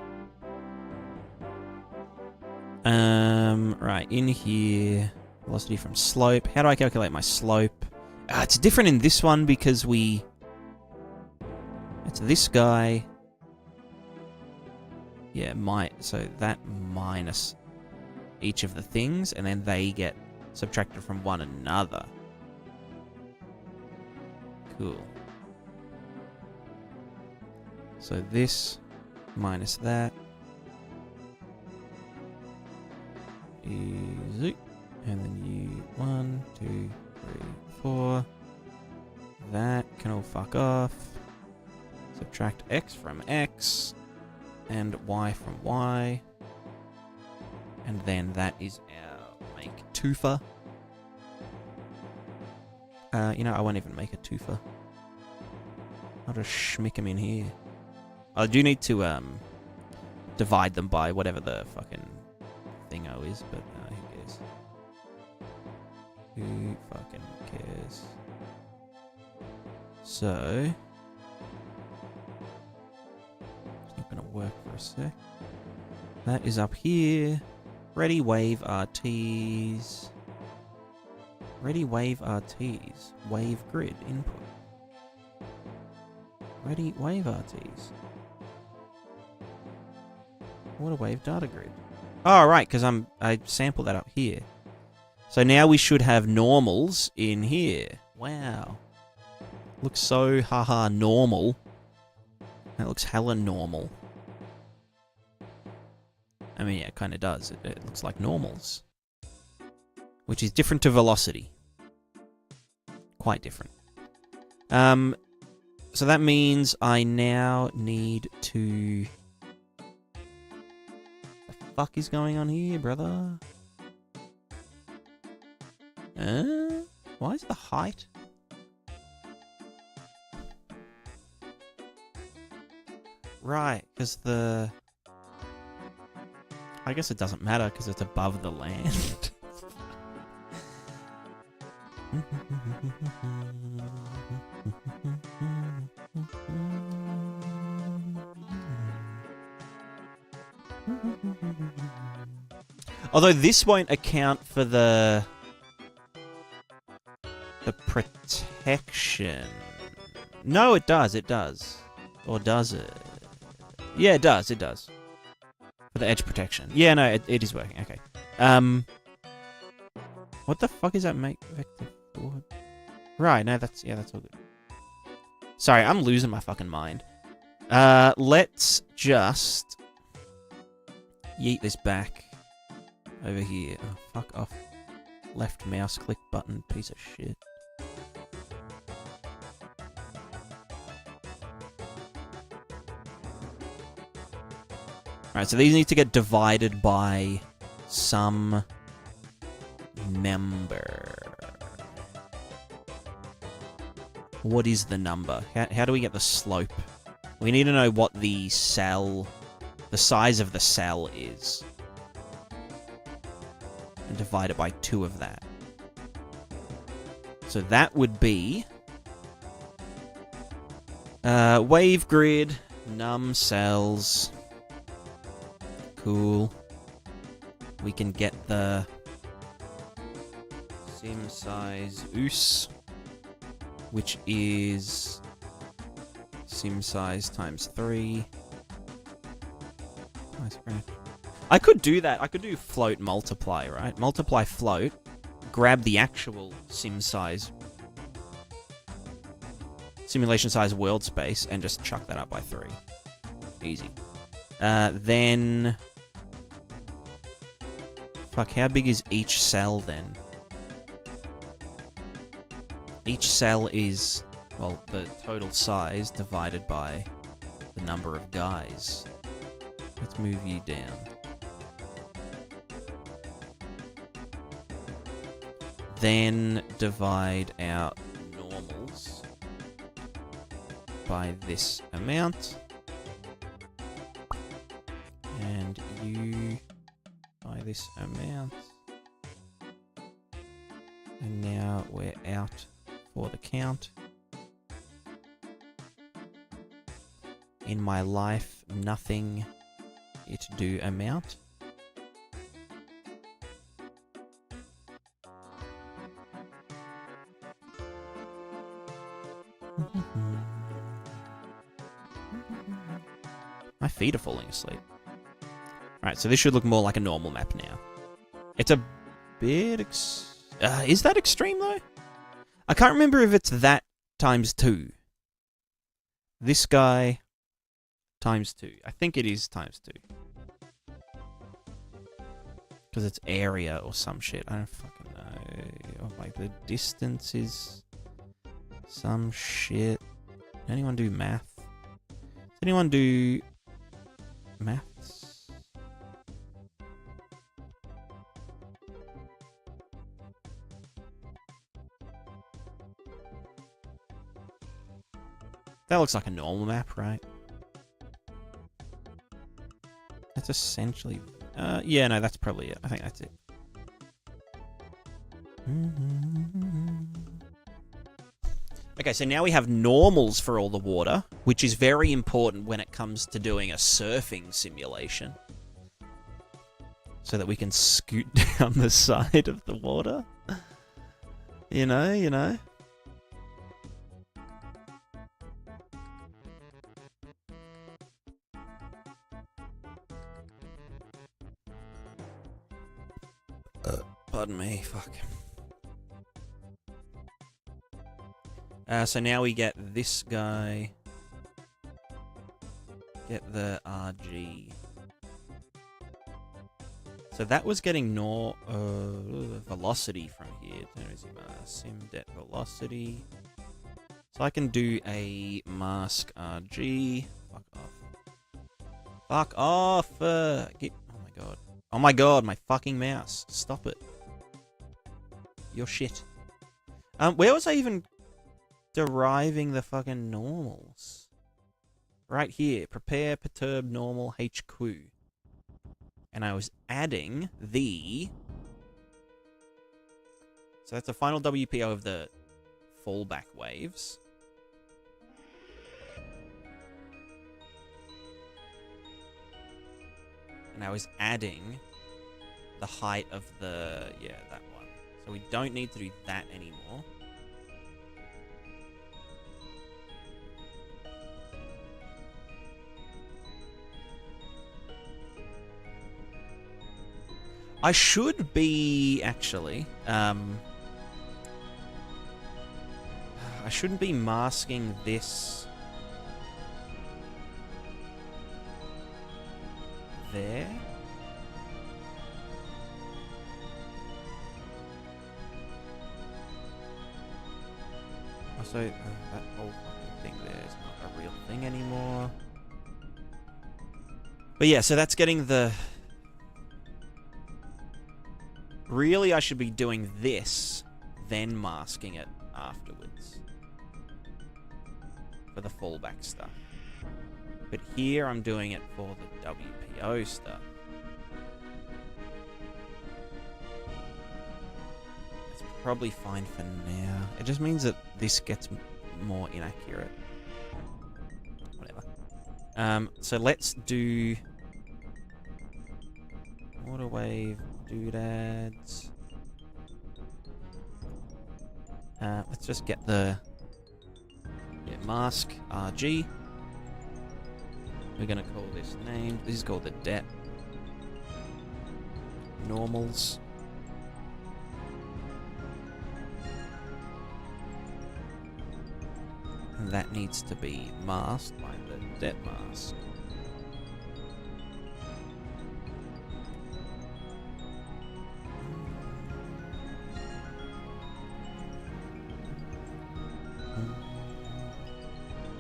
Right, in here... Velocity from slope. How do I calculate my slope? It's different in this one because we... It's this guy... Yeah, so that minus each of the things, and then they get subtracted from one another. Cool. So this minus that. Easy. And then you 1, 2, 3, 4. That can all fuck off. Subtract x from x. And y from y. And then that is our make twofer. You know, I won't even make a twofer. I'll just schmick them in here. I do need to divide them by whatever the fucking thingo is, but who cares? Who fucking cares? So it's not gonna work for a sec. That is up here. Ready wave RTs. Ready wave RTs. Wave grid input. Ready wave RTs. Water wave data grid. Oh, right, because I sampled that up here. So now we should have normals in here. Wow. Looks so haha normal. That looks hella normal. I mean, yeah, it kind of does. It looks like normals. Which is different to velocity. Quite different. So that means I now need to... What the fuck is going on here, brother? Why is the height? Right, because the... I guess it doesn't matter because it's above the land. Although this won't account for the protection. No, it does. It does. Or does it? Yeah, it does. It does. For the edge protection. Yeah, no, it is working. Okay. What the fuck is that make vector forward? Right, no, that's all good. Sorry, I'm losing my fucking mind. Let's just yeet this back over here. Oh, fuck off. Left mouse click button, piece of shit. Alright, so these need to get divided by some number. What is the number? How do we get the slope? We need to know what the cell, the size of the cell is. And divide it by 2 of that. So that would be... wave grid, num cells... Cool. We can get the sim size us, which is sim size times 3. Nice. I could do that. I could do float multiply, right? Multiply float, grab the actual sim size, simulation size world space, and just chuck that up by 3. Easy. Then... Fuck, how big is each cell then? Each cell is, well, the total size divided by the number of guys. Let's move you down. Then divide our normals by this amount. And you by this amount. And now we're out for the count. In my life, nothing it do amount. My feet are falling asleep. Alright, so this should look more like a normal map now. It's a bit... is that extreme, though? I can't remember if it's that times 2. This guy ×2? I think it is ×2. Because it's area or some shit. I don't fucking know. Oh, like the distance is some shit. Anyone do math? Does anyone do maths? That looks like a normal map, right? That's essentially... yeah, no, that's probably it. I think that's it. Okay, so now we have normals for all the water, which is very important when it comes to doing a surfing simulation. So that we can scoot down the side of the water. You know. Pardon me, fuck. So now we get this guy. Get the RG. So that was getting velocity from here. There is sim det velocity. So I can do a mask RG. Fuck off. Fuck off! Oh my god. Oh my god, my fucking mouse. Stop it. You're shit. Where was I even deriving the fucking normals? Right here. Prepare, perturb, normal, HQ. And I was adding the... So that's the final WPO of the fallback waves. And I was adding the height of the... Yeah, that one. So we don't need to do that anymore. I should be, actually, I shouldn't be masking this there. Also, that whole fucking thing there is not a real thing anymore. But yeah, so that's getting the... Really, I should be doing this, then masking it afterwards. For the fallback stuff. But here, I'm doing it for the WPO stuff. It's probably fine for now. It just means that this gets more inaccurate. Whatever. So let's do... Water wave doodads. Let's just get the mask RG. We're gonna call this name. This is called the det normals. And that needs to be masked by the det mask.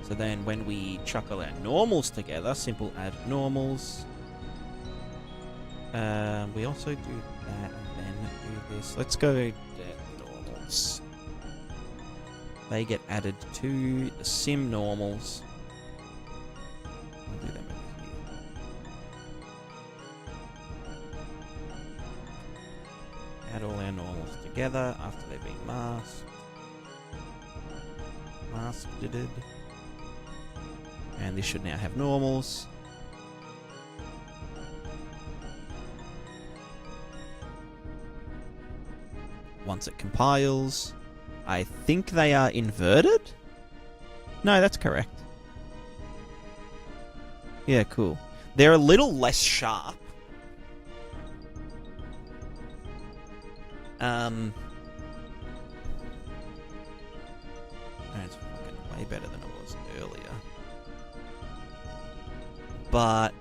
So then when we chuckle our normals together, simple add normals. We also do that and then do this. Let's go det normals. They get added to the sim normals. We'll do them over here. Add all our normals together after they've been masked. Masked. And this should now have normals. Once it compiles, I think they are inverted? No, that's correct. Yeah, cool. They're a little less sharp. It's fucking way better than it was earlier. but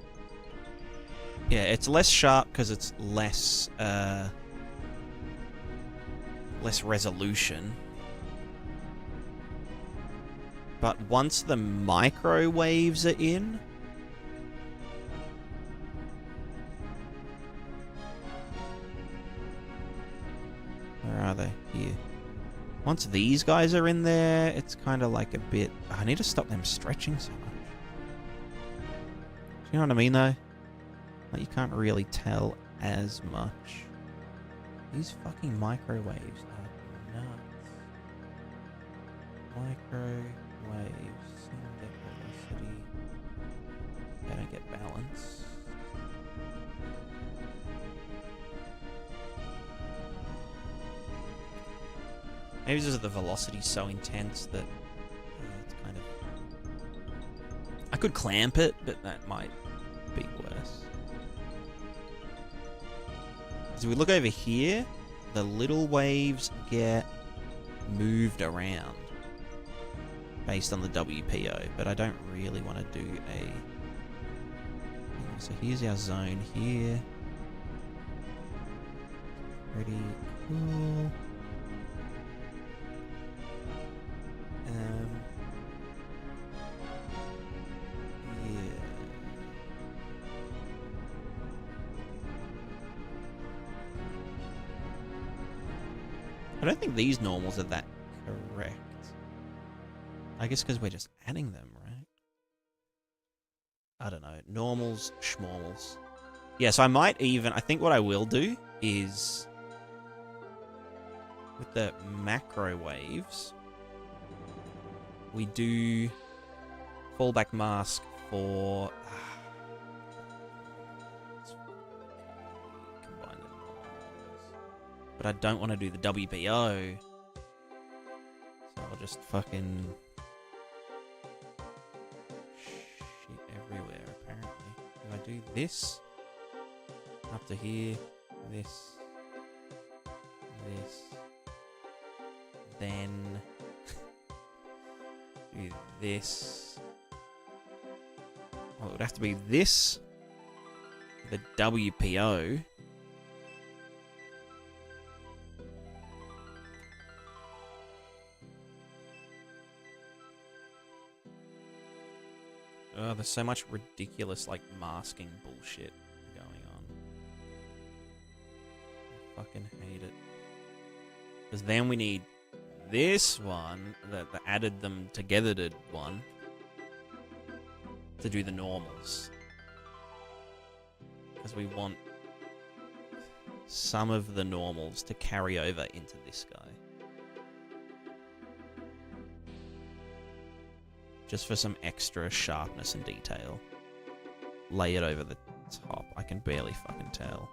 yeah, it's less sharp because it's less less resolution. But once the microwaves are in, where are they? Here. Once these guys are in there, it's kind of like a bit... I need to stop them stretching so much. Do you know what I mean, though? Like, you can't really tell as much. These fucking microwaves are nuts. Microwaves. Single velocity. They don't get balance. Maybe because the velocity's so intense that it's kind of... I could clamp it, but that might be worse. As we look over here, the little waves get moved around based on the WPO, but I don't really want to do a... So here's our zone here. Pretty cool. Yeah. I don't think these normals are that correct. I guess because we're just adding them, right? I don't know. Normals, schmormals. Yeah, so I might even... I think what I will do is... with the macro waves... we do fallback mask for combine the normals. But I don't want to do the WPO. So I'll just fucking shit everywhere apparently. If I do this up to here, this, then do this. Well, it would have to be this, the WPO. Oh, there's so much ridiculous, like, masking bullshit going on. I fucking hate it. Because then we need this one, the added them together to one, to do the normals. Because we want some of the normals to carry over into this guy. Just for some extra sharpness and detail. Lay it over the top. I can barely fucking tell.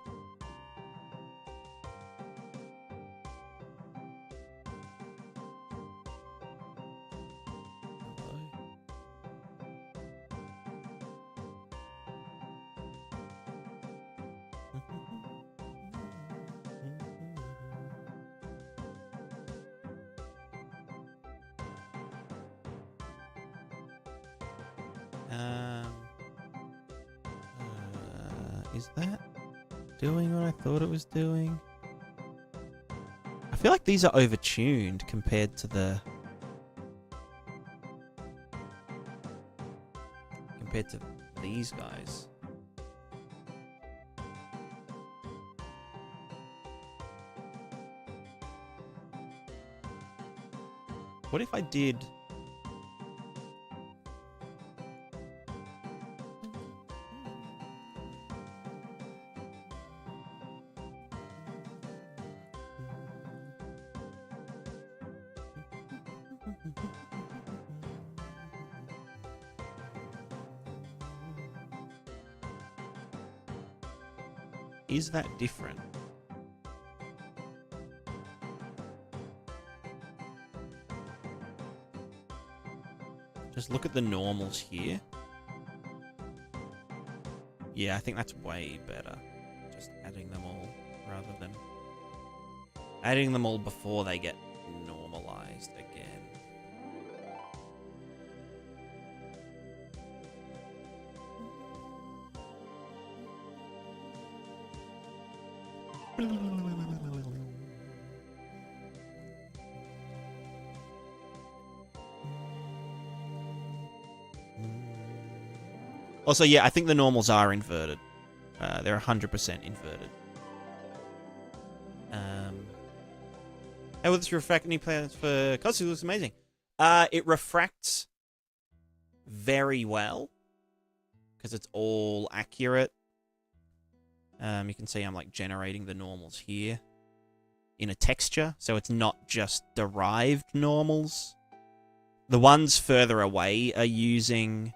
Is that doing what I thought it was doing? I feel like these are overtuned compared to the... compared to these guys. What if I did... Is that different? Just look at the normals here. Yeah, I think that's way better. Just adding them all rather than adding them all before they get normalized again. Also, yeah, I think the normals are inverted. They're 100% inverted. How will this refract any plans for costumes? It looks amazing. It refracts very well because it's all accurate. You can see I'm like generating the normals here in a texture, so it's not just derived normals. The ones further away are using,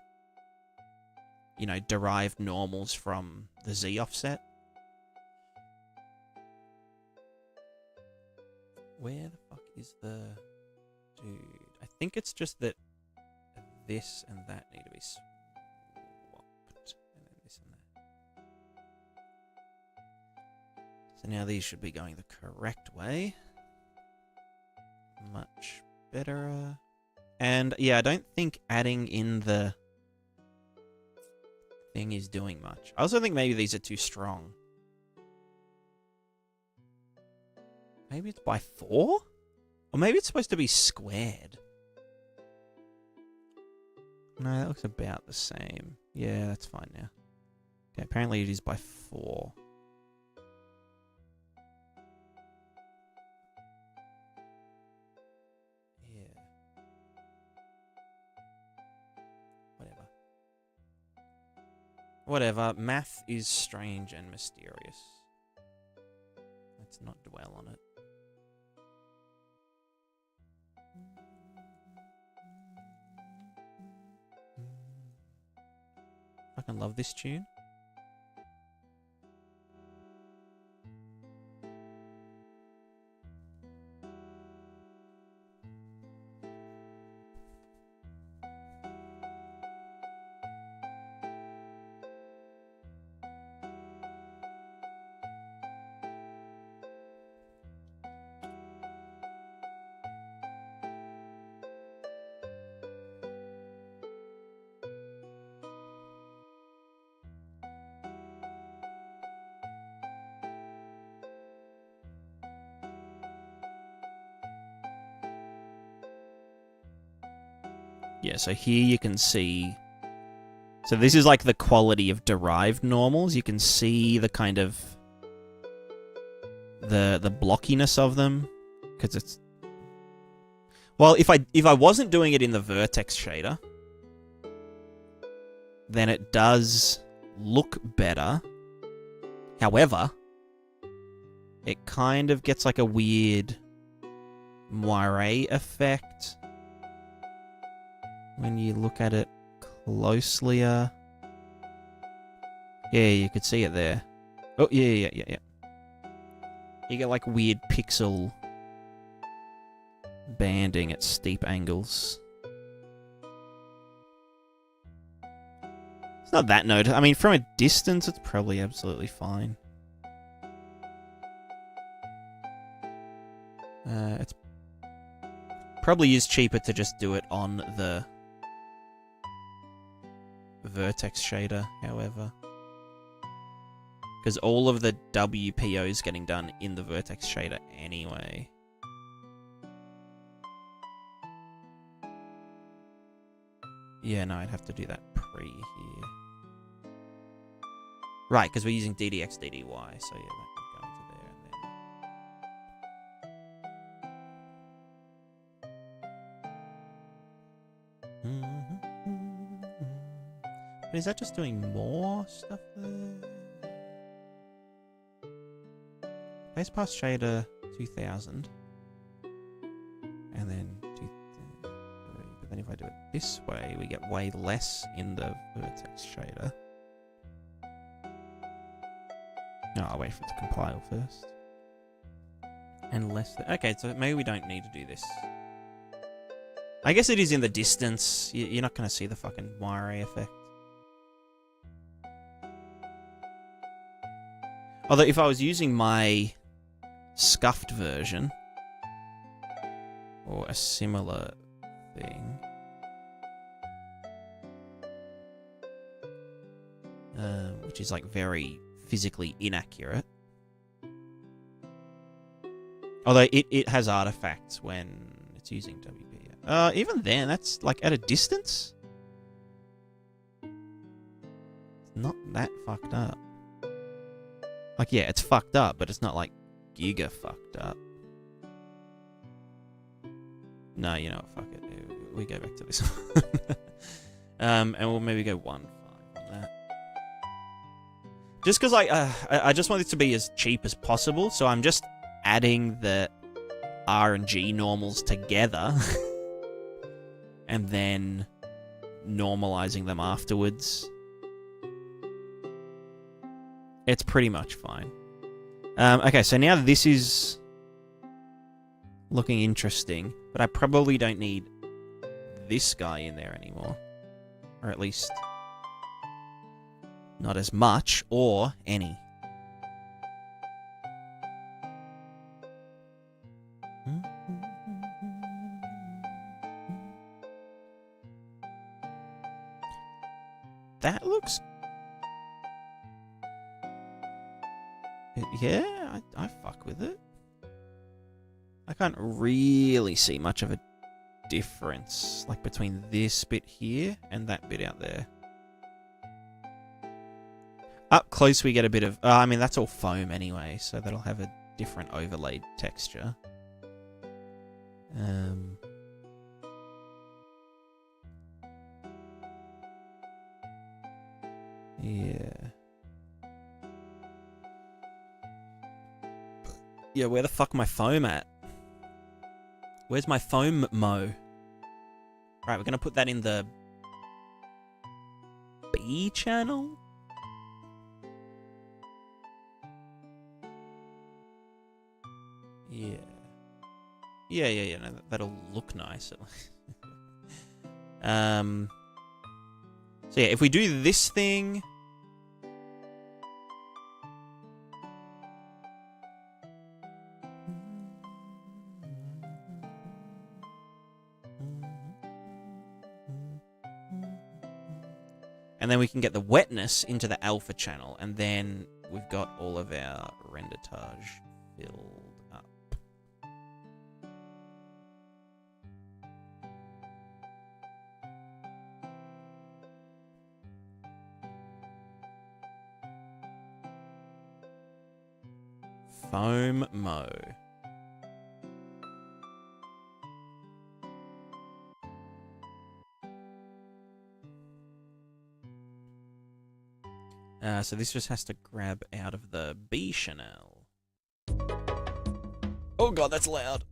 you know, derived normals from the Z offset. Where the fuck is the dude? I think it's just that this and that need to be swapped, and then this and that. So now these should be going the correct way. Much better. And yeah, I don't think adding in the thing is doing much. I also think maybe these are too strong. Maybe it's by 4? Or maybe it's supposed to be squared. No, that looks about the same. Yeah, that's fine now. Okay, apparently it is by 4. Yeah. Whatever. Whatever. Math is strange and mysterious. Let's not dwell on it. Fucking love this tune. Yeah, so here you can see... So this is like the quality of derived normals. You can see the kind of... the blockiness of them. Because it's... Well, if I wasn't doing it in the vertex shader, then it does look better. However, it kind of gets like a weird moire effect when you look at it closely. Yeah, you could see it there. Oh, yeah. You get like weird pixel banding at steep angles. It's not that noticeable. I mean, from a distance, it's probably absolutely fine. It's probably is cheaper to just do it on the vertex shader, however. Because all of the WPO is getting done in the vertex shader anyway. Yeah, no, I'd have to do that pre here. Right, because we're using DDX, DDY, so yeah, that could go into there and then... But is that just doing more stuff there? Base pass shader 2000. And then 2,3. But then if I do it this way, we get way less in the vertex shader. No, I'll wait for it to compile first. And less... Okay, so maybe we don't need to do this. I guess it is in the distance. You're not going to see the fucking moire effect. Although if I was using my scuffed version, or a similar thing, which is like very physically inaccurate, Although it has artifacts when it's using WP. Even then, that's like at a distance. It's not that fucked up. Like, yeah, it's fucked up, but it's not like giga fucked up. No, you know what? Fuck it. We go back to this one. And we'll maybe go 1.5 on that. Just because I just want it to be as cheap as possible, so I'm just adding the R and G normals together and then normalizing them afterwards. It's pretty much fine. Okay, so now this is looking interesting, but I probably don't need this guy in there anymore. Or at least not as much, or any. That looks... Yeah, I fuck with it. I can't really see much of a difference, like between this bit here and that bit out there. Up close we get a bit of... I mean, that's all foam anyway, so that'll have a different overlaid texture. Yeah. Yeah, where the fuck my foam at? Where's my foam mo? Right, we're gonna put that in the B channel? Yeah. Yeah, no, that'll look nice. So yeah, if we do this thing... And then we can get the wetness into the alpha channel, and then we've got all of our rendertage filled up. Foam mo. So this just has to grab out of the B channel. Oh god, that's loud.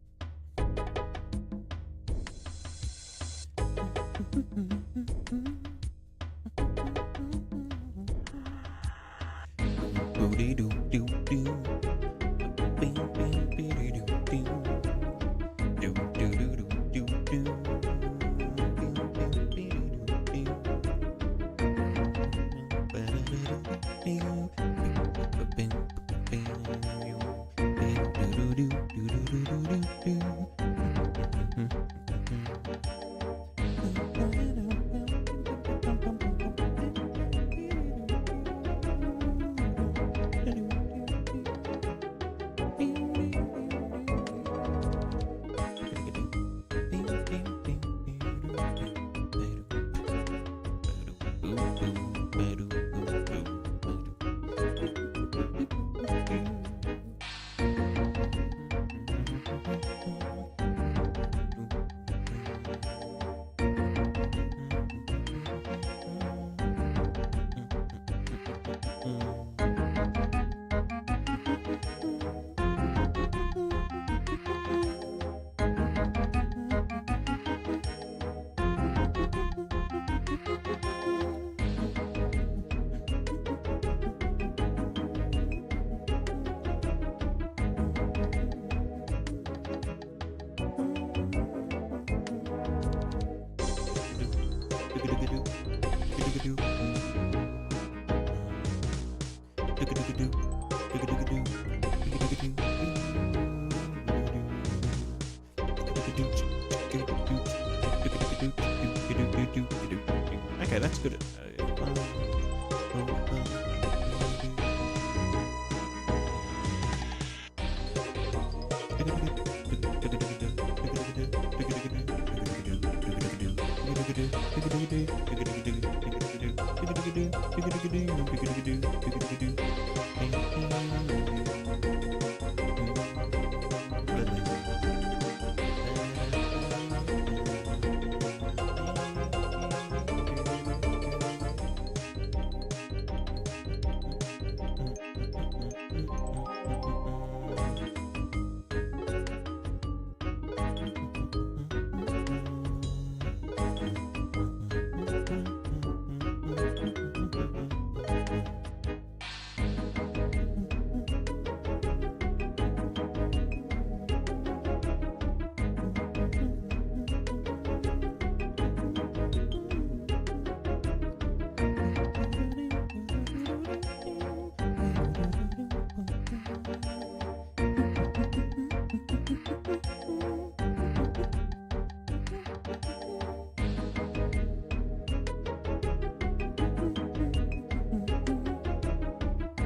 Okay, that's good.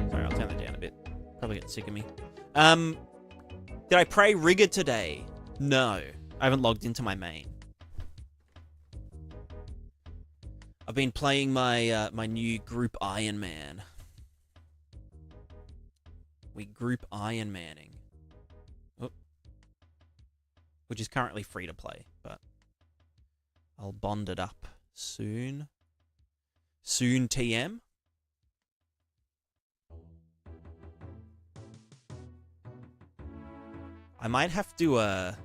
Sorry, I'll turn that down a bit. Probably getting sick of me. Did I pray rigger today? No. I haven't logged into my main. I've been playing my my new group Iron Man. We group Iron Manning. Oh. Which is currently free to play, but I'll bond it up soon. Soon TM. I might have to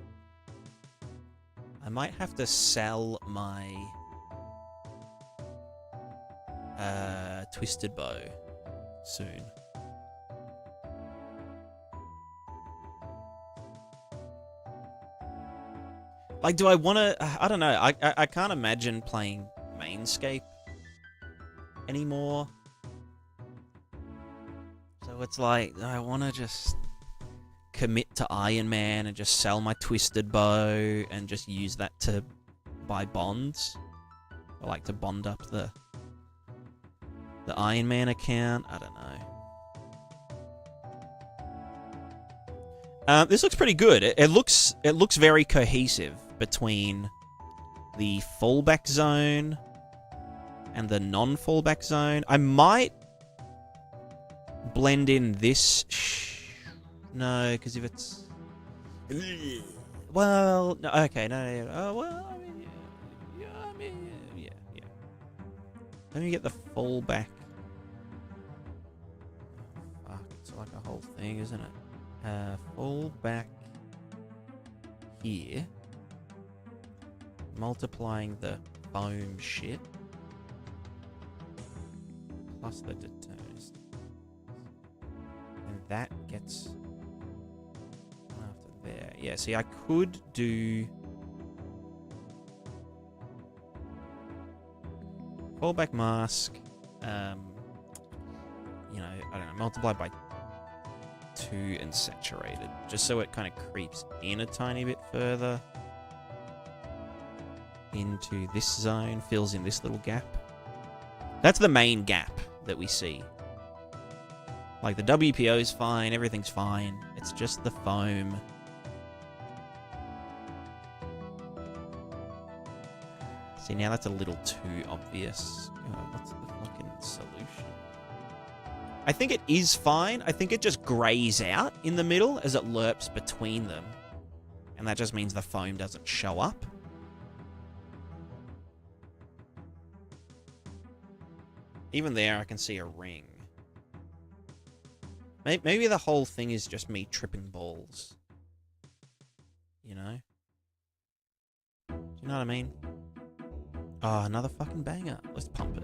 sell my twisted bow soon. Like, do I want to? I don't know. I can't imagine playing Mainscape anymore. So it's like, I want to just commit to Iron Man and just sell my twisted bow and just use that to buy bonds. I like to bond up the Iron Man account. I don't know. This looks pretty good. It looks very cohesive between the fallback zone and the non-fallback zone. I might blend in this. No, because if it's... Well, no, okay, no. Oh, well, I mean, yeah. Let me get the fallback. Oh, fuck, it's like a whole thing, isn't it? Fallback here. Multiplying the foam shit. Plus the determinist. And that gets... after there. Yeah, see, I could do... fallback mask. You know, I don't know, multiplied by 2 and saturated. Just so it kind of creeps in a tiny bit further. Into this zone, fills in this little gap. That's the main gap that we see. Like, the WPO is fine, everything's fine. It's just the foam. See, now that's a little too obvious. Oh, what's the fucking solution? I think it is fine. I think it just grays out in the middle as it lerps between them. And that just means the foam doesn't show up. Even there, I can see a ring. Maybe the whole thing is just me tripping balls. You know? Do you know what I mean? Oh, another fucking banger. Let's pump it.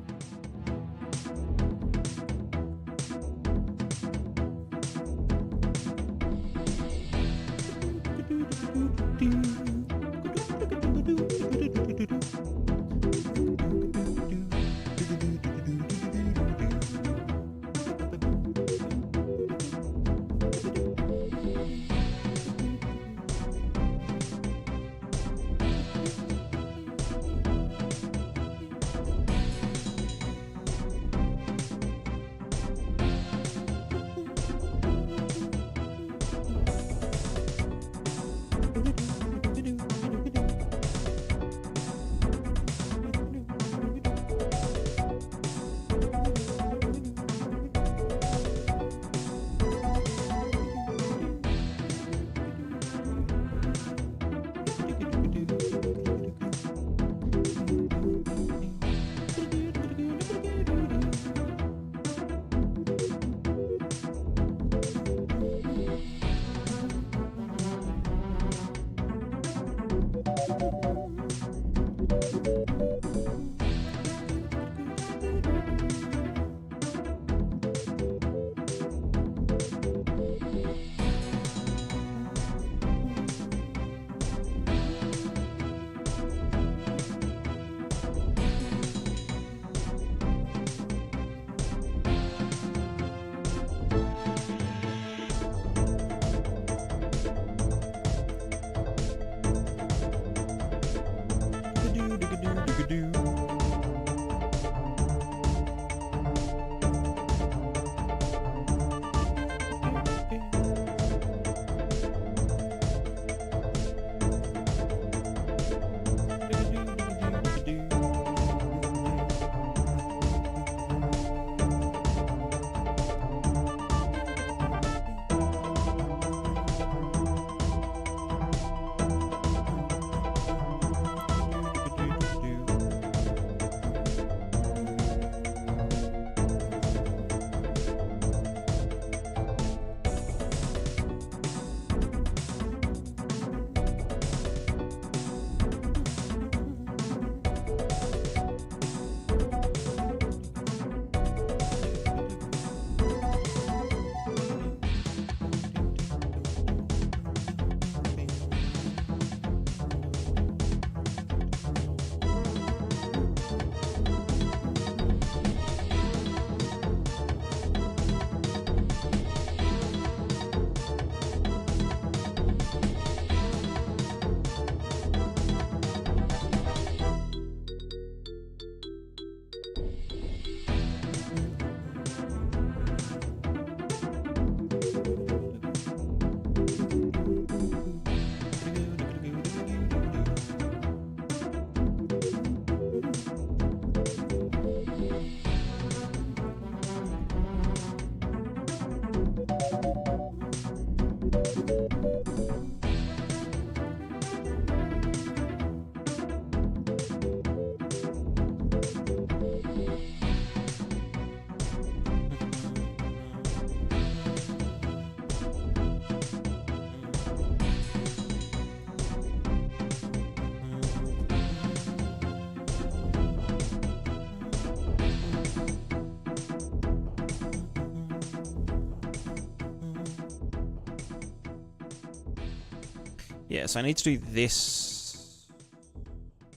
Yeah, so I need to do this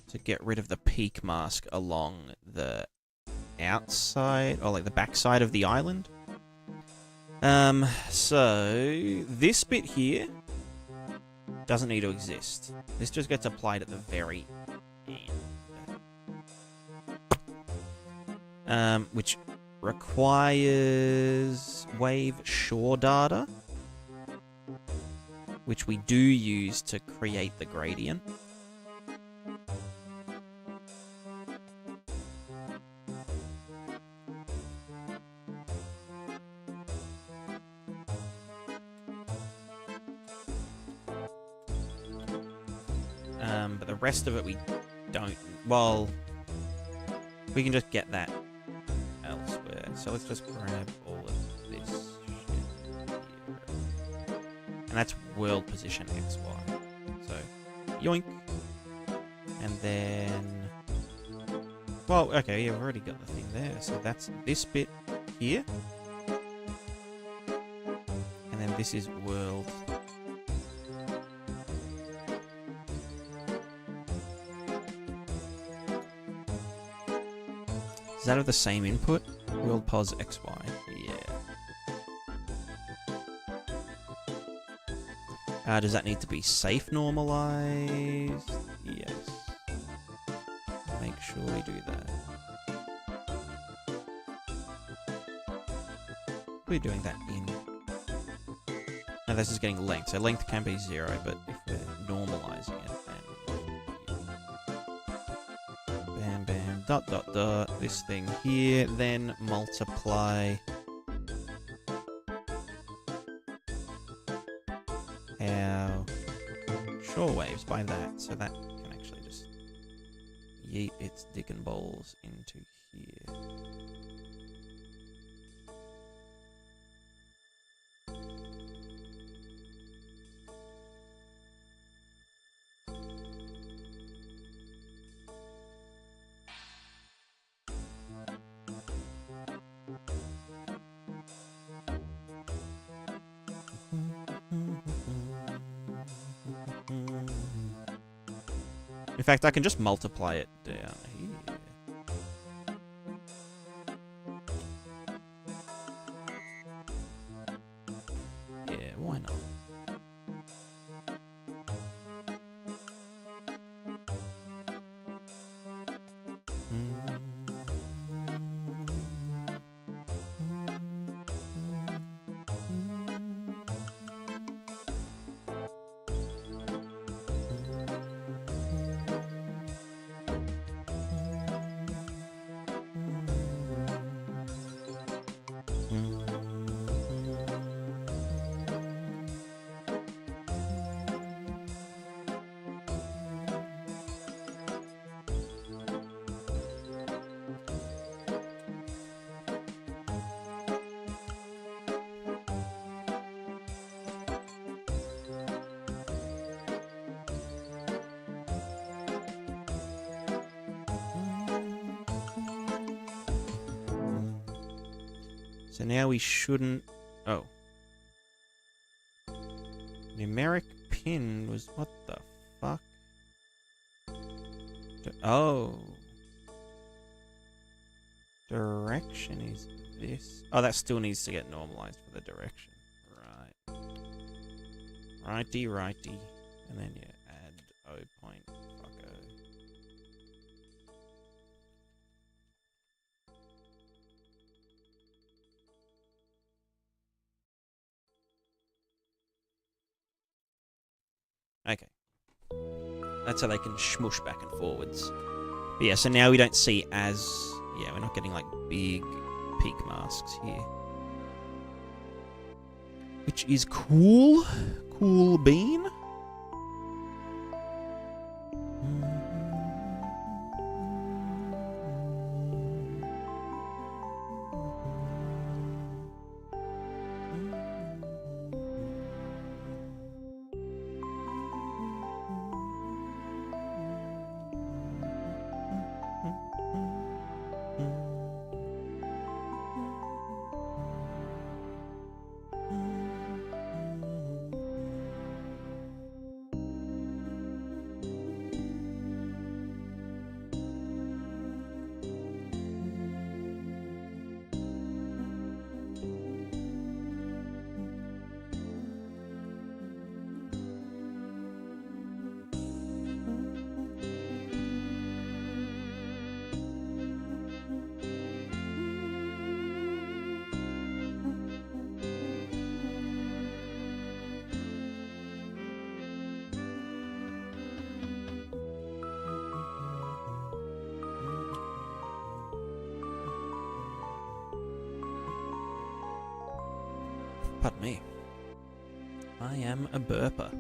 to get rid of the peak mask along the outside, or like the backside of the island. So this bit here doesn't need to exist. This just gets applied at the very end. Which requires wave shore data, which we do use to create the gradient. But the rest of it we don't. Well, we can just get that elsewhere. So let's just grab all of this shit here. And that's world position XY. So, yoink. And then... Well, okay, yeah, we've already got the thing there. So that's this bit here. And then this is world... Does that have the same input? World pos XY. Yeah. Does that need to be safe normalized? Yes. Make sure we do that. We're doing that in. Now this is getting length. So length can be 0, but if we're normalizing it, then bam, bam, dot, dot, dot, this thing here, then multiply our shore waves by that, so that can actually just yeet its dick and balls into here. In fact, I can just multiply it down here. Yeah, why not? So now we shouldn't... Oh. Numeric pin was... What the fuck? Oh. Direction is this. Oh, that still needs to get normalized for the direction. Right. Righty, righty. And then, yeah, add O point. Fuck O. Okay. That's how they can shmush back and forwards. But yeah, so now we don't see as... Yeah, we're not getting, like, big peak masks here. Which is cool. cool bean. Pardon me. I am a burper.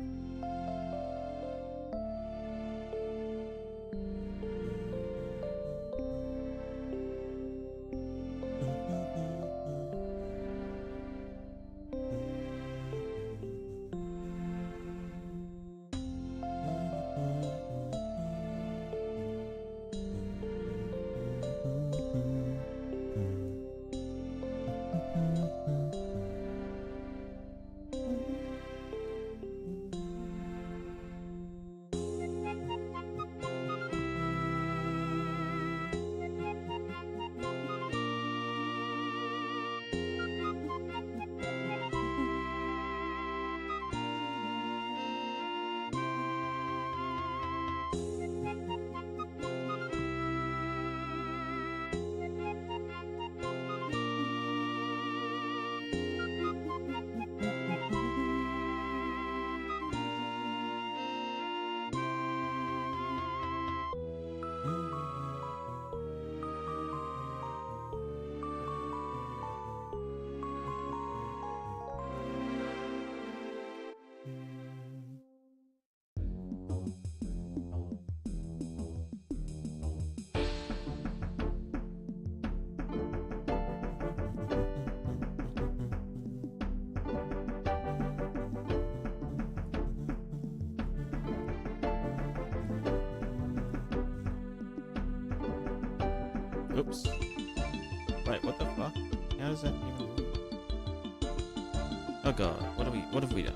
Oops. Wait, what the fuck? How does that even work? Oh god, what have we done?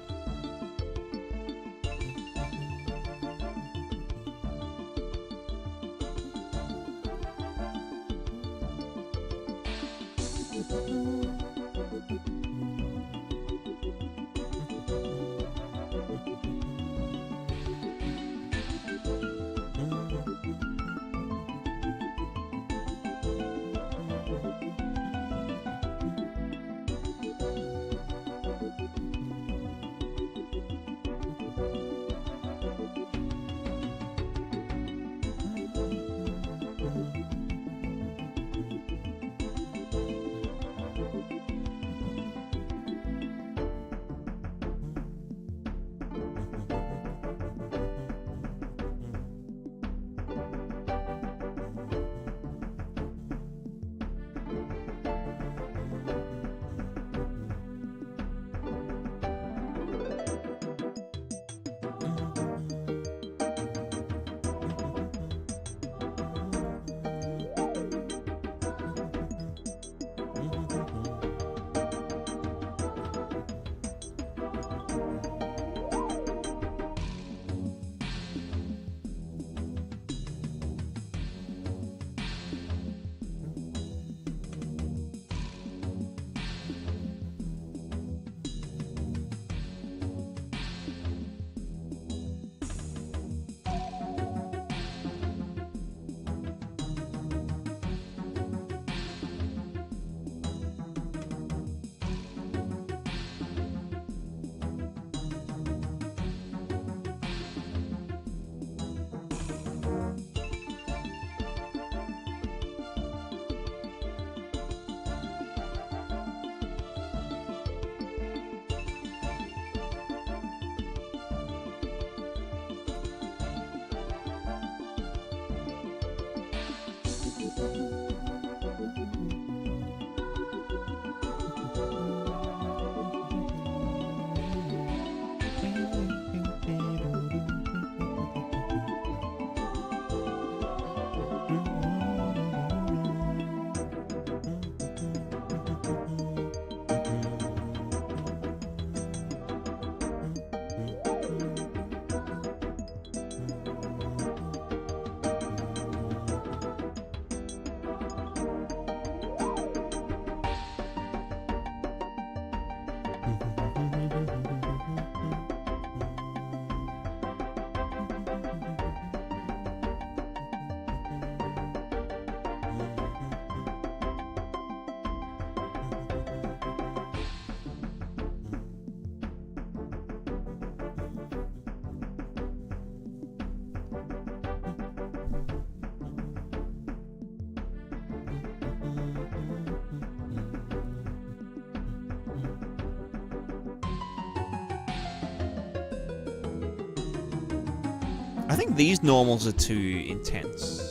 I think these normals are too intense.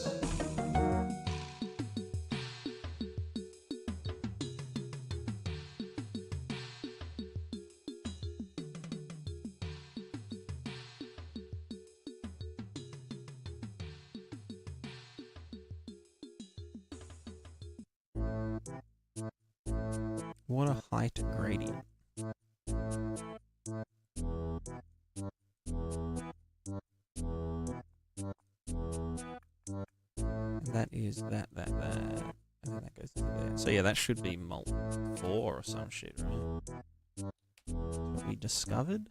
Water height gradient. That is that. And then that goes to there. So yeah, that should be Mult 4 or some shit, right? What we discovered?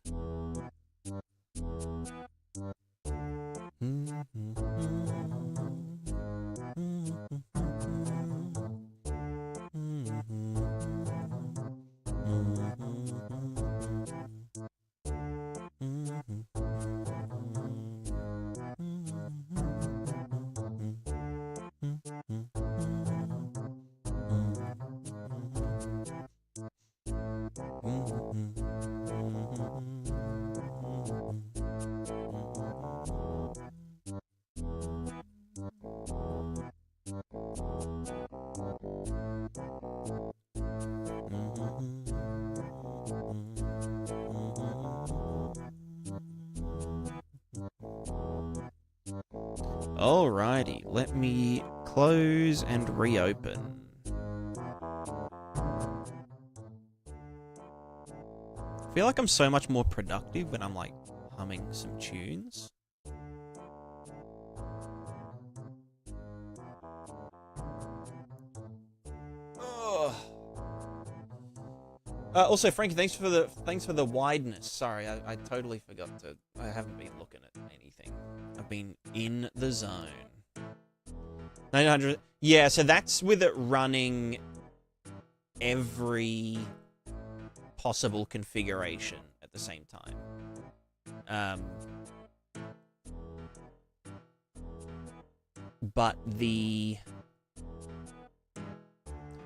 Alrighty, let me close and reopen. I feel like I'm so much more productive when I'm like humming some tunes. Also, Frankie, thanks for the wideness. Sorry, I totally forgot to. I haven't been looking at anything. I've been in the zone. 900. Yeah, so that's with it running every possible configuration at the same time. But the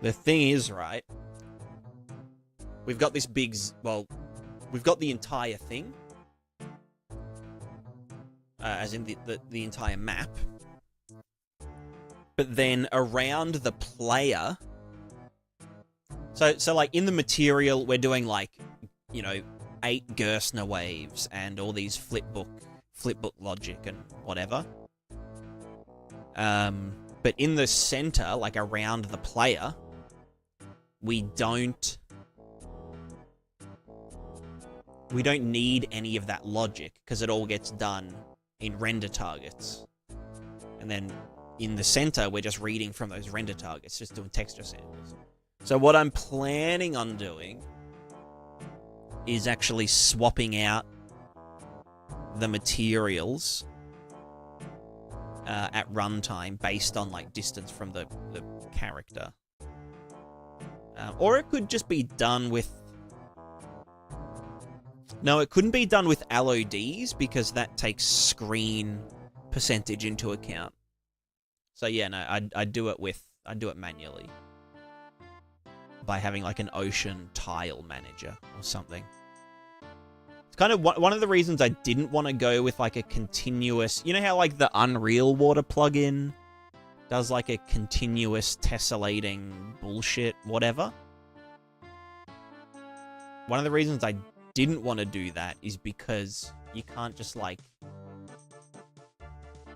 thing is, right? We've got this big, well, we've got the entire thing, as in the entire map. But then around the player, so like in the material, we're doing like, you know, 8 Gerstner waves and all these flipbook logic and whatever. But in the center, like around the player, we don't need any of that logic because it all gets done in render targets. And then in the center, we're just reading from those render targets, just doing texture samples. So what I'm planning on doing is actually swapping out the materials at runtime based on like distance from the character. Or it could just be done with... No, it couldn't be done with LODs because that takes screen percentage into account. So yeah, no, I'd do it manually by having like an ocean tile manager or something. It's kind of one of the reasons I didn't want to go with like a continuous. You know how like the Unreal Water plugin does like a continuous tessellating bullshit, whatever. One of the reasons I didn't want to do that is because you can't just like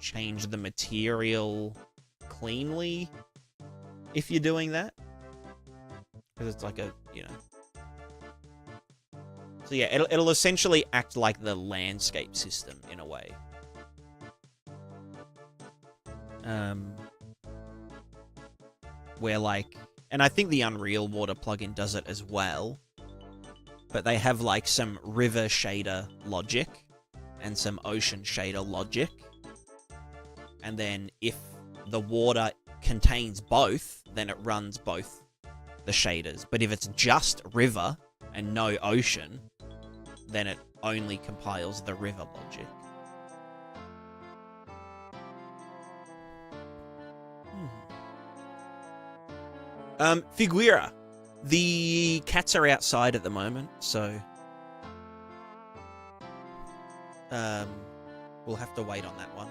change the material cleanly if you're doing that, because it's like a, you know. So yeah, it'll essentially act like the landscape system in a way. Where like, and I think the Unreal Water plugin does it as well, but they have like some river shader logic and some ocean shader logic. And then if the water contains both, then it runs both the shaders. But if it's just river and no ocean, then it only compiles the river logic. Figuera. The cats are outside at the moment, so We'll have to wait on that one.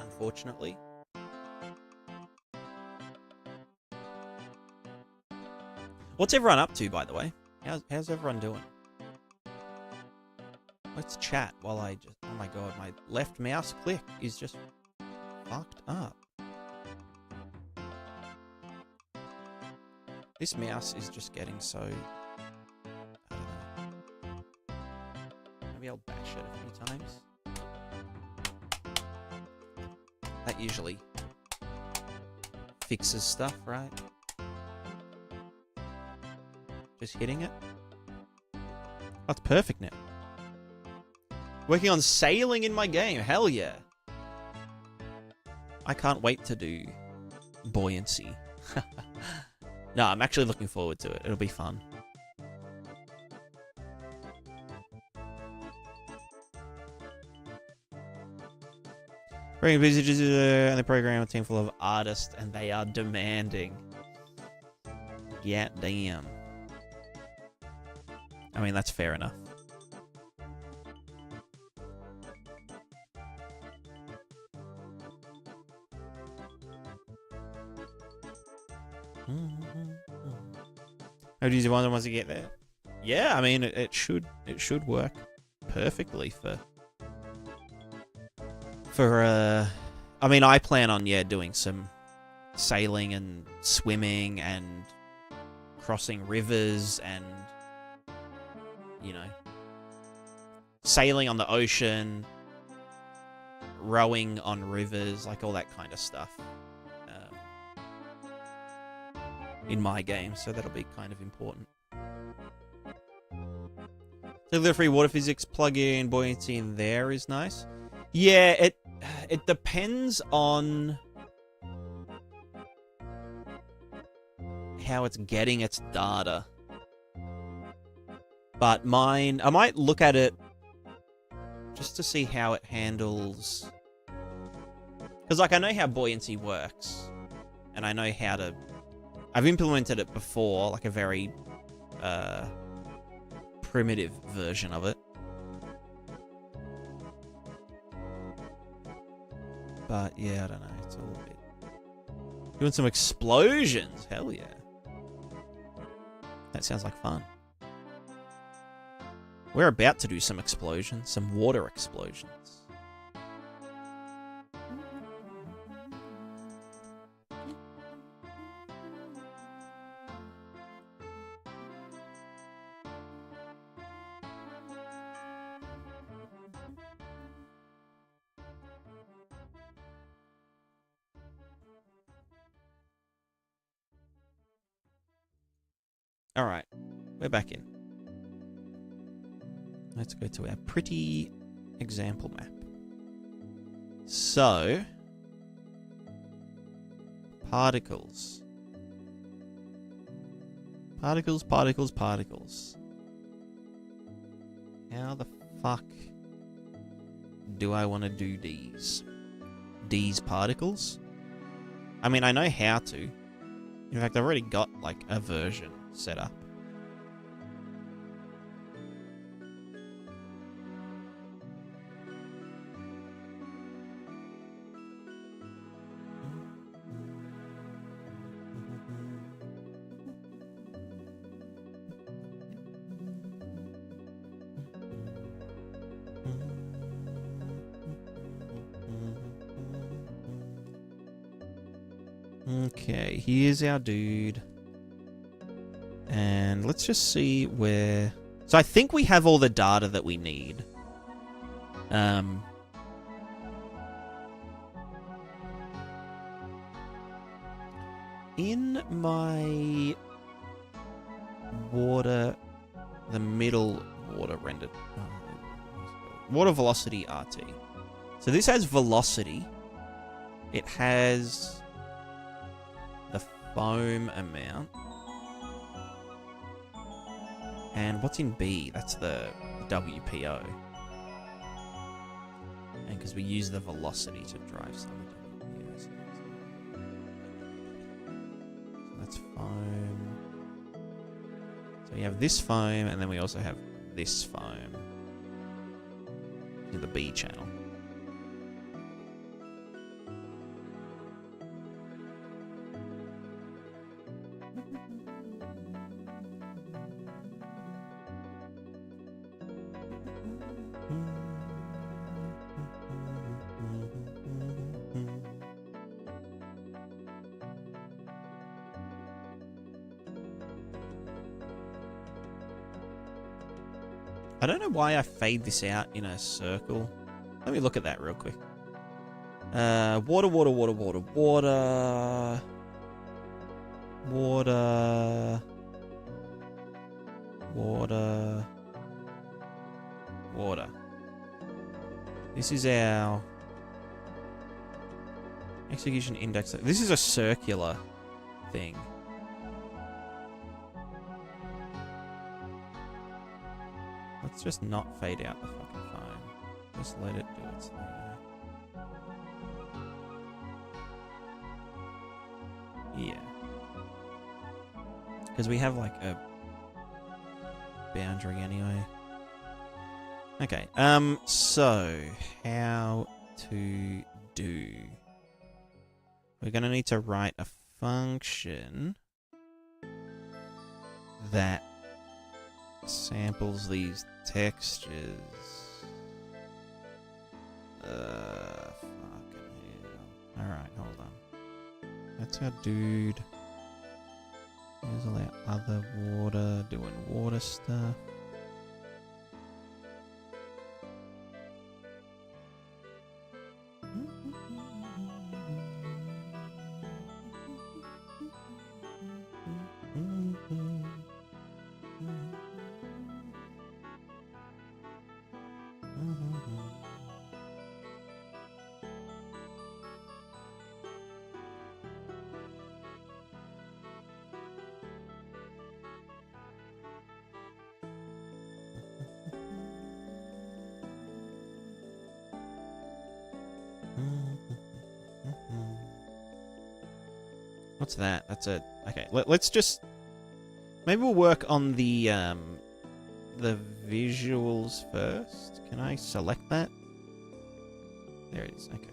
Unfortunately. What's everyone up to, by the way? How's everyone doing? Let's chat while I just... Oh my god, my left mouse click is just fucked up. This mouse is just getting so... I don't know. Maybe I'll bash it a few times. That usually fixes stuff, right? Just hitting it. That's perfect now. Working on sailing in my game. Hell yeah. I can't wait to do buoyancy. No, I'm actually looking forward to it. It'll be fun. Bringing visitors and the program a team full of artists, and they are demanding. Yeah, damn. I mean, that's fair enough. How do you wonder once you get there? Yeah, I mean, it should work perfectly for I mean, I plan on doing some sailing and swimming and crossing rivers and, you know, sailing on the ocean, rowing on rivers, like all that kind of stuff in my game, so that'll be kind of important. So the free water physics plugin, buoyancy in there is nice. Yeah, it depends on how it's getting its data. But mine, I might look at it just to see how it handles... Because, like, I know how buoyancy works. And I know how to... I've implemented it before, like a very primitive version of it. But, yeah, I don't know. It's all a bit... Doing some explosions. Hell yeah. That sounds like fun. We're about to do some explosions. Some water explosions. All right, we're back in. Let's go to our pretty example map. So, particles. Particles, particles, particles. How the fuck do I want to do these? These particles? I mean, I know how to. In fact, I've already got, like, a version set up. Okay, here's our dude. And let's just see where... So I think we have all the data that we need. In my water... The middle water rendered... water velocity RT. So this has velocity. It has... the foam amount. And what's in B? That's the WPO. And because we use the velocity to drive some WPO. So that's foam. So we have this foam, and then we also have this foam. in the B channel. I don't know why I fade this out in a circle. Let me look at that real quick. Water, water, water, water, water. Water. Water. Water. This is our execution index. This is a circular thing. Let's just not fade out the fucking phone. Just let it do its thing. Yeah. Because we have like a boundary anyway. Okay, so how to do? We're gonna need to write a function that samples these textures. Fucking hell. Alright, hold on. That's our dude. Here's all our other water, doing water stuff. What's that? That's a... Okay, let's just... Maybe we'll work on the visuals first. Can I select that? There it is, okay.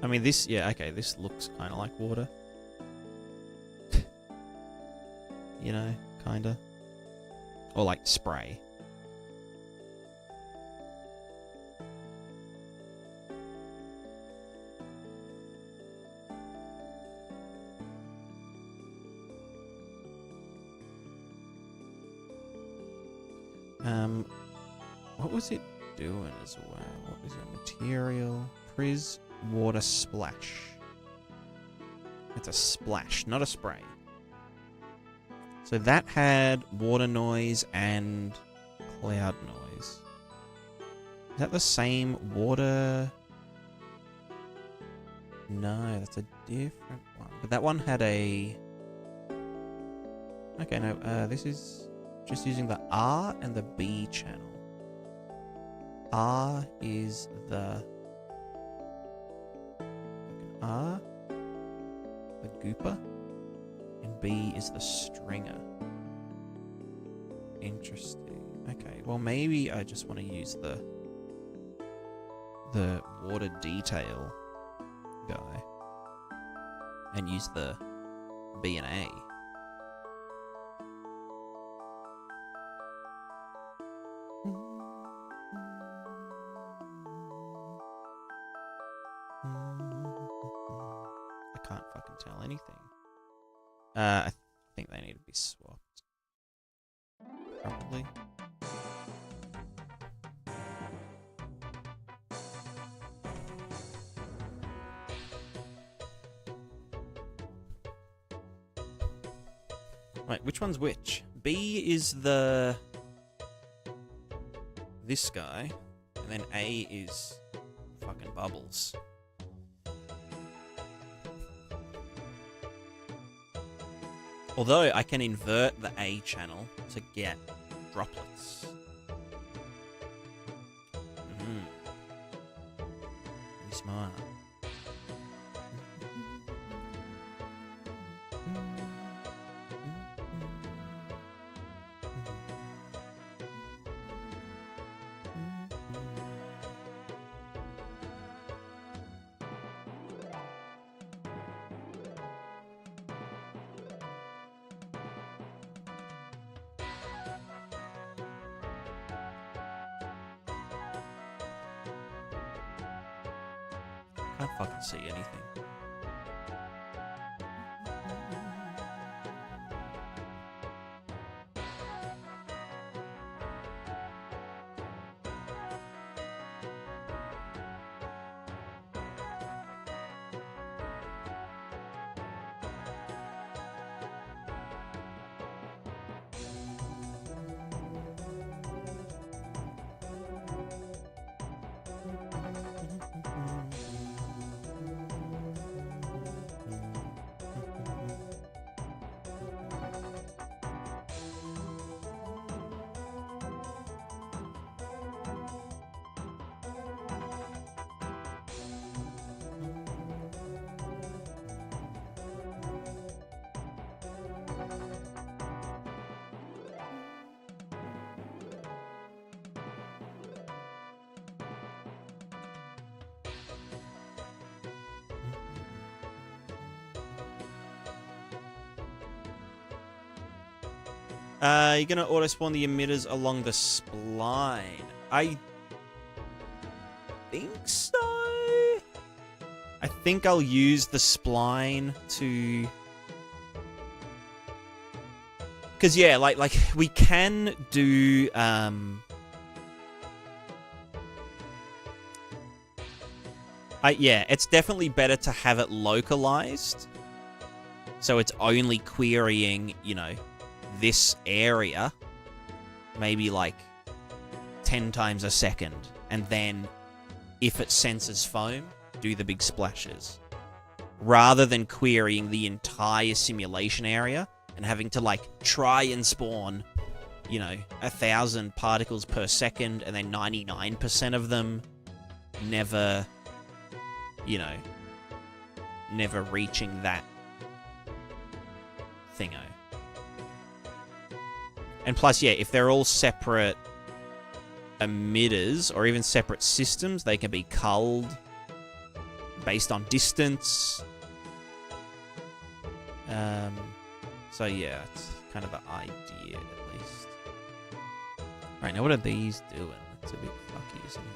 I mean, this... Yeah, okay, this looks kind of like water. You know, kind of. Or like spray. What was it doing as well? What is your material? Priz water splash. It's a splash, not a spray. So that had water noise and cloud noise. Is that the same water? No, that's a different one. But that one had a... Okay, no, this is just using the R and the B channel. R is the R, the gooper, and B is the stringer. Interesting. Okay, well maybe I just want to use the water detail guy and use the B and A. Can't fucking tell anything. I think they need to be swapped. Probably. Wait, which one's which? B is the... this guy, and then A is fucking Bubbles. Although I can invert the A channel to get droplets. Be smart. Can't fucking see anything. You're going to auto-spawn the emitters along the spline. I think so. I think I'll use the spline to... Because, yeah, like we can do... yeah, it's definitely better to have it localized. So it's only querying, you know, this area, maybe like 10 times a second, and then if it senses foam, do the big splashes, rather than querying the entire simulation area and having to like try and spawn, you know, 1,000 particles per second, and then 99% of them never, you know, never reaching that thingo. And plus, yeah, if they're all separate emitters or even separate systems, they can be culled based on distance. So yeah, it's kind of the idea, at least. Right, now what are these doing? It's a bit fucky, isn't it?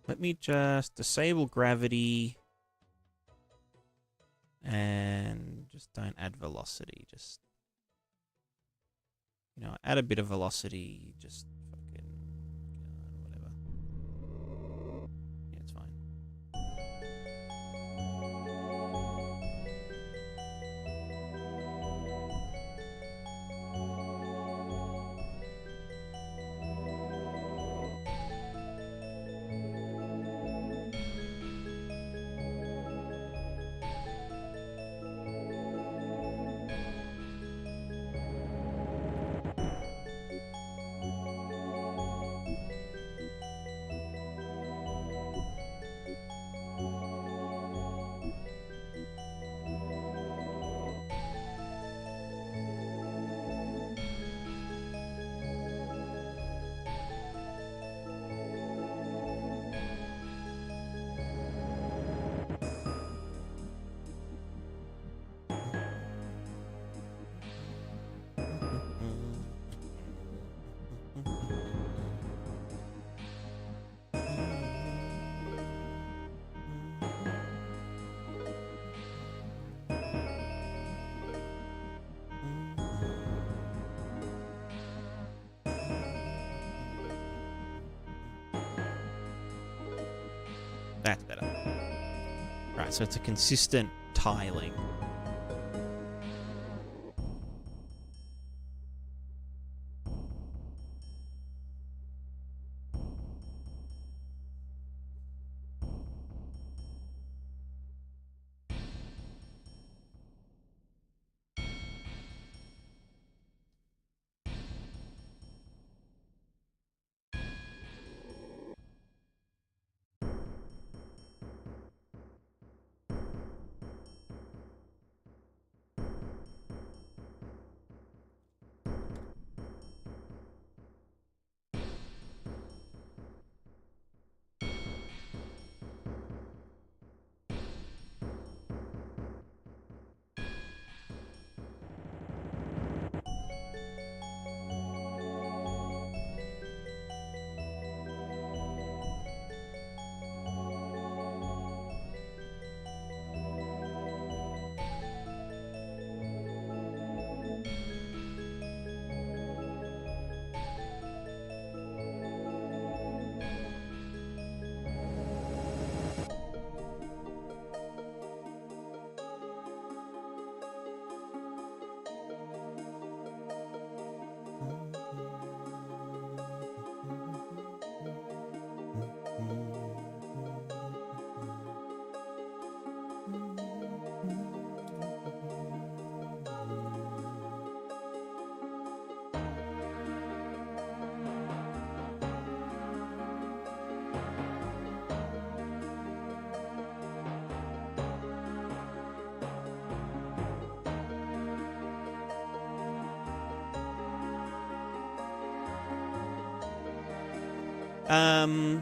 Let me just disable gravity and just don't add velocity. Just, you know, add a bit of velocity, just fucking whatever. Yeah, it's fine. That's better. Right, so it's a consistent tiling.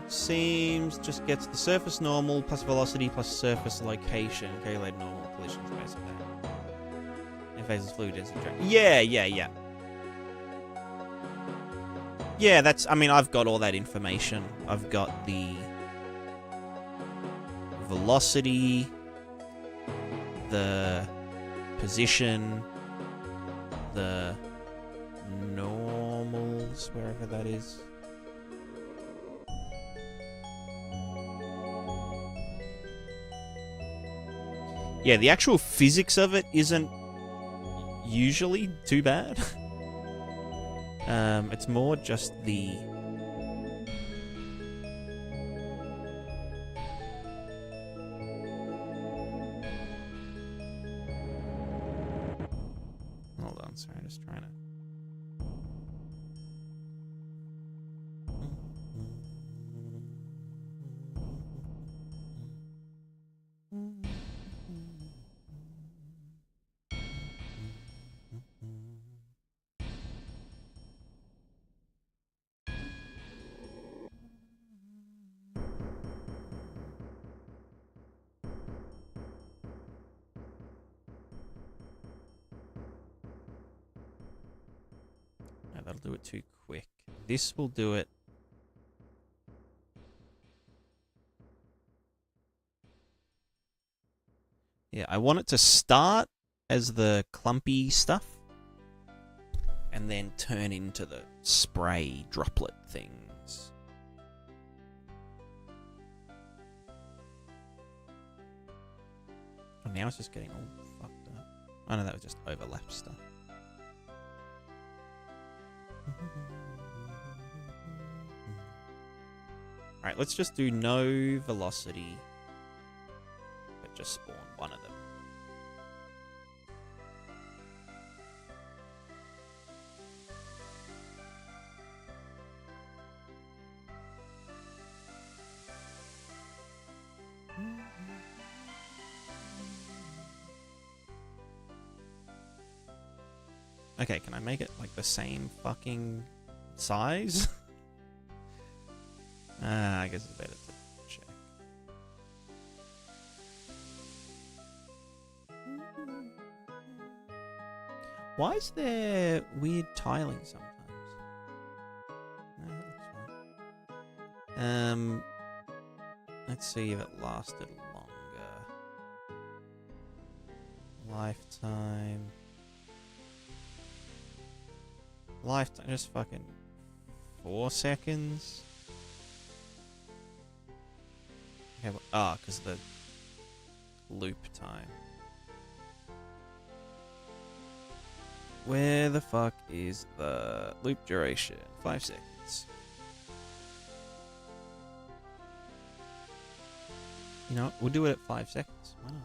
Seems just gets the surface normal plus velocity plus surface location. Calculated normal collisions based on that. In phases fluid density. Yeah. Yeah, I mean, I've got all that information. I've got the velocity, the position, the normals, wherever that is. Yeah, the actual physics of it isn't usually too bad. It's more just the... Hold on, sorry, I'm just trying to... No, that'll do it too quick. This will do it. Yeah, I want it to start as the clumpy stuff and then turn into the spray droplet things. Oh, now it's just getting all fucked up. Oh no, that was just overlap stuff. Alright, let's just do no velocity, but just spawn one of them. Okay, can I make it like the same fucking size? I guess it's better to check. Why is there weird tiling sometimes? No, that looks fine. Let's see if it lasted longer. Lifetime, just fucking 4 seconds. Okay, because the loop time. Where the fuck is the loop duration? 5 seconds. You know what? We'll do it at 5 seconds. Why not?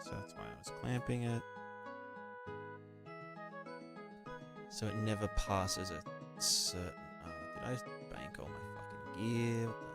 So that's why I was clamping it. So it never passes a certain... Oh, did I just bank all my fucking gear? What the...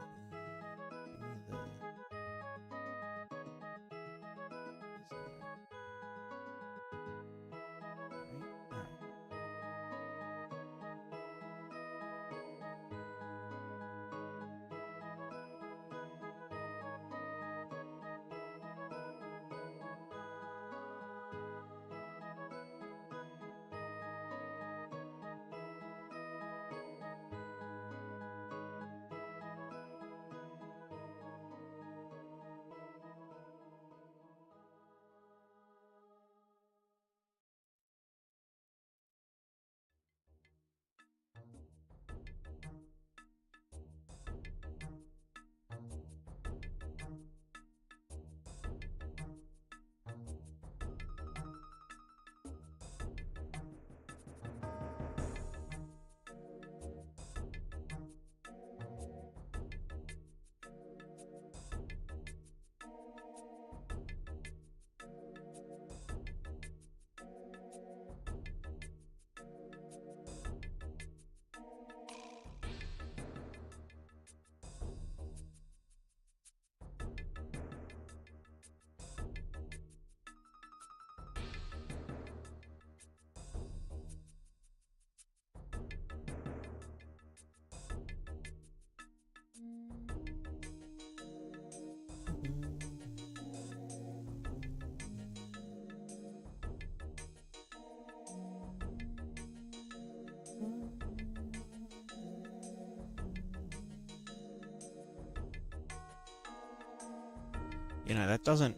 you know, that doesn't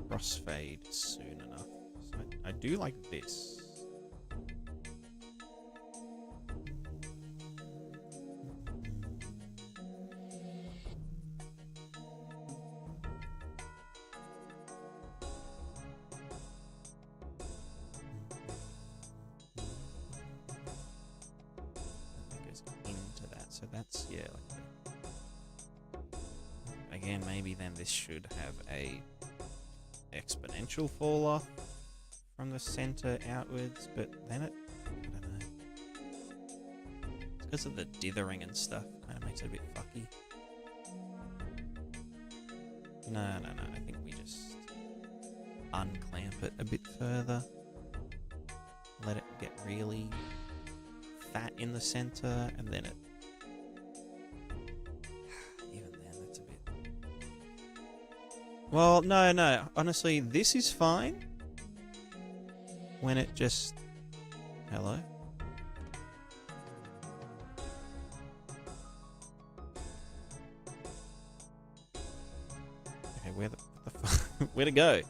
crossfade soon enough. So I do like this. So that's, yeah, like again, maybe then this should have a exponential fall off from the center outwards, but then it, I don't know. It's because of the dithering and stuff, kind of makes it a bit fucky. No, I think we just unclamp it a bit further. Let it get really fat in the center, and then it, well, no. Honestly, this is fine. When it just... Hello? Okay, where the fuck? Where to go?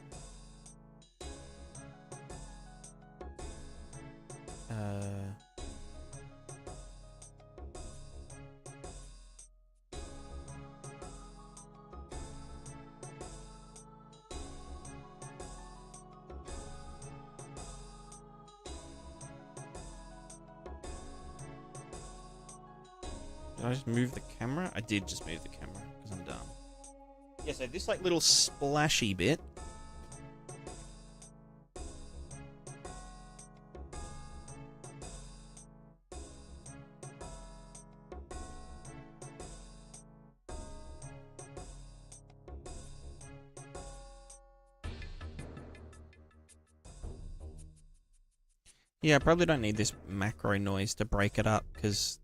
Did I just move the camera? I did just move the camera because I'm dumb. Yeah, so this like little splashy bit. Yeah, I probably don't need this macro noise to break it up because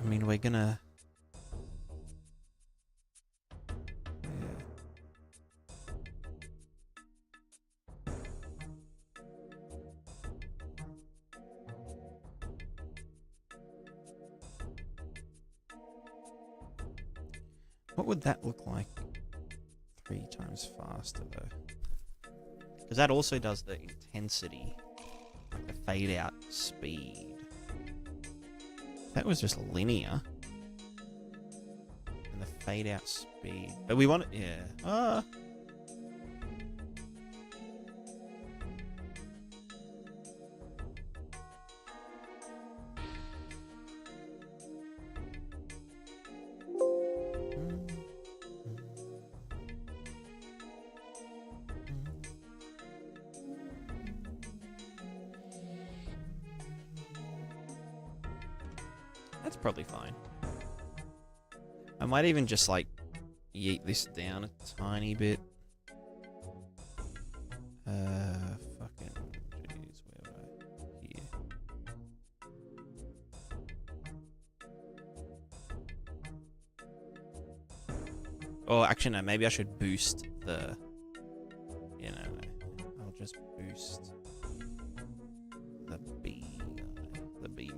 I mean, we're gonna... Yeah. What would that look like 3 times faster, though? Because that also does the intensity, like the fade out speed. That was just linear. And the fade out speed. But we want it, yeah. That's probably fine. I might even just like yeet this down a tiny bit. Fucking jeez, where am I? Here. Oh, actually no, maybe I should boost the, you know, I'll just boost the B movie.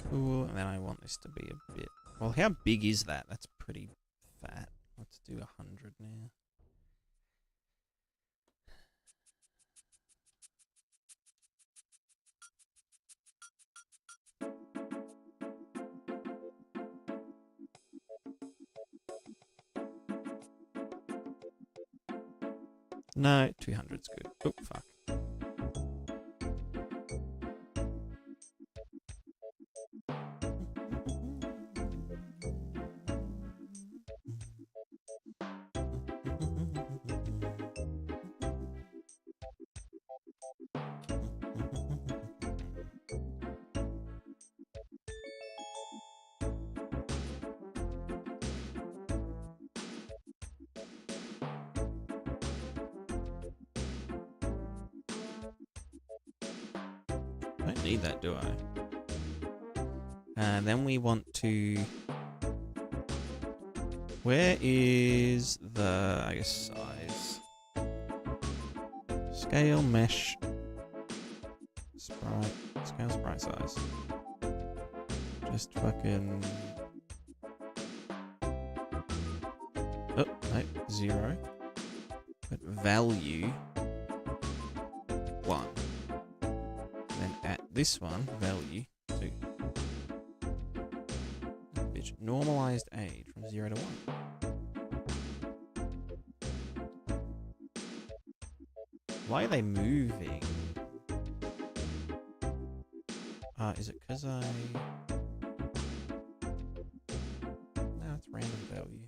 Cool, and then I want this to be a bit... Well, how big is that? That's pretty fat. Let's do 100 now. No, 200's good. Oh, fuck. I don't need that, do I? Then we want to... Where is the, I guess, size? Scale, mesh, sprite, scale, sprite size. Just fucking... Oh, no, 0. But value, 1. Then at this one, value, 2. Bitch, normalized age from 0 to 1. Why are they moving? Is it because I... No, it's random value.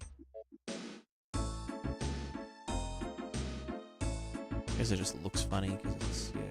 I guess it just looks funny because it's, yeah.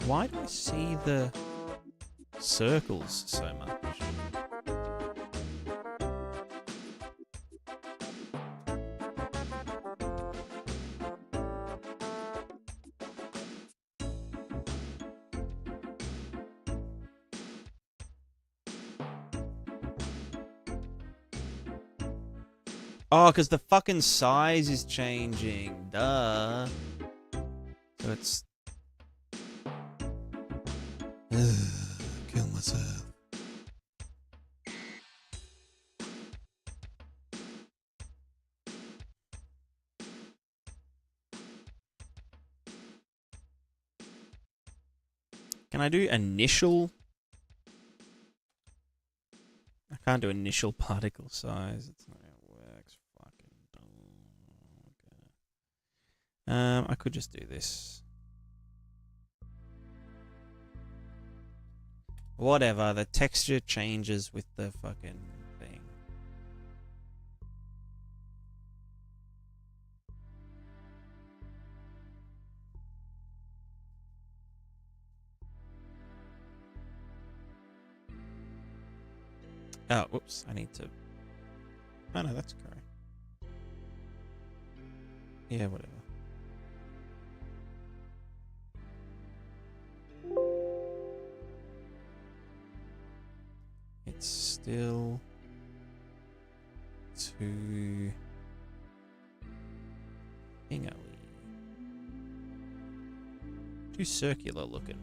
Why do I see the circles so much? Oh, because the fucking size is changing. Duh. So it's... Kill myself. Can I do initial? I can't do initial particle size. It's not how it works. Fucking dumb. Okay. I could just do this. Whatever, the texture changes with the fucking thing. Oh, whoops, I need to... Oh no, that's correct. Yeah, whatever. It's still too thingy, too circular looking.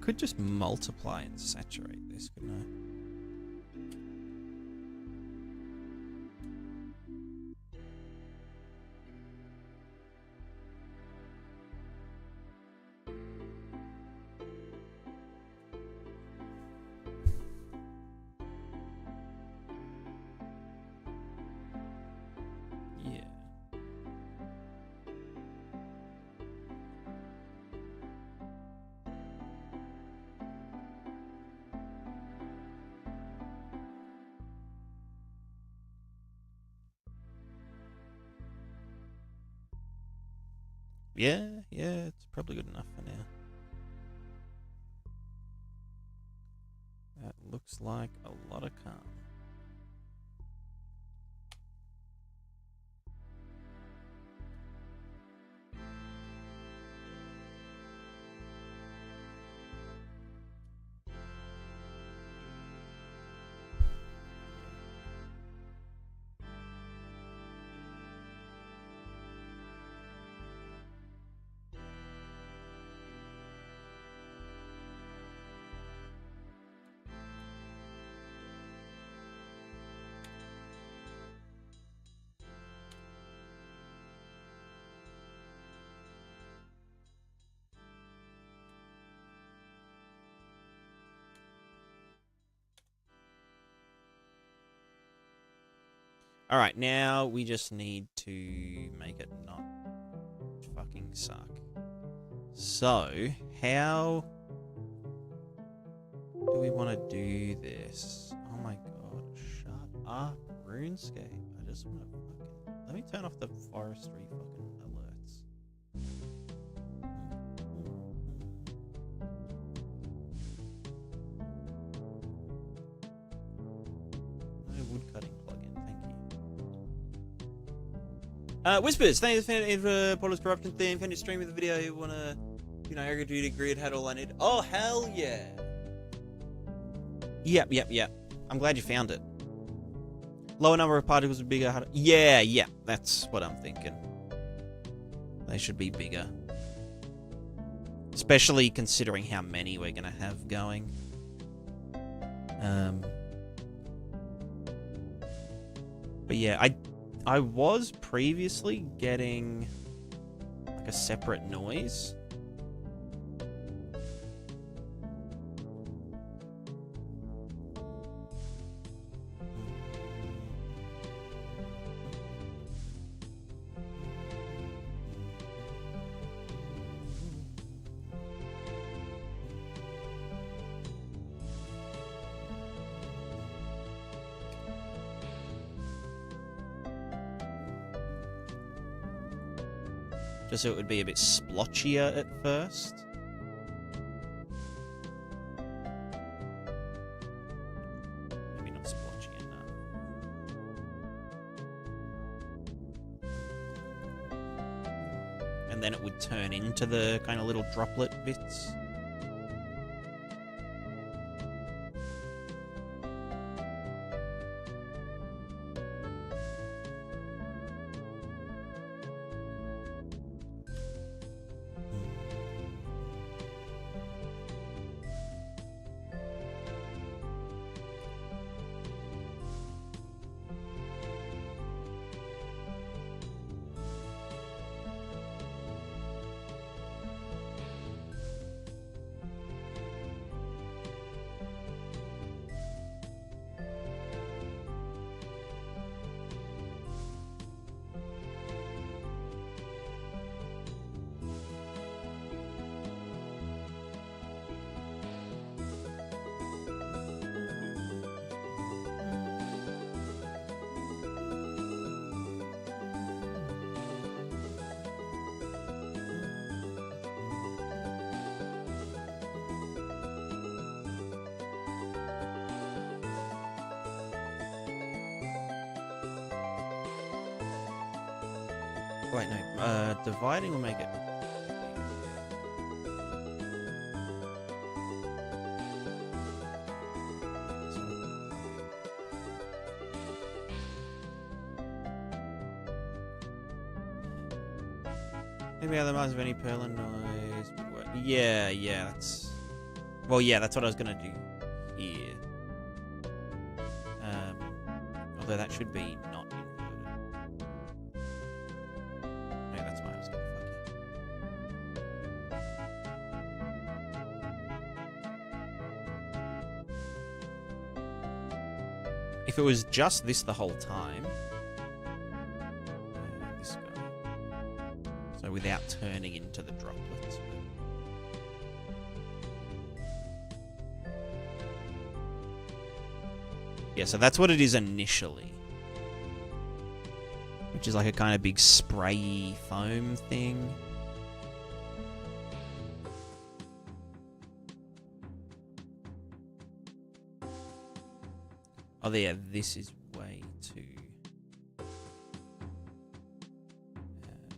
could just multiply and saturate this, couldn't I? Yeah, it's probably good enough for now. That looks like a lot of calm. Alright, now we just need to make it not fucking suck. So, how do we want to do this? Oh my god, shut up, RuneScape. I just want to fucking... Let me turn off the forestry fucking alerts. No woodcutting plugin, thank you. Whispers, thank you for Paula's corruption theme. Can you stream with the video? You wanna, you know, Air Duty grid had all I need. Oh hell yeah! Yep. I'm glad you found it. Lower number of particles with bigger. Harder. Yeah. That's what I'm thinking. They should be bigger, especially considering how many we're gonna have going. But yeah, I was previously getting like a separate noise. Just so it would be a bit splotchier at first. Maybe not splotchy enough. And then it would turn into the kind of little droplet bits. Wait, no. Dividing will make it... Maybe otherwise of any Perlin noise would work. Yeah, Well, yeah, that's what I was going to do here. Although that should be not inverted. No, that's why I was getting fucky. If it was just this the whole time... this guy. So without turning into the droplets. Yeah, so that's what it is initially. Which is like a kind of big sprayy foam thing. Oh, yeah, this is way too...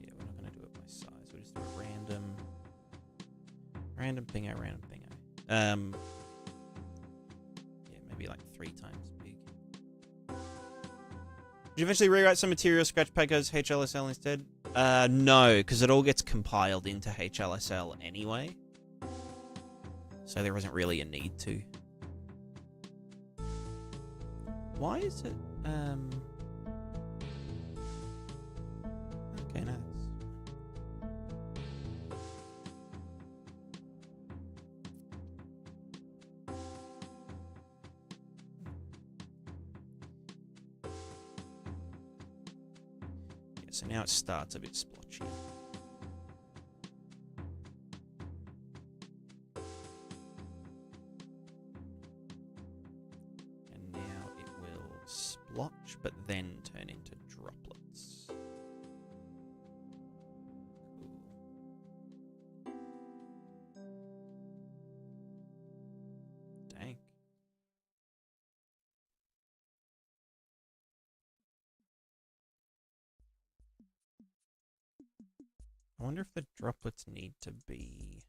yeah, we're not going to do it by size. We'll just do a random bingo, random bingo. Yeah, maybe like 3 times big. Did you eventually rewrite some material scratch pack as HLSL instead? No, because it all gets compiled into HLSL anyway. So there isn't really a need to. Why is it, okay, no. Yeah, so now it starts a bit splotchy. But then turn into droplets. Cool. Dang. I wonder if the droplets need to be...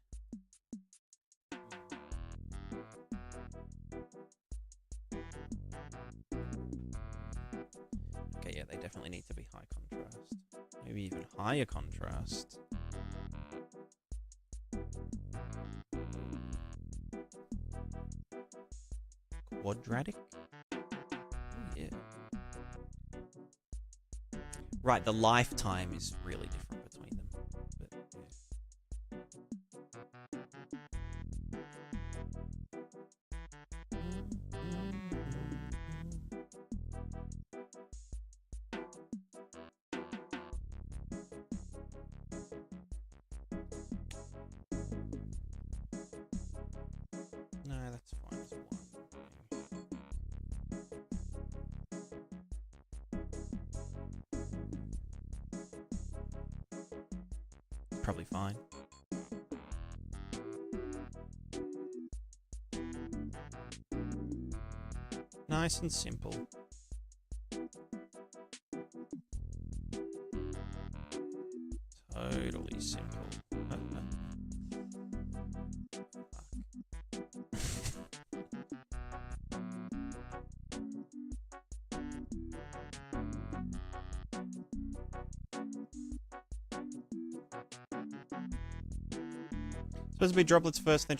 Okay, yeah, they definitely need to be high contrast. Maybe even higher contrast. Quadratic? Oh, yeah. Right, the lifetime is really different between them. But, no, that's fine as one. Probably fine. Nice and simple. Totally simple. Supposed to be droplets first, then...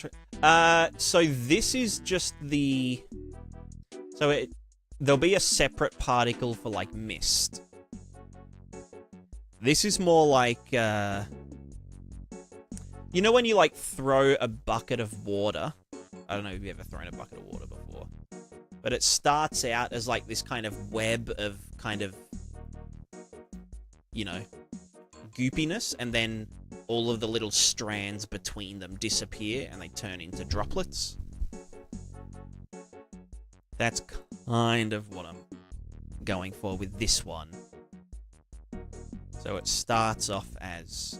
so this is just the... So there'll be a separate particle for, like, mist. This is more like, you know when you, like, throw a bucket of water? I don't know if you've ever thrown a bucket of water before. But it starts out as, like, this kind of web of kind of, you know, goopiness, and then all of the little strands between them disappear, and they turn into droplets. That's kind of what I'm going for with this one. So it starts off as,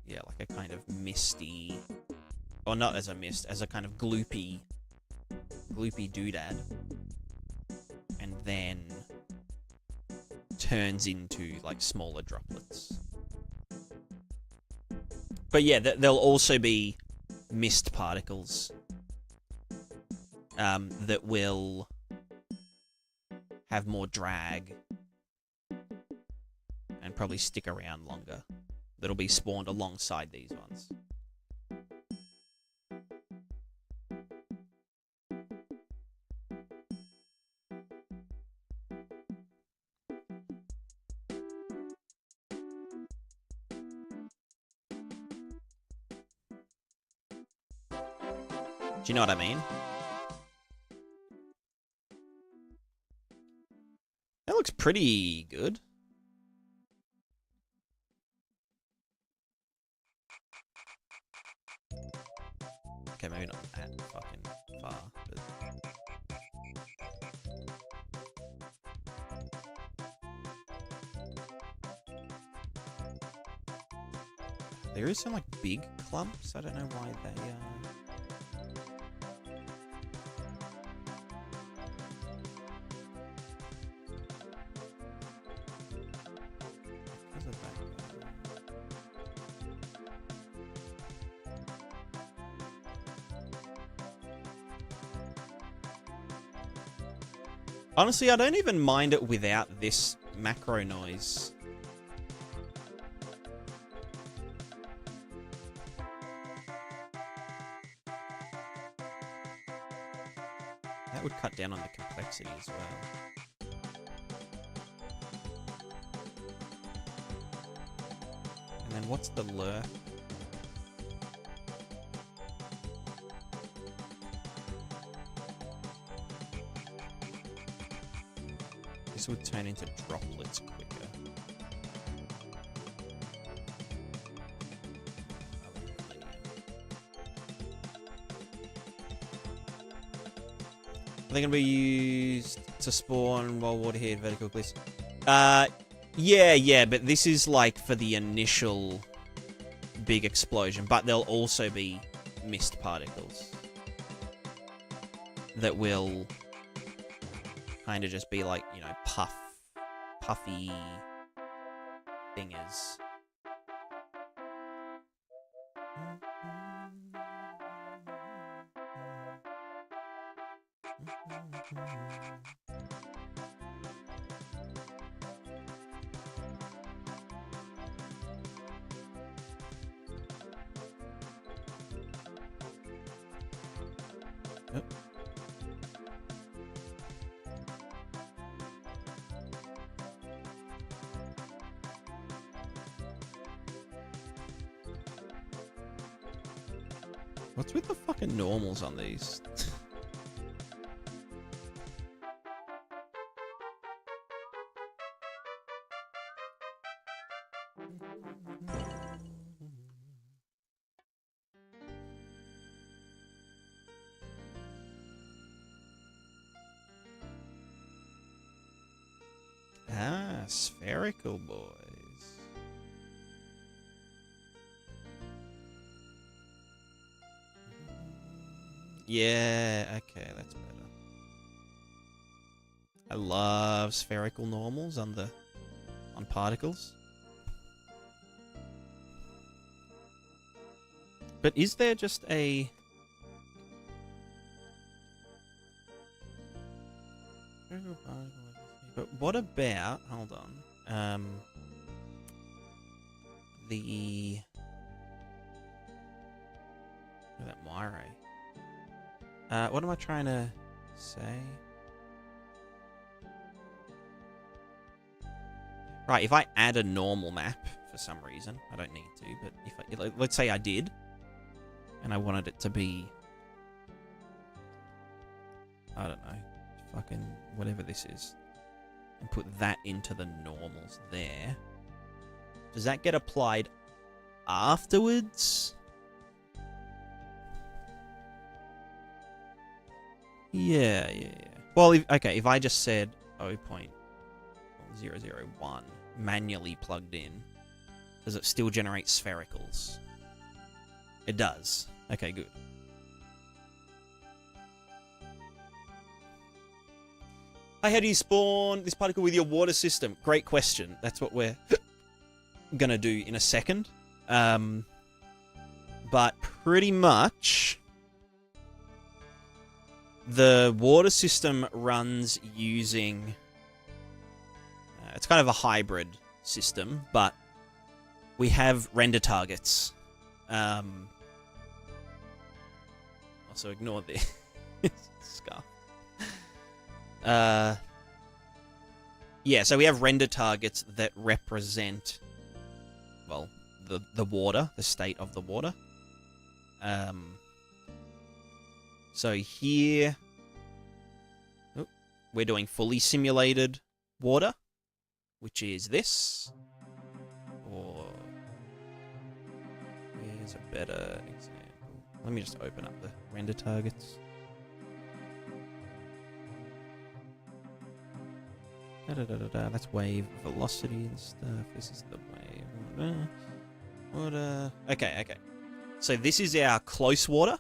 yeah, like a kind of misty, or not as a mist, as a kind of gloopy doodad, and then turns into like smaller droplets. But yeah, there'll also be mist particles that will have more drag and probably stick around longer. That'll be spawned alongside these ones. Do you know what I mean? That looks pretty good. Okay, maybe not that fucking far, but... There is some, like, big clumps. I don't know why they, Because of that. Honestly, I don't even mind it without this macro noise. That would cut down on the complexity as well. And then what's the lurk? This would turn into droplets quicker. Are they going to be used to spawn while water hit vertical cliffs? Yeah, but this is like for the initial big explosion, but there'll also be mist particles that will kind of just be like, you know, puffy thingers. Yep. What's with the fucking normals on these? Ah, spherical boys. Yeah, okay, that's better. I love spherical normals on particles. But is there just a... But what about... Hold on. The... Look at that Moire. What am I trying to say? Right, if I add a normal map for some reason, I don't need to, but if I, let's say I did, and I wanted it to be, I don't know, fucking whatever this is, and put that into the normals there, does that get applied afterwards? Yeah. Well, if I just said 0.001 manually plugged in, does it still generate sphericals? It does. Okay, good. Hi, how do you spawn this particle with your water system? Great question. That's what we're gonna do in a second. But pretty much... the water system runs using... it's kind of a hybrid system, but we have render targets. Also ignore this scarf. Yeah, so we have render targets that represent, well, the water, the state of the water. So here, we're doing fully simulated water, which is this. Or here's a better example. Let me just open up the render targets. That's wave velocity and stuff. This is the wave. Water. Okay. So this is our close water,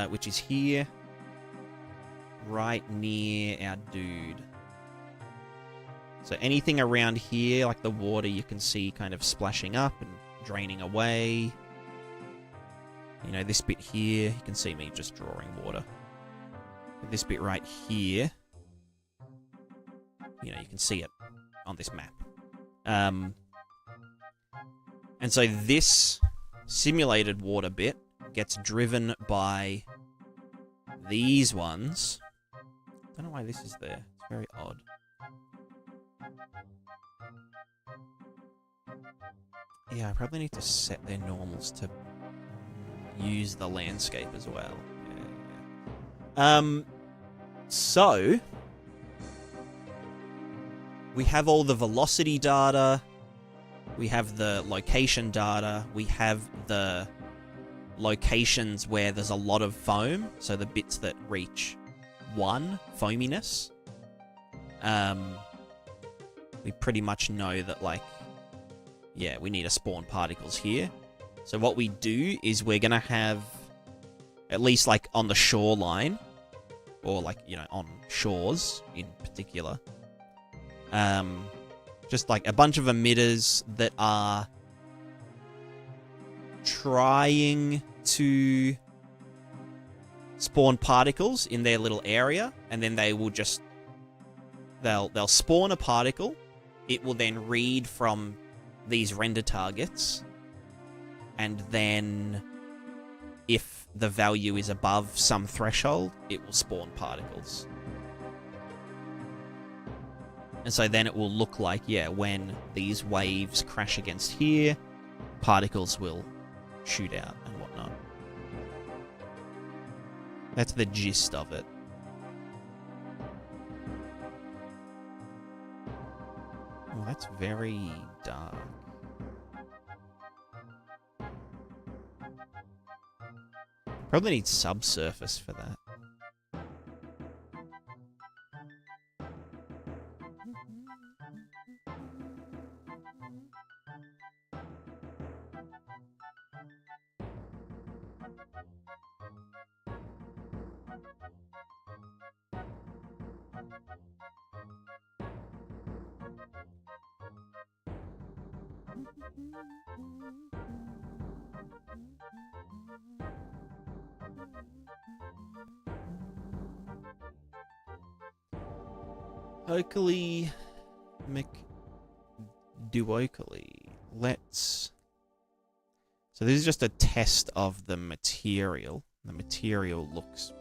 which is here, right near our dude. So anything around here, like the water, you can see kind of splashing up and draining away. You know, this bit here, you can see me just drawing water. This bit right here, you know, you can see it on this map. And so this simulated water bit gets driven by these ones. I don't know why this is there. It's very odd. Yeah, I probably need to set their normals to use the landscape as well. Yeah. So we have all the velocity data, we have the location data, we have the locations where there's a lot of foam, so the bits that reach 1 foaminess. We pretty much know that, like, yeah, we need to spawn particles here. So what we do is we're going to have, at least like on the shoreline, or like, you know, on shores in particular, just like a bunch of emitters that are trying to spawn particles in their little area, and then they will just, they'll spawn a particle. It will then read from these render targets, and then if the value is above some threshold, it will spawn particles. And so then it will look like, yeah, when these waves crash against here, particles will shoot out and whatnot. That's the gist of it. Oh, that's very dark. Probably need subsurface for that. Oakley McDuoakley. Let's... So this is just a test of the material. The material looks...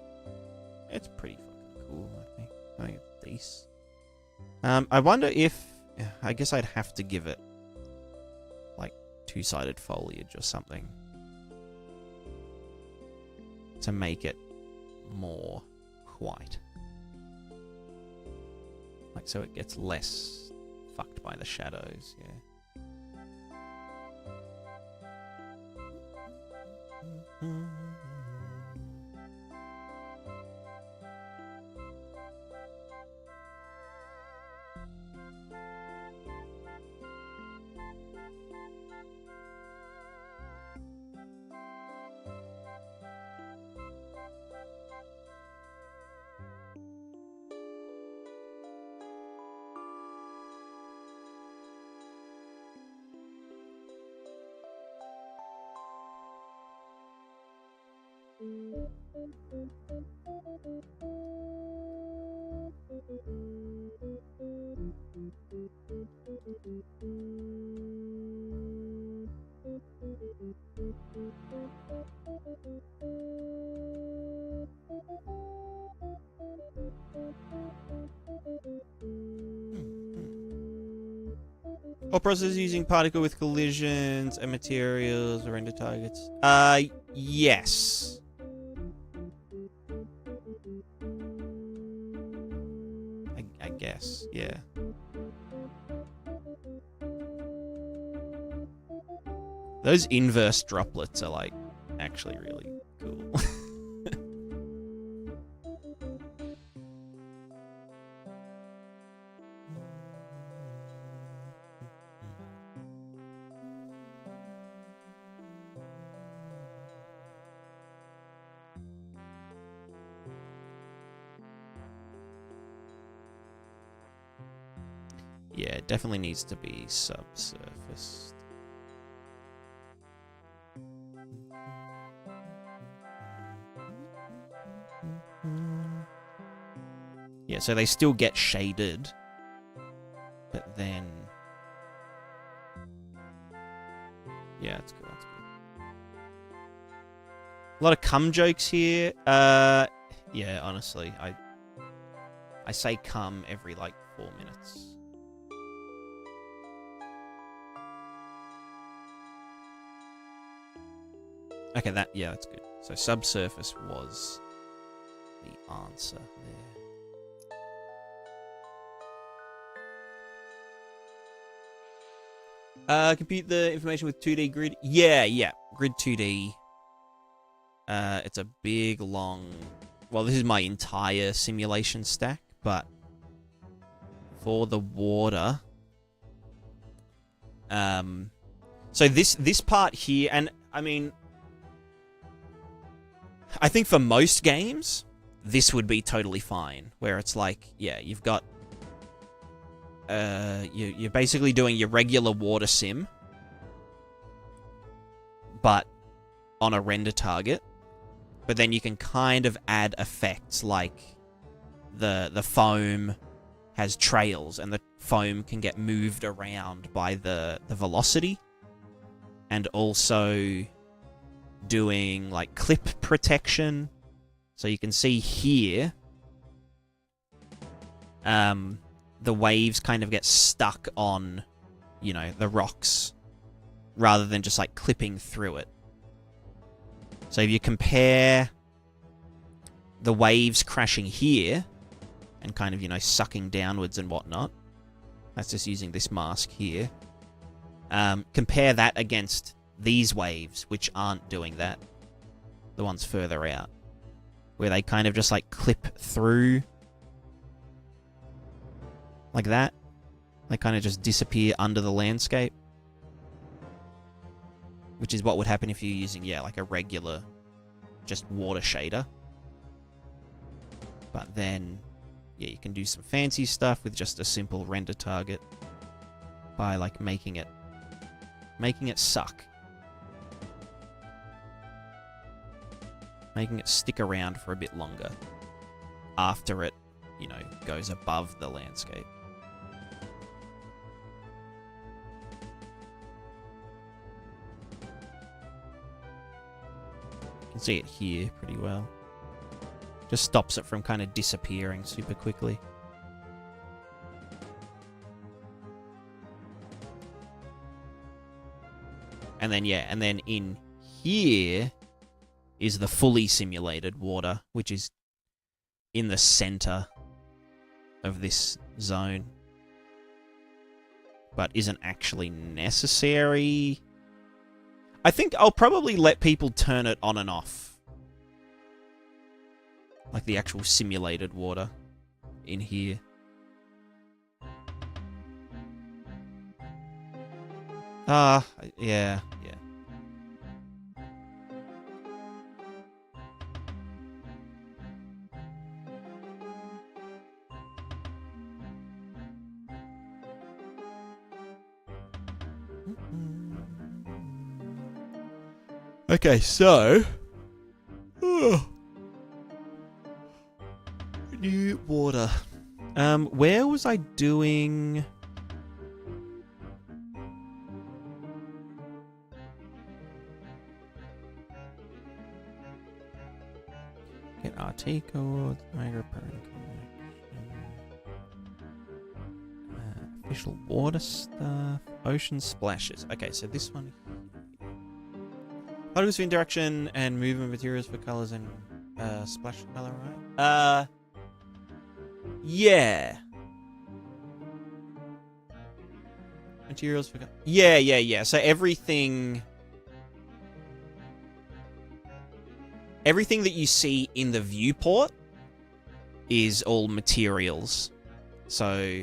It's pretty fucking cool, I think. I think it's decent. I wonder if... I guess I'd have to give it like two-sided foliage or something to make it more white. Like, so it gets less fucked by the shadows, yeah. Or process using particle with collisions and materials or render targets. Yes. I guess, yeah. Those inverse droplets are, like, actually really cool. Yeah, it definitely needs to be subsurfaced. Yeah, so they still get shaded, but then... Yeah, it's cool, it's cool. A lot of cum jokes here. Yeah, honestly, I say cum every, like, 4 minutes. Okay, yeah, that's good. So subsurface was the answer there. Compute the information with 2D grid. Yeah, grid 2D. It's a big, long... Well, this is my entire simulation stack, but for the water... So this part here, and I mean... I think for most games, this would be totally fine. Where it's like, yeah, you've got... You're basically doing your regular water sim, but on a render target. But then you can kind of add effects like the foam has trails, and the foam can get moved around by the velocity. And also doing like clip protection. So you can see here, the waves kind of get stuck on, you know, the rocks rather than just like clipping through it. So if you compare the waves crashing here and kind of, you know, sucking downwards and whatnot, that's just using this mask here. Compare that against these waves, which aren't doing that. The ones further out, where they kind of just like clip through like that. They kind of just disappear under the landscape, which is what would happen if you're using, yeah, like a regular just water shader. But then, yeah, you can do some fancy stuff with just a simple render target by like making it suck. Making it stick around for a bit longer after it, you know, goes above the landscape. You can see it here pretty well. Just stops it from kind of disappearing super quickly. And then, yeah, and then in here is the fully simulated water, which is in the center of this zone, but isn't actually necessary. I think I'll probably let people turn it on and off, like the actual simulated water in here. Yeah. Okay, so... New water. Where was I doing... Get RT codes, official water stuff, ocean splashes. Okay, so this one... Particles for interaction and movement materials for colors and splash color, right? Yeah. Materials for... Yeah. So everything that you see in the viewport is all materials. So,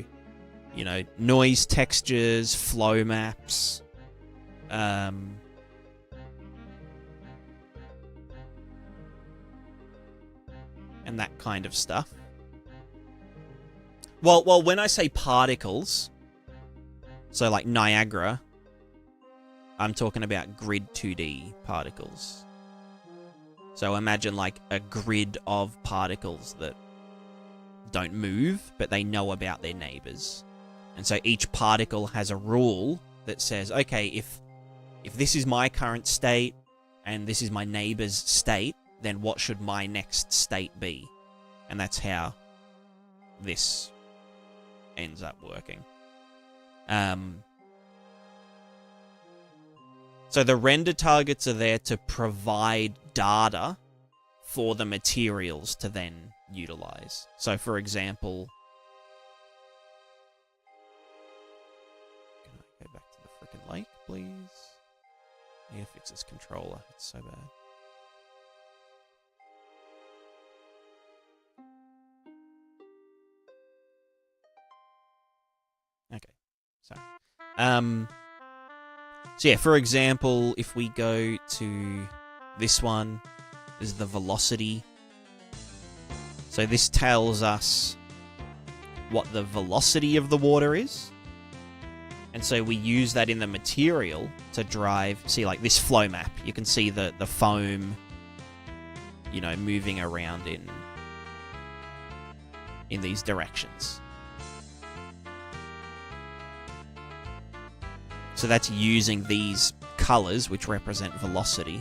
you know, noise textures, flow maps, and that kind of stuff. Well, when I say particles, so like Niagara, I'm talking about grid 2D particles. So imagine like a grid of particles that don't move, but they know about their neighbors. And so each particle has a rule that says, okay, if this is my current state and this is my neighbor's state, then what should my next state be? And that's how this ends up working. So the render targets are there to provide data for the materials to then utilize. So for example, can I go back to the freaking lake, please? I need to fix this controller. It's so bad. Okay, so yeah, for example, if we go to this one, this is the velocity. So this tells us what the velocity of the water is. And so we use that in the material to drive, see like this flow map. You can see the foam, you know, moving around in these directions. So that's using these colors, which represent velocity.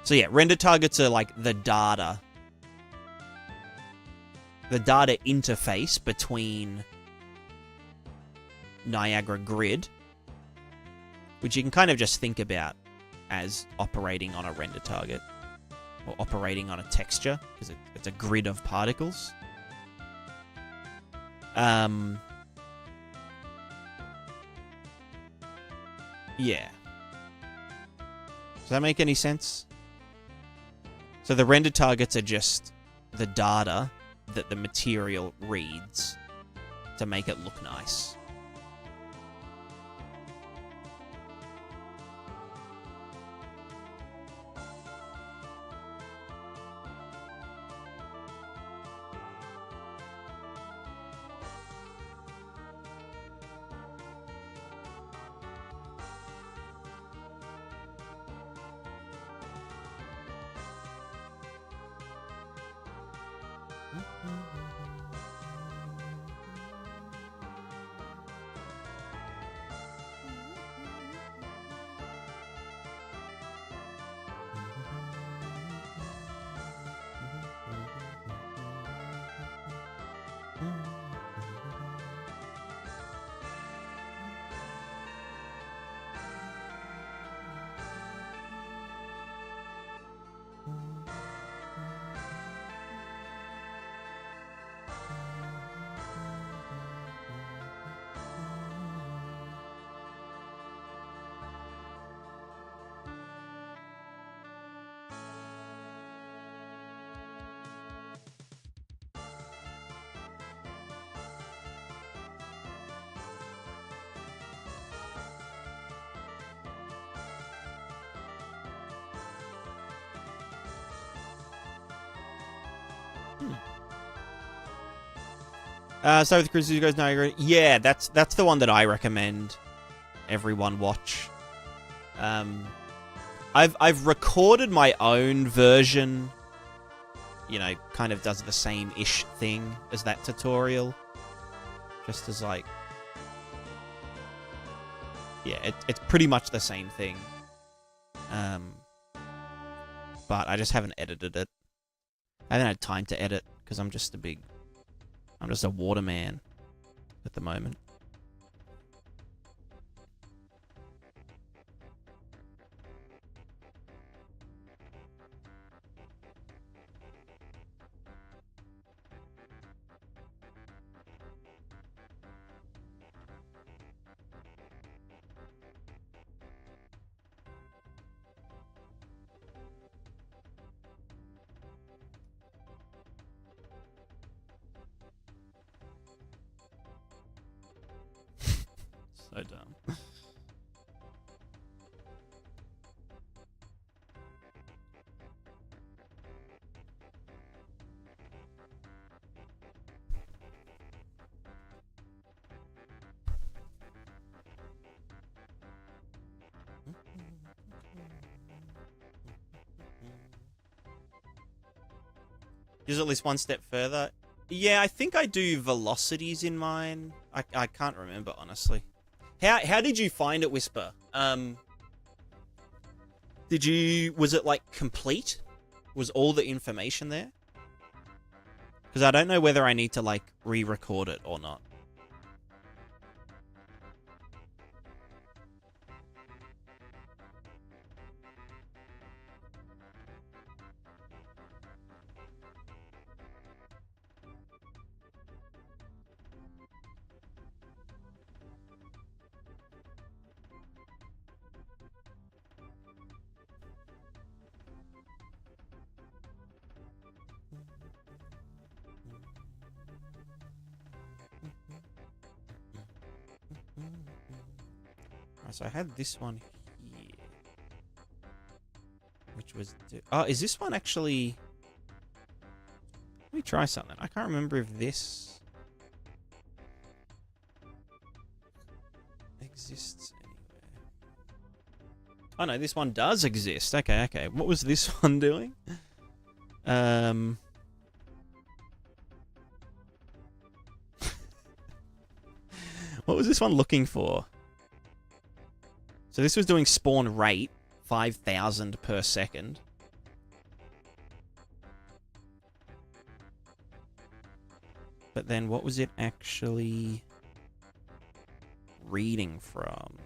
So yeah, render targets are like the data interface between Niagara Grid, which you can kind of just think about as operating on a render target, or operating on a texture, because it's a grid of particles. Yeah. Does that make any sense? So the render targets are just the data that the material reads to make it look nice. So with Chris, you guys know, yeah, that's the one that I recommend everyone watch. I've recorded my own version. You know, kind of does the same-ish thing as that tutorial, just as like, yeah, it's pretty much the same thing. But I just haven't edited it. I haven't had time to edit because I'm just a water man at the moment. So dumb. Use at least one step further. Yeah, I think I do velocities in mine. I can't remember, honestly. How did you find it, Whisper? Was it like complete? Was all the information there? Because I don't know whether I need to like re-record it or not. So I had this one here, which was... Oh, is this one actually... Let me try something. I can't remember if this exists anywhere. Oh no, this one does exist. Okay. What was this one doing? What was this one looking for? So this was doing spawn rate, 5,000 per second. But then what was it actually reading from?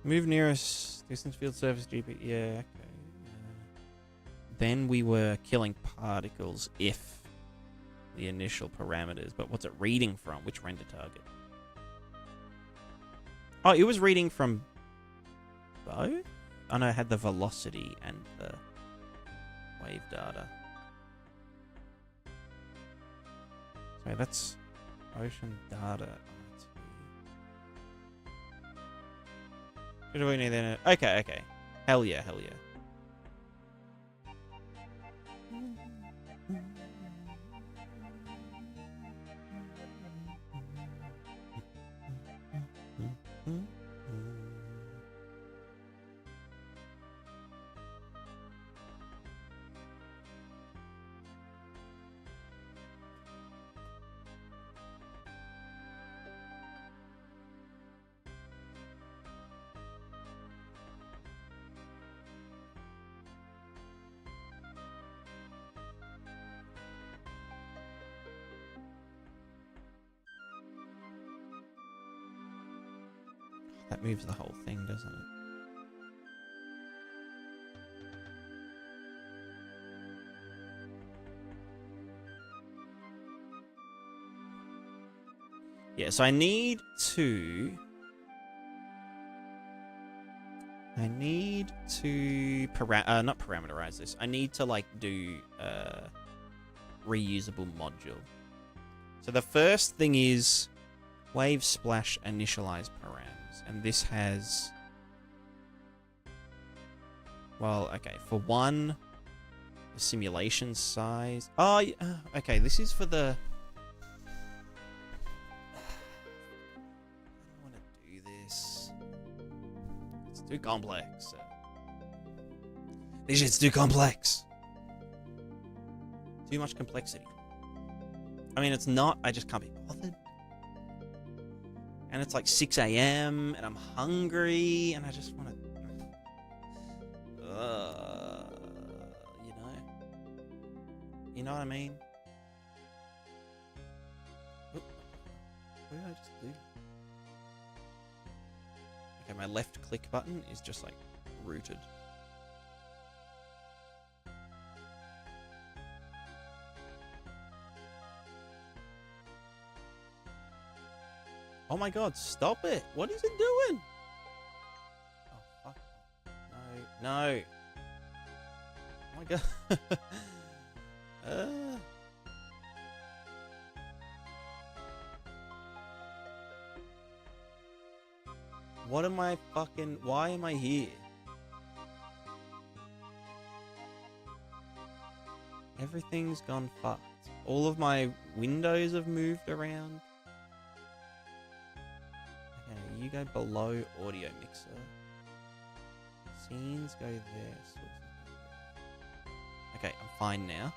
Move nearest distance field surface GP. Yeah, okay. Then we were killing particles if the initial parameters. But what's it reading from? Which render target? Oh, it was reading from both? Oh no, it had the velocity and the wave data. Sorry, that's ocean data. Should we need that? Okay. Hell yeah. That moves the whole thing, doesn't it? Yeah, so I need to not parameterize this. I need to like do reusable module. So the first thing is wave splash initialize params, and this has, well, okay, for one, the simulation size. Oh, okay, this is for the. I don't want to do this. It's too complex. This shit's too complex. Too much complexity. I mean, it's not. I just can't be bothered. And it's like 6 a.m. and I'm hungry and I just want to, you know what I mean? Oop. What did I just do? Okay, my left click button is just like rooted. Oh my god, stop it! What is it doing? Oh, fuck. No. Oh my god. What am I fucking... Why am I here? Everything's gone fucked. All of my windows have moved around. Okay, you go below audio mixer. Scenes go there. Okay, I'm fine now.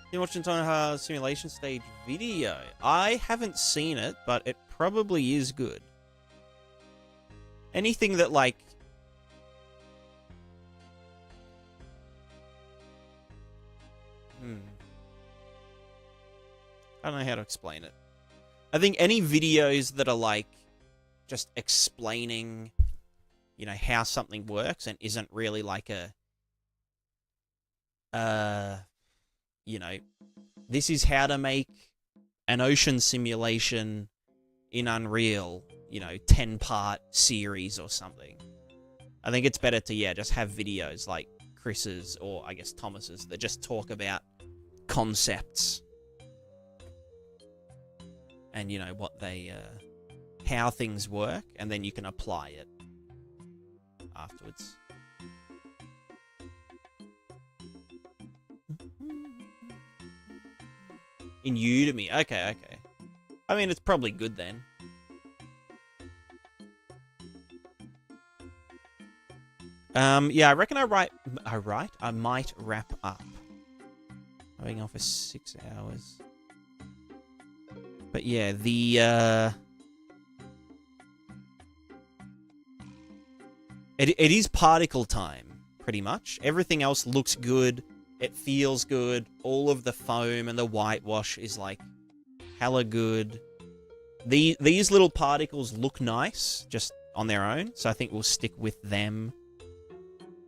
You're watching Tonoha Simulation Stage video. I haven't seen it, but it probably is good. Anything that, like... I don't know how to explain it. I think any videos that are, like, just explaining, you know, how something works and isn't really like a... you know, this is how to make an ocean simulation in Unreal, you know, 10-part series or something. I think it's better to, yeah, just have videos like Chris's or, I guess, Thomas's that just talk about concepts and, you know, what they, how things work, and then you can apply it afterwards. In Udemy. Okay, okay. I mean, it's probably good then. Yeah, I reckon I might wrap up. I'm going on for 6 hours. But yeah, the, It is particle time, pretty much. Everything else looks good. It feels good. All of the foam and the whitewash is, like, hella good. These little particles look nice, just on their own, so I think we'll stick with them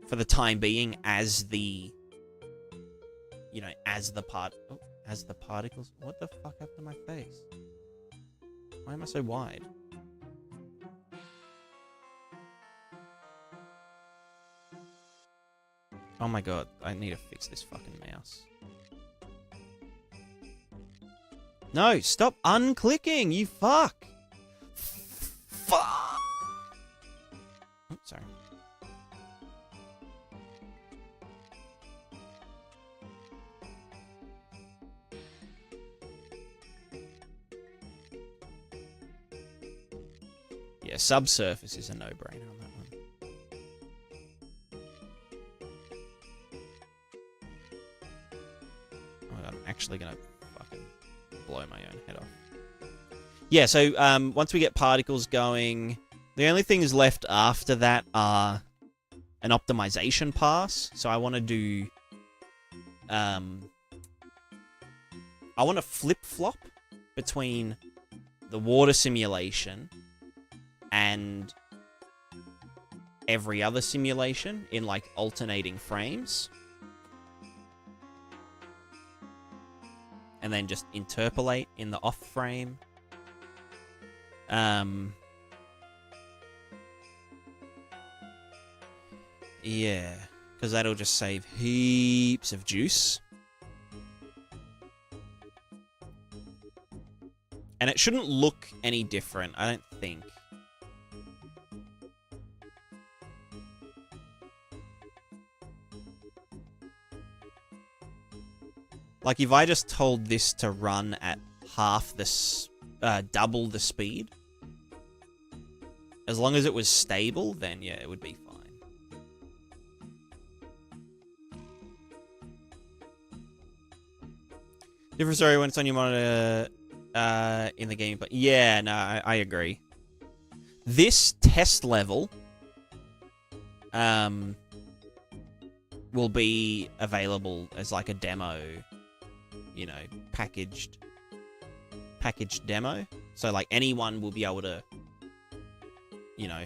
for the time being as the, you know, as the particles. What the fuck happened to my face? Why am I so wide? Oh my god, I need to fix this fucking mouse. No, stop unclicking, you fuck! Fuck! Oh, sorry. Yeah, subsurface is a no-brainer on that one. I'm actually gonna fucking blow my own head off. Yeah, so once we get particles going, the only things left after that are an optimization pass. So I want to do, I want to flip-flop between the water simulation and every other simulation in, like, alternating frames. And then just interpolate in the off frame. Yeah, because that'll just save heaps of juice. And it shouldn't look any different, I don't think. Like, if I just told this to run at half the, double the speed, as long as it was stable, then yeah, it would be fine. Different story when it's on your monitor, in the game, but yeah, no, I agree. This test level, will be available as, like, a demo, you know, packaged demo. So, like, anyone will be able to, you know,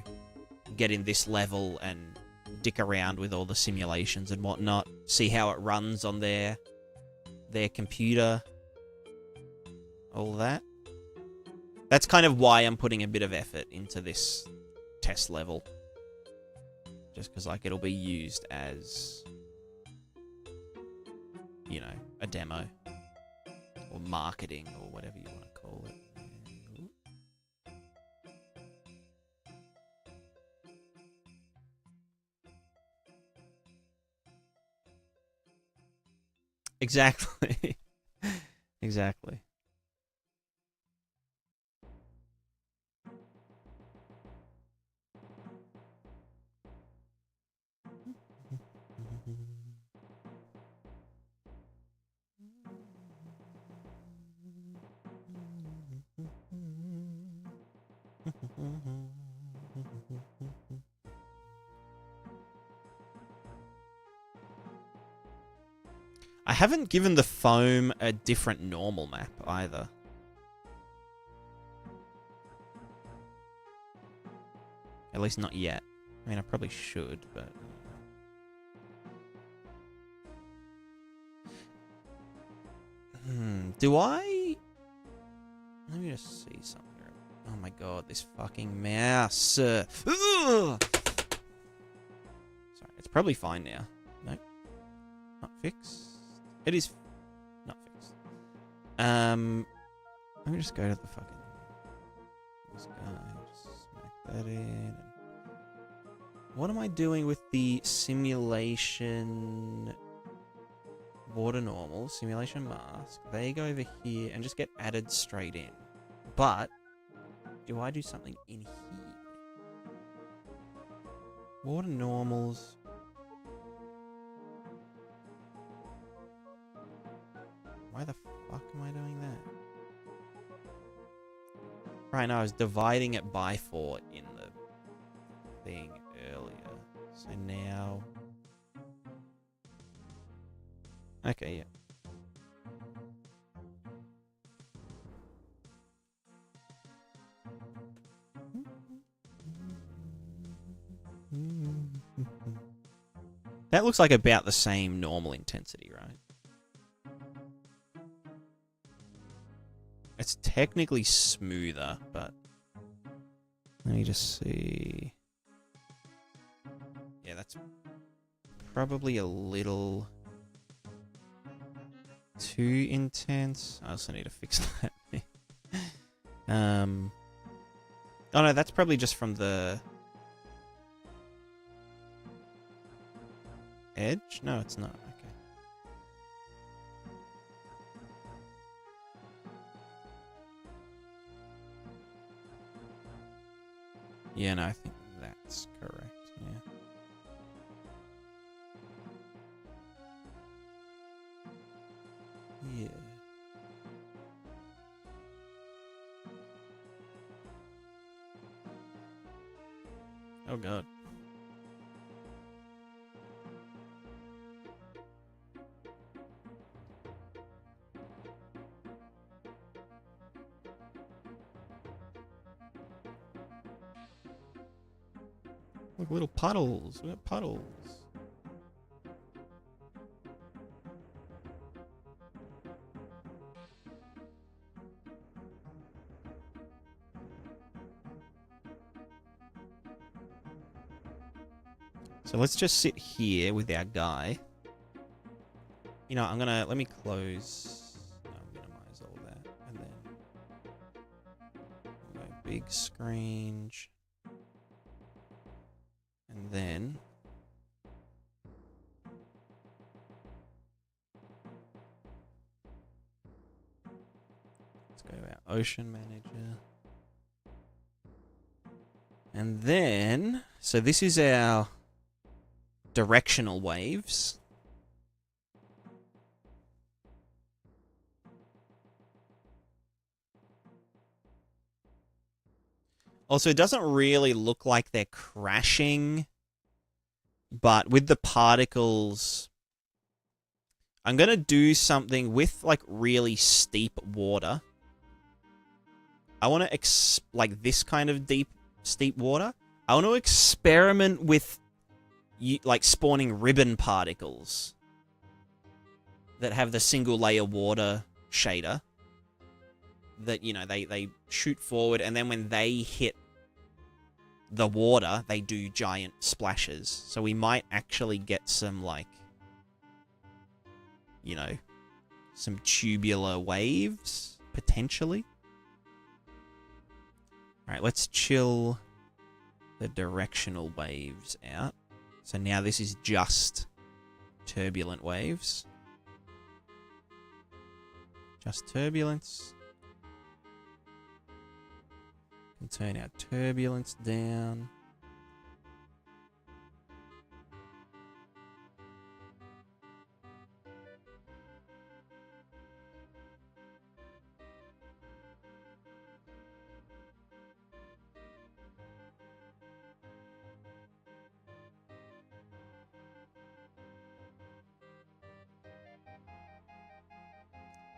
get in this level and dick around with all the simulations and whatnot, see how it runs on their computer, all that. That's kind of why I'm putting a bit of effort into this test level. Just because, like, it'll be used as, you know, a demo. Or marketing, or whatever you want to call it. Exactly. Exactly. I haven't given the foam a different normal map either. At least not yet. I mean, I probably should, but... Do I... Let me just see something. Oh my god, this fucking mouse. Ugh! Sorry, it's probably fine now. Nope. Not fixed. It is not fixed. Let me just go to the fucking... This guy, just smack that in. What am I doing with the simulation... Water normal, simulation mask. They go over here and just get added straight in. But, do I do something in here? Water normals... Why the fuck am I doing that? Right now, I was dividing it by 4 in the thing earlier. So now... Okay, yeah. That looks like about the same normal intensity, right? It's technically smoother, but... Let me just see... Yeah, that's probably a little... too intense. I also need to fix that. Oh no, that's probably just from the... edge? No, it's not. Okay. Yeah, no, I think that's correct. Yeah. Yeah. Oh god. Look, little puddles. We got puddles. So let's just sit here with our guy. You know, let me close, minimize all that, and then go big screen, and then let's go to our ocean manager. And then, so this is our directional waves. Also, it doesn't really look like they're crashing, but with the particles, I'm going to do something with, like, really steep water. I want to, like, this kind of steep water. I want to experiment with, like, spawning ribbon particles that have the single layer water shader. That, you know, they shoot forward, and then when they hit the water, they do giant splashes. So we might actually get some, like, you know, some tubular waves, potentially. Alright, let's chill the directional waves out. So now this is just turbulent waves. Just turbulence. Can turn our turbulence down.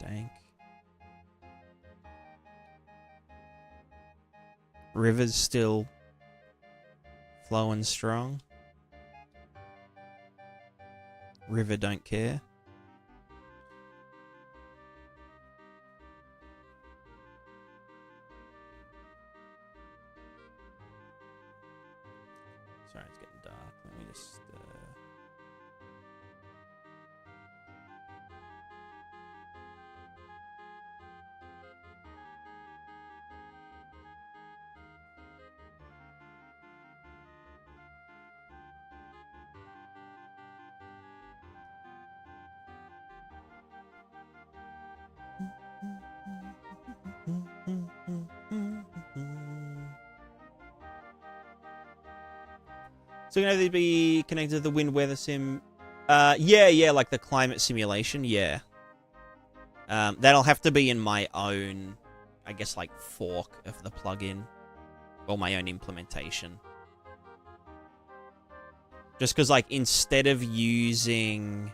Dank. River's still flowing strong. River don't care. Sorry, it's getting dark. Let me just... So can they be connected to the wind weather sim? Yeah, like the climate simulation, yeah. That'll have to be in my own, I guess, like, fork of the plugin. Or my own implementation. Just because, like, instead of using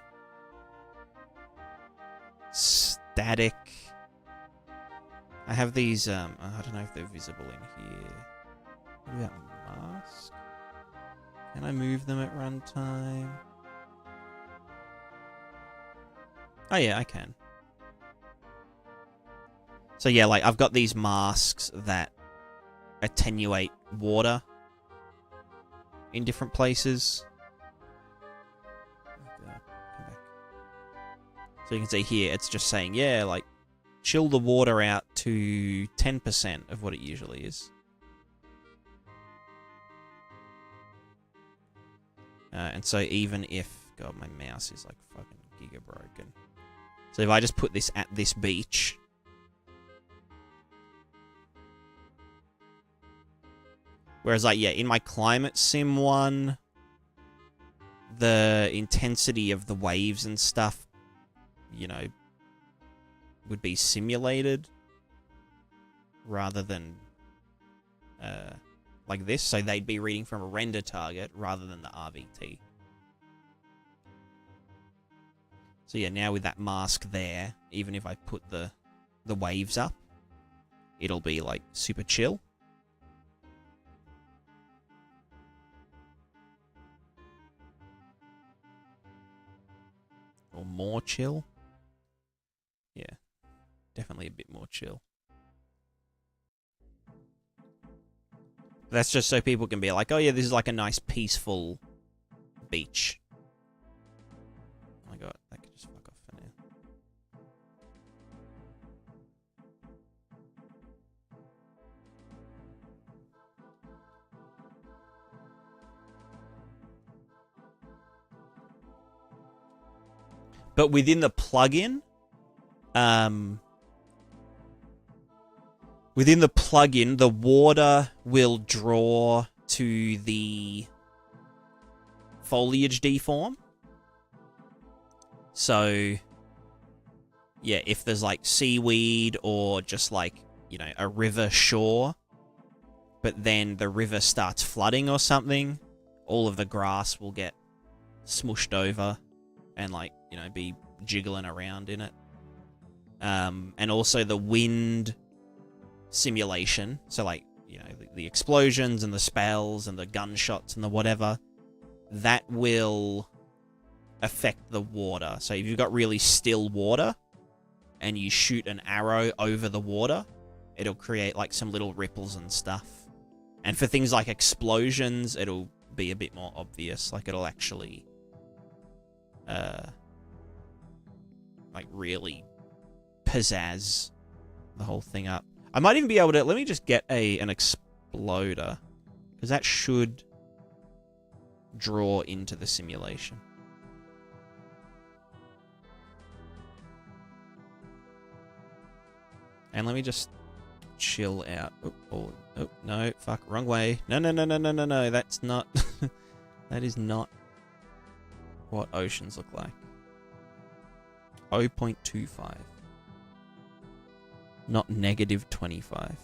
static... I have these, I don't know if they're visible in here. What about mask? Can I move them at runtime? Oh yeah, I can. So yeah, like, I've got these masks that attenuate water in different places. Come back. So you can see here, it's just saying, yeah, like, chill the water out to 10% of what it usually is. And so even if... God, my mouse is like fucking giga broken. So if I just put this at this beach... Whereas, like, yeah, in my climate sim one, the intensity of the waves and stuff, you know, would be simulated rather than like this. So they'd be reading from a render target rather than the RVT. So yeah, now with that mask there, even if I put the waves up, it'll be like super chill. Or more chill. Yeah, definitely a bit more chill. That's just so people can be like, oh yeah, this is like a nice peaceful beach. Oh my god, that could just fuck off for now. But within the plugin, the water will draw to the foliage deform. So, yeah, if there's like seaweed or just like, you know, a river shore, but then the river starts flooding or something, all of the grass will get smushed over and, like, you know, be jiggling around in it. And also the wind simulation, so like, you know, the explosions and the spells and the gunshots and the whatever, that will affect the water. So if you've got really still water and you shoot an arrow over the water, it'll create like some little ripples and stuff. And for things like explosions, it'll be a bit more obvious. Like, it'll actually like really pizzazz the whole thing up. I might even be able to... Let me just get an exploder. Because that should draw into the simulation. And let me just chill out. Oh, no. Fuck, wrong way. No. That's not... that is not what oceans look like. 0.25. Not negative 25.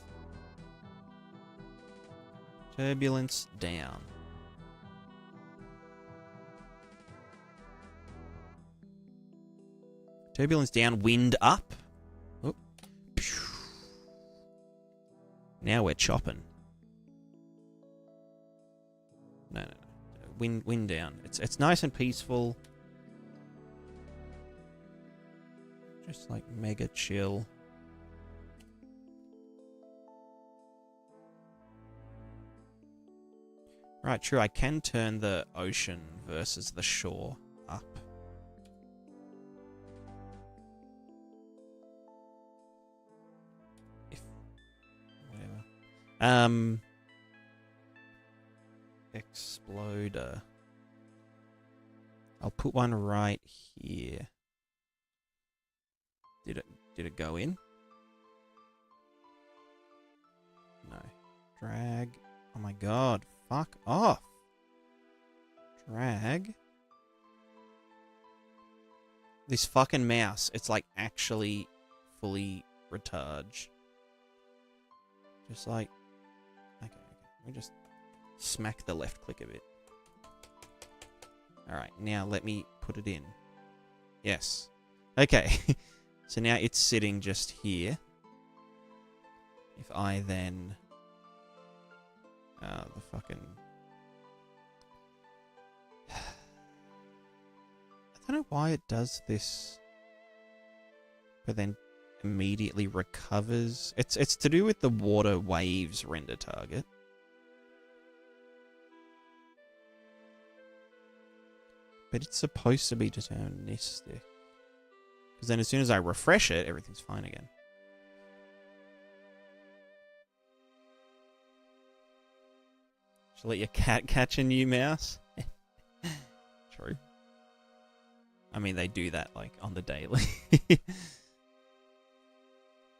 Turbulence down. Turbulence down, wind up. Oh. Now we're chopping. No. Wind down. It's nice and peaceful. Just like mega chill. Right, true. I can turn the ocean versus the shore up. If whatever. Exploder. I'll put one right here. Did it go in? No. Drag. Oh my god. Fuck off. Drag. This fucking mouse, it's like actually fully retarded. Just like... Okay. Let me just smack the left click a bit. Alright, now let me put it in. Yes. Okay. So now it's sitting just here. If I then... the fucking... I don't know why it does this. But then immediately recovers. It's to do with the water waves render target. But it's supposed to be deterministic. Because then as soon as I refresh it, everything's fine again. Should let your cat catch a new mouse? True. I mean, they do that, like, on the daily.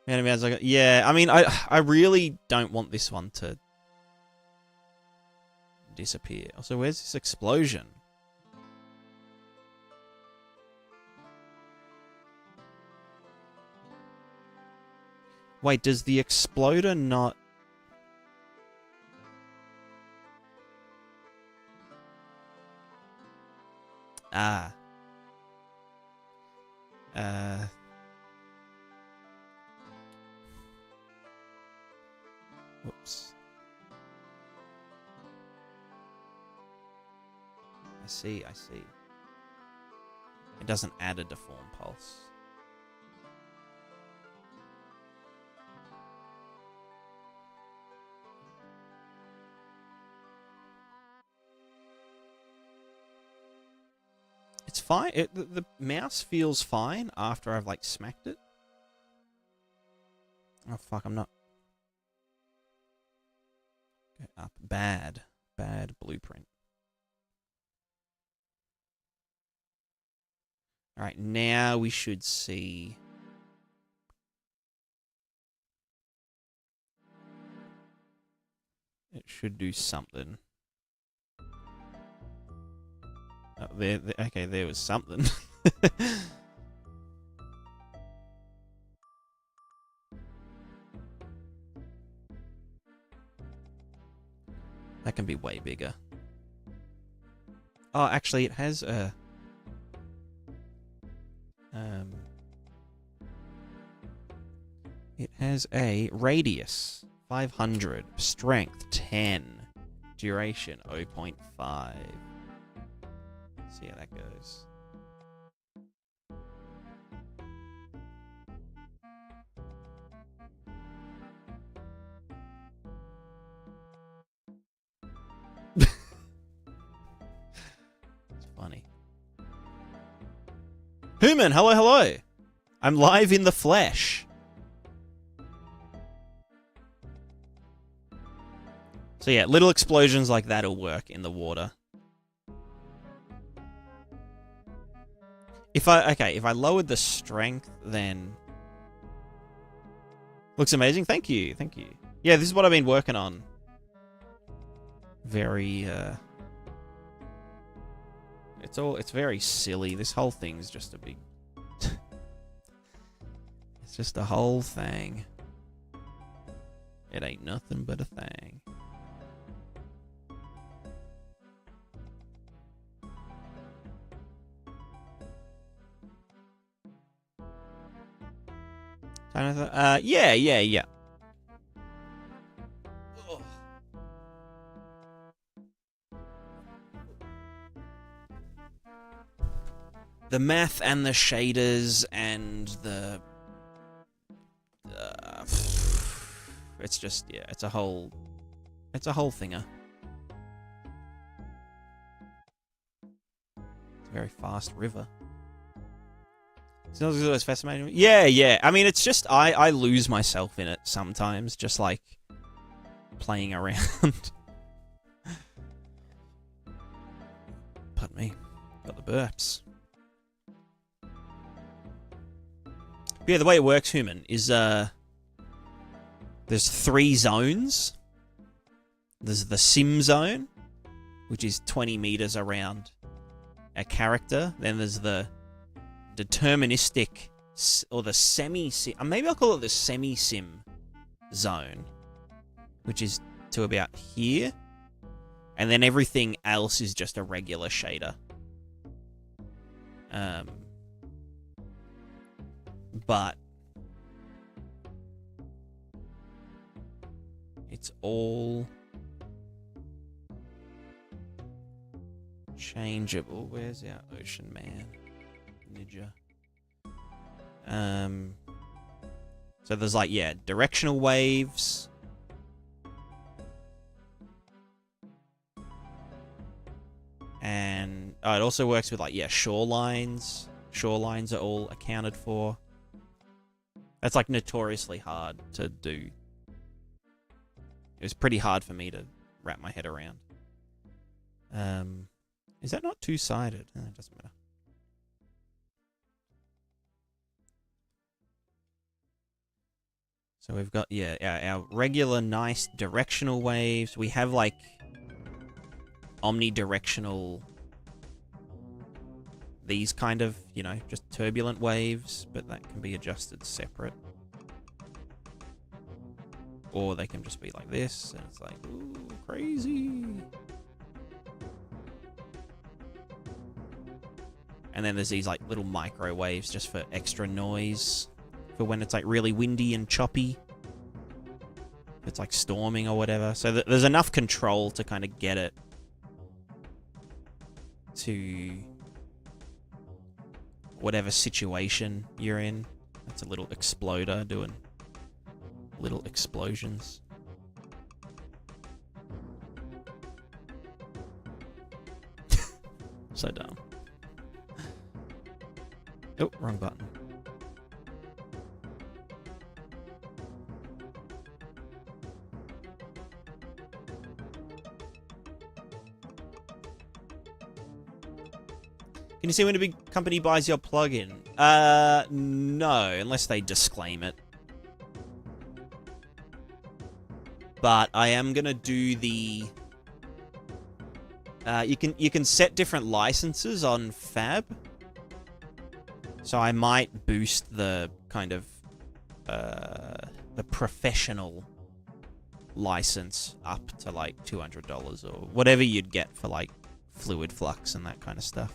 Man, mouse, yeah, I mean, I really don't want this one to disappear. Also, where's this explosion? Wait, does the exploder not... Ah. Whoops. I see. It doesn't add a deform pulse. It's fine. The mouse feels fine after I've, like, smacked it. Oh, fuck, I'm not... Go up. Bad blueprint. Alright, now we should see... It should do something. Oh, okay, there was something. That can be way bigger. Oh, actually, it has a... It has a radius, 500, strength, 10, duration, 0.5. See how that goes. It's funny. Human, hello. I'm live in the flesh. So yeah, little explosions like that'll work in the water. If I lowered the strength, then... Looks amazing. Thank you. Thank you. Yeah, this is what I've been working on. Very, It's very silly. This whole thing's just a big... It's just a whole thing. It ain't nothing but a thing. Yeah. Ugh. The math and the shaders and the... it's just, yeah, it's a whole thinger. It's a very fast river. It's not as fascinating. Yeah. I mean, it's just, I lose myself in it sometimes, just like playing around. Pardon me. Got the burps. But yeah, the way it works, Human, is there's 3 zones. There's the sim zone, which is 20 meters around a character. Then there's the deterministic, or the semi-sim, maybe I'll call it the semi-sim zone, which is to about here. And then everything else is just a regular shader. But it's all changeable. Where's our ocean man? Ninja. So there's like, yeah, directional waves. And it also works with like, yeah, shorelines. Shorelines are all accounted for. That's like notoriously hard to do. It was pretty hard for me to wrap my head around. Is that not two-sided? It doesn't matter. So we've got, yeah, our regular nice directional waves. We have like omnidirectional, these kind of, you know, just turbulent waves, but that can be adjusted separate. Or they can just be like this, and it's like, ooh, crazy. And then there's these like little microwaves just for extra noise, for when it's like really windy and choppy. If it's like storming or whatever. So there's enough control to kind of get it to whatever situation you're in. That's a little exploder doing little explosions. So dumb. Oh, wrong button. Can you see when a big company buys your plugin? No, unless they disclaim it. But I am gonna do the... you can set different licenses on Fab. So I might boost the kind of the professional license up to like $200 or whatever you'd get for like fluid flux and that kind of stuff.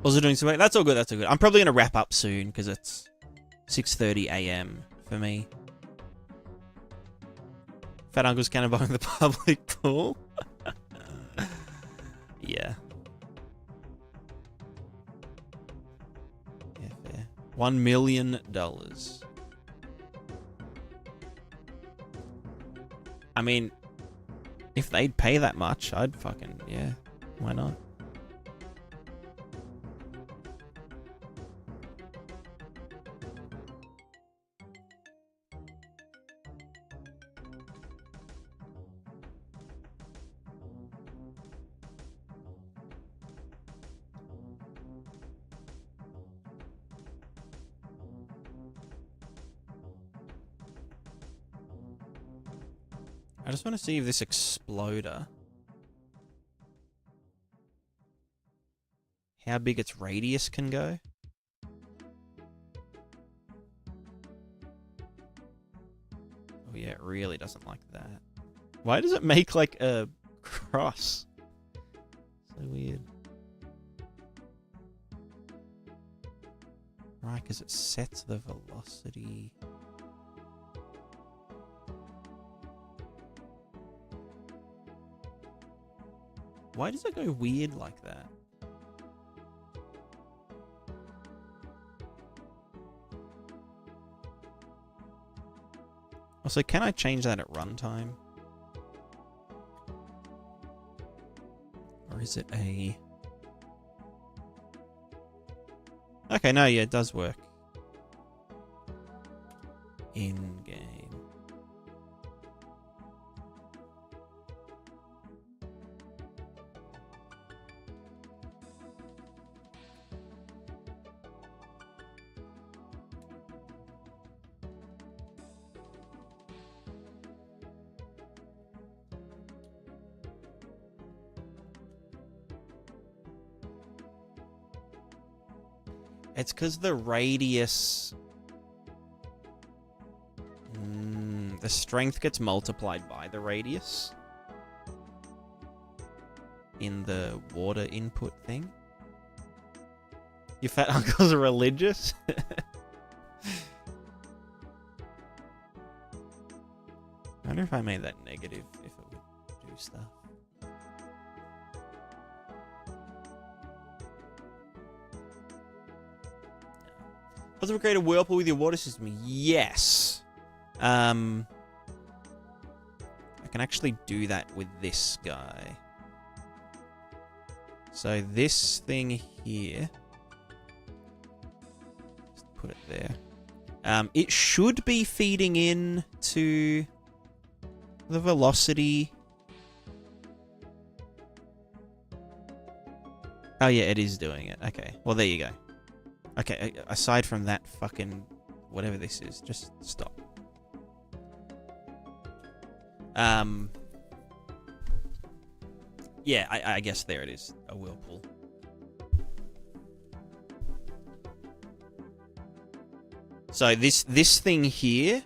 Also doing some... That's all good, that's all good. I'm probably going to wrap up soon because it's 6:30 a.m. for me. Fat Uncle's cannonballing the public pool. Yeah. Yeah, fair. $1 million. I mean, if they'd pay that much, I'd fucking... Yeah, why not? I just want to see if this exploder, how big its radius can go. Oh yeah, it really doesn't like that. Why does it make like a cross? So weird. Right, because it sets the velocity. Why does it go weird like that? Also, can I change that at runtime? Or is it a... Okay, no, yeah, it does work. In-game. It's because the radius... the strength gets multiplied by the radius in the water input thing. Your fat uncles are religious? I wonder if I made that negative, if it would do stuff. Possible create a whirlpool with your water system? Yes. I can actually do that with this guy. So this thing here, just put it there. It should be feeding in to the velocity. Oh yeah, it is doing it. Okay, well there you go. Okay, aside from that fucking whatever this is, just stop. Yeah, I guess there it is, a whirlpool. So this thing here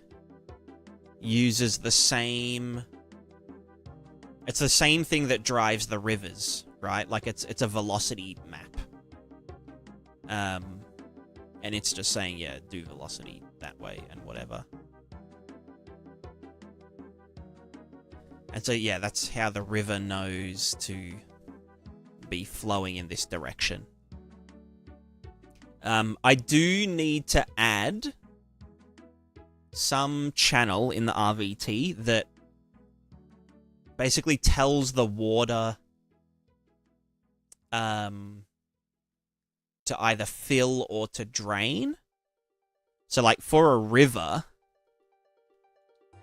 uses the same... It's the same thing that drives the rivers, right? Like it's a velocity map. And it's just saying, yeah, do velocity that way and whatever. And so, yeah, that's how the river knows to be flowing in this direction. I do need to add some channel in the RVT that basically tells the water to either fill or to drain. So, like, for a river,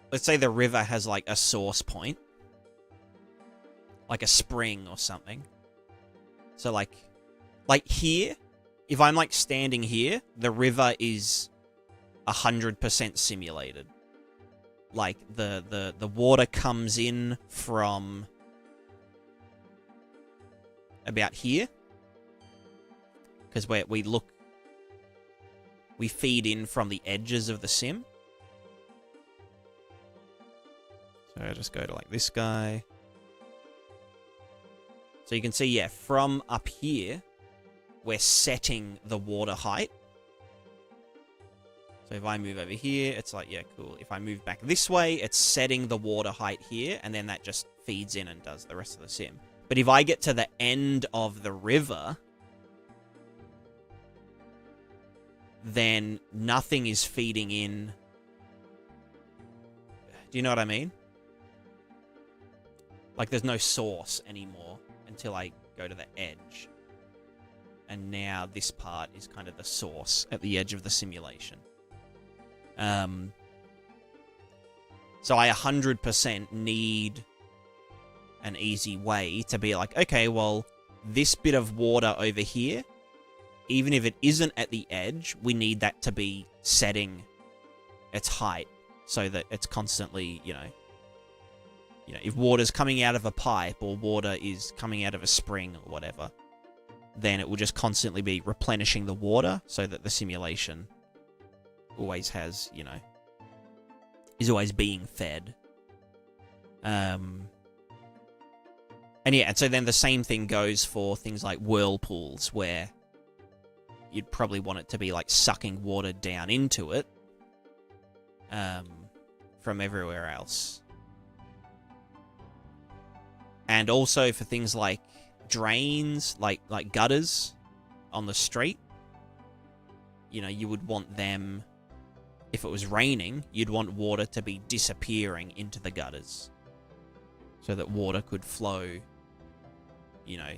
let's say the river has, like, a source point. Like a spring or something. So, like here, if I'm, like, standing here, the river is 100% simulated. Like, the water comes in from about here. Because we feed in from the edges of the sim. So I just go to like this guy. So you can see, yeah, from up here, we're setting the water height. So if I move over here, it's like, yeah, cool. If I move back this way, it's setting the water height here, and then that just feeds in and does the rest of the sim. But if I get to the end of the river, then nothing is feeding in. Do you know what I mean? Like, there's no source anymore until I go to the edge. And now this part is kind of the source at the edge of the simulation. So I 100% need an easy way to be like, okay, well, this bit of water over here, even if it isn't at the edge, we need that to be setting its height so that it's constantly, you know, You know, if water's coming out of a pipe or water is coming out of a spring or whatever, then it will just constantly be replenishing the water so that the simulation always has, you know, is always being fed. And yeah, and so then the same thing goes for things like whirlpools, where you'd probably want it to be like sucking water down into it from everywhere else. And also for things like drains, like gutters on the street, you know, you would want them, if it was raining, you'd want water to be disappearing into the gutters so that water could flow, you know,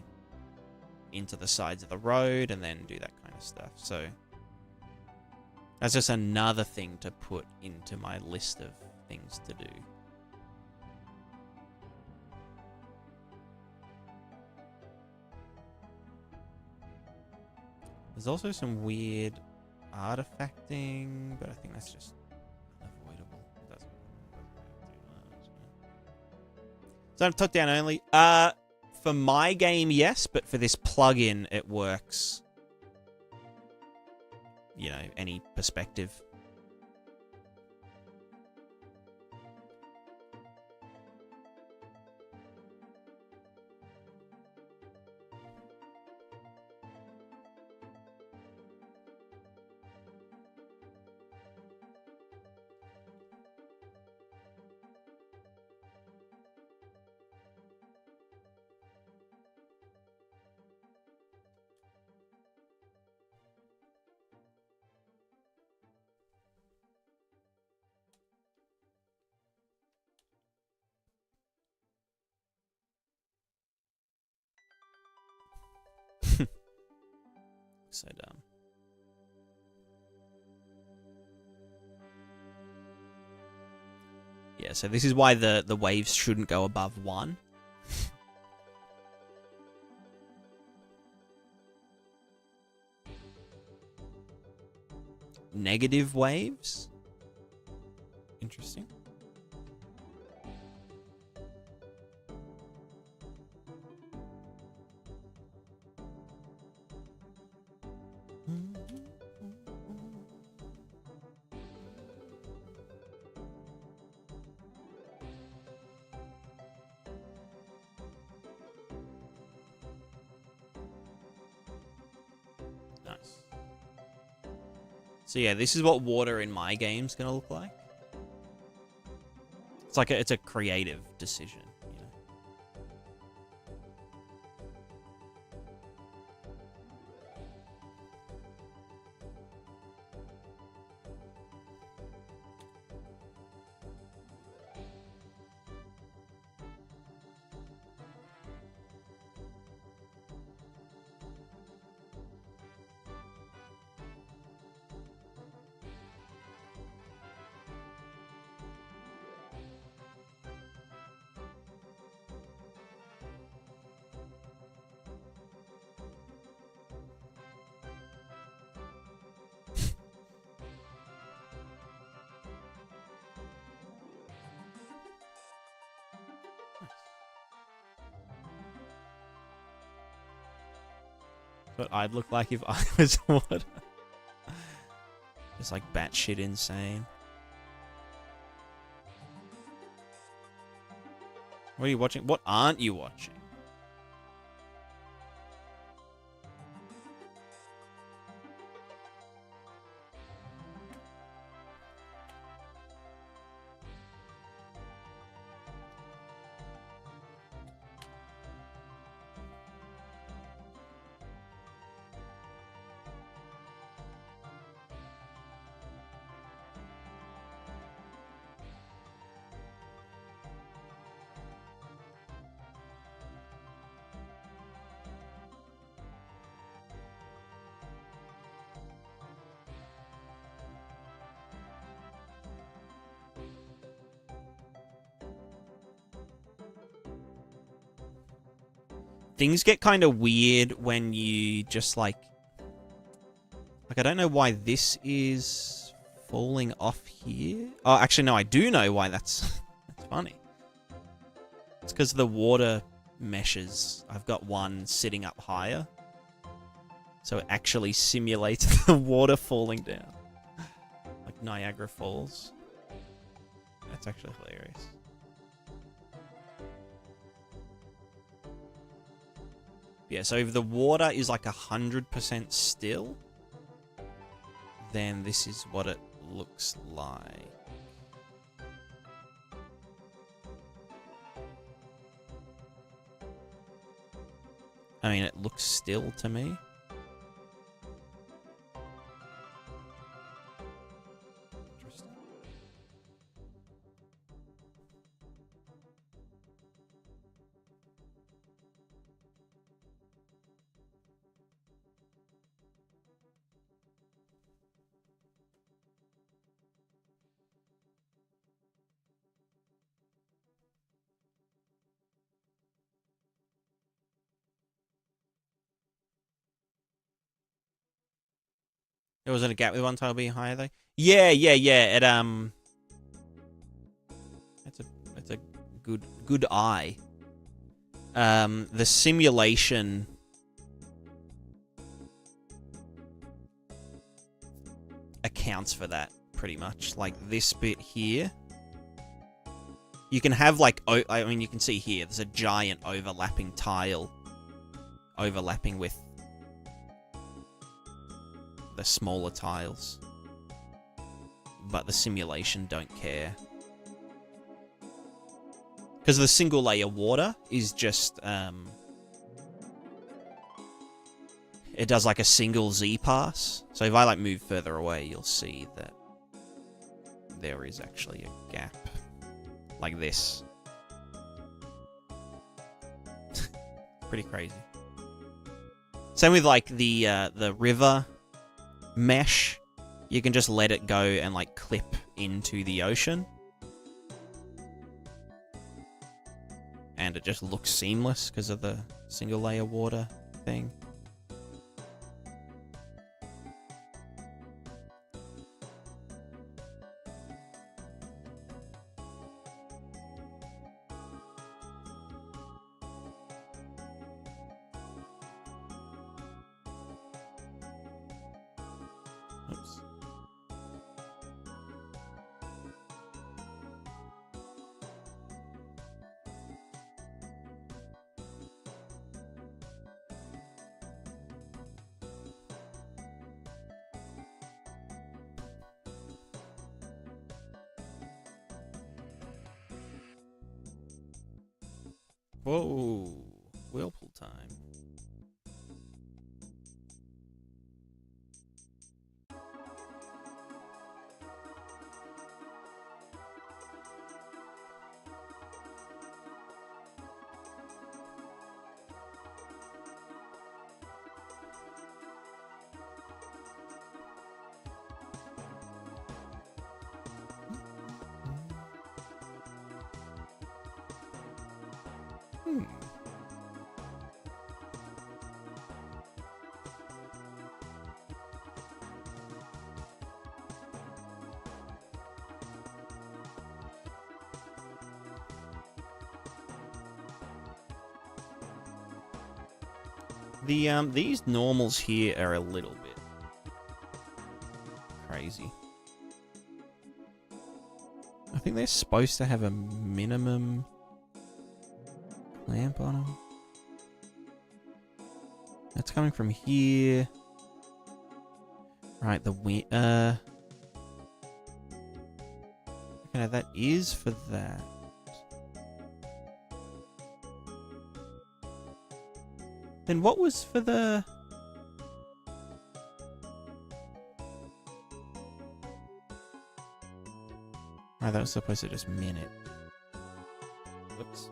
into the sides of the road and then do that kind of stuff. So that's just another thing to put into my list of things to do. There's also some weird artifacting, but I think that's just unavoidable. So top down only. For my game, yes, but for this plugin, it works. You know, any perspective. So dumb. Yeah, so this is why the waves shouldn't go above 1. Negative waves? Interesting. Nice. So yeah, this is what water in my game's gonna look like. It's like it's a creative decision, you know. What I'd look like if I was water. Just like batshit insane. What are you watching? What aren't you watching? Things get kind of weird when you just like I don't know why this is falling off here. Oh, actually no, I do know why that's funny. It's because the water meshes. I've got one sitting up higher. So it actually simulates the water falling down. Like Niagara Falls. That's actually hilarious. Yeah, so if the water is like 100% still, then this is what it looks like. I mean, it looks still to me. Interesting. There wasn't a gap with one tile being higher though. Yeah. It That's a good eye. The simulation accounts for that pretty much. Like this bit here, you can have like I mean you can see here there's a giant overlapping tile overlapping with the smaller tiles, but the simulation don't care because the single layer water is just it does like a single Z pass. So if I like move further away, you'll see that there is actually a gap like this. Pretty crazy. Same with like the river mesh. You can just let it go and like clip into the ocean. And it just looks seamless because of the single layer water thing. Oops. Whoa, whirlpool time. These normals here are a little bit crazy. I think they're supposed to have a minimum clamp on them. That's coming from here. Right, the wind. Okay, that is for that. Then what was for the... Oh, that was supposed to just min it. Whoops.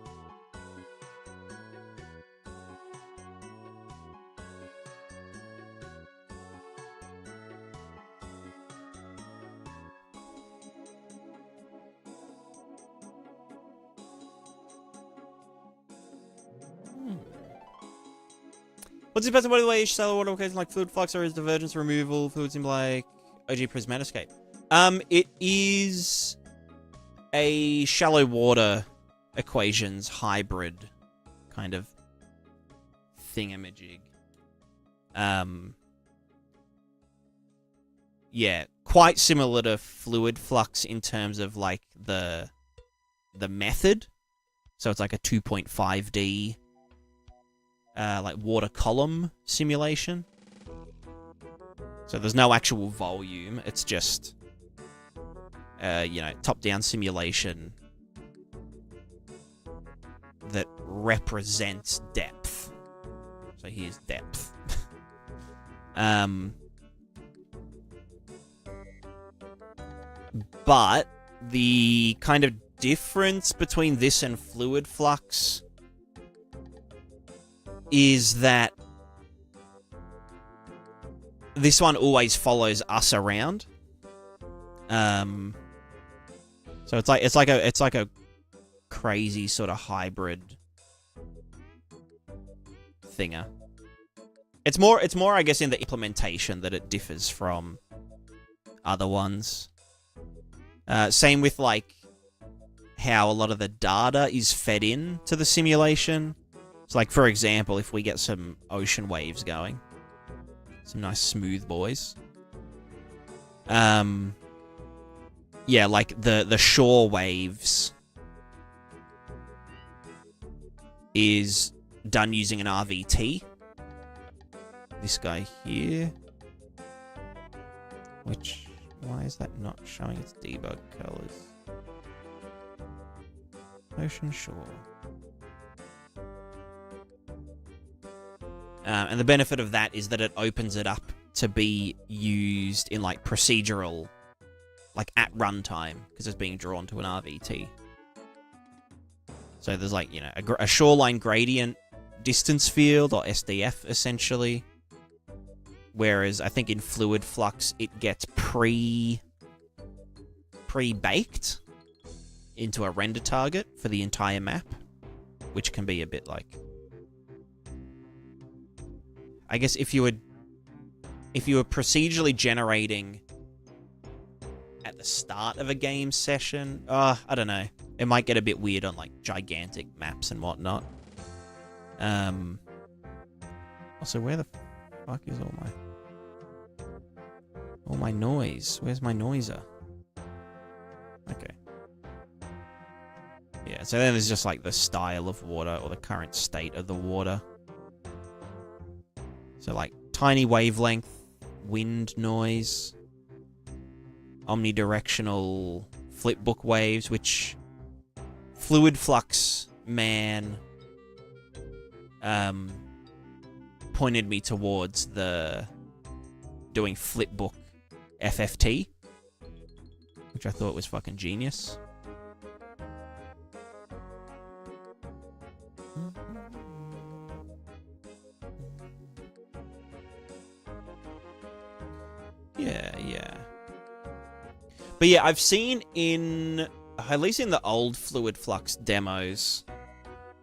What's the best by the way each shallow water location like fluid flux or is divergence removal fluid seem like OG Prismatiscape? It is a shallow water equations hybrid kind of thingamajig. Yeah, quite similar to fluid flux in terms of like the method. So it's like a 2.5D like water column simulation. So there's no actual volume, it's just you know, top-down simulation that represents depth. So here's depth. But the kind of difference between this and fluid flux is that this one always follows us around. So it's like a crazy sort of hybrid thinger. It's more I guess in the implementation that it differs from other ones. Same with like how a lot of the data is fed in to the simulation. So like for example, if we get some ocean waves going, some nice smooth boys. Yeah, like the shore waves is done using an RVT. This guy here. Why is that not showing its debug colors? Ocean shore. And the benefit of that is that it opens it up to be used in like procedural, like at runtime, because it's being drawn to an RVT. So there's like, you know, a shoreline gradient distance field, or SDF essentially. Whereas I think in fluid flux it gets pre-baked into a render target for the entire map, which can be a bit like, I guess if you were procedurally generating at the start of a game session, I don't know. It might get a bit weird on like gigantic maps and whatnot. Also, where the fuck is all my noise? Where's my noiser? Okay. Yeah, so then there's just like the style of water or the current state of the water. So like tiny wavelength, wind noise, omnidirectional flipbook waves, which fluid flux man pointed me towards the doing flipbook FFT, which I thought was fucking genius. Yeah. But yeah, I've seen at least in the old fluid flux demos,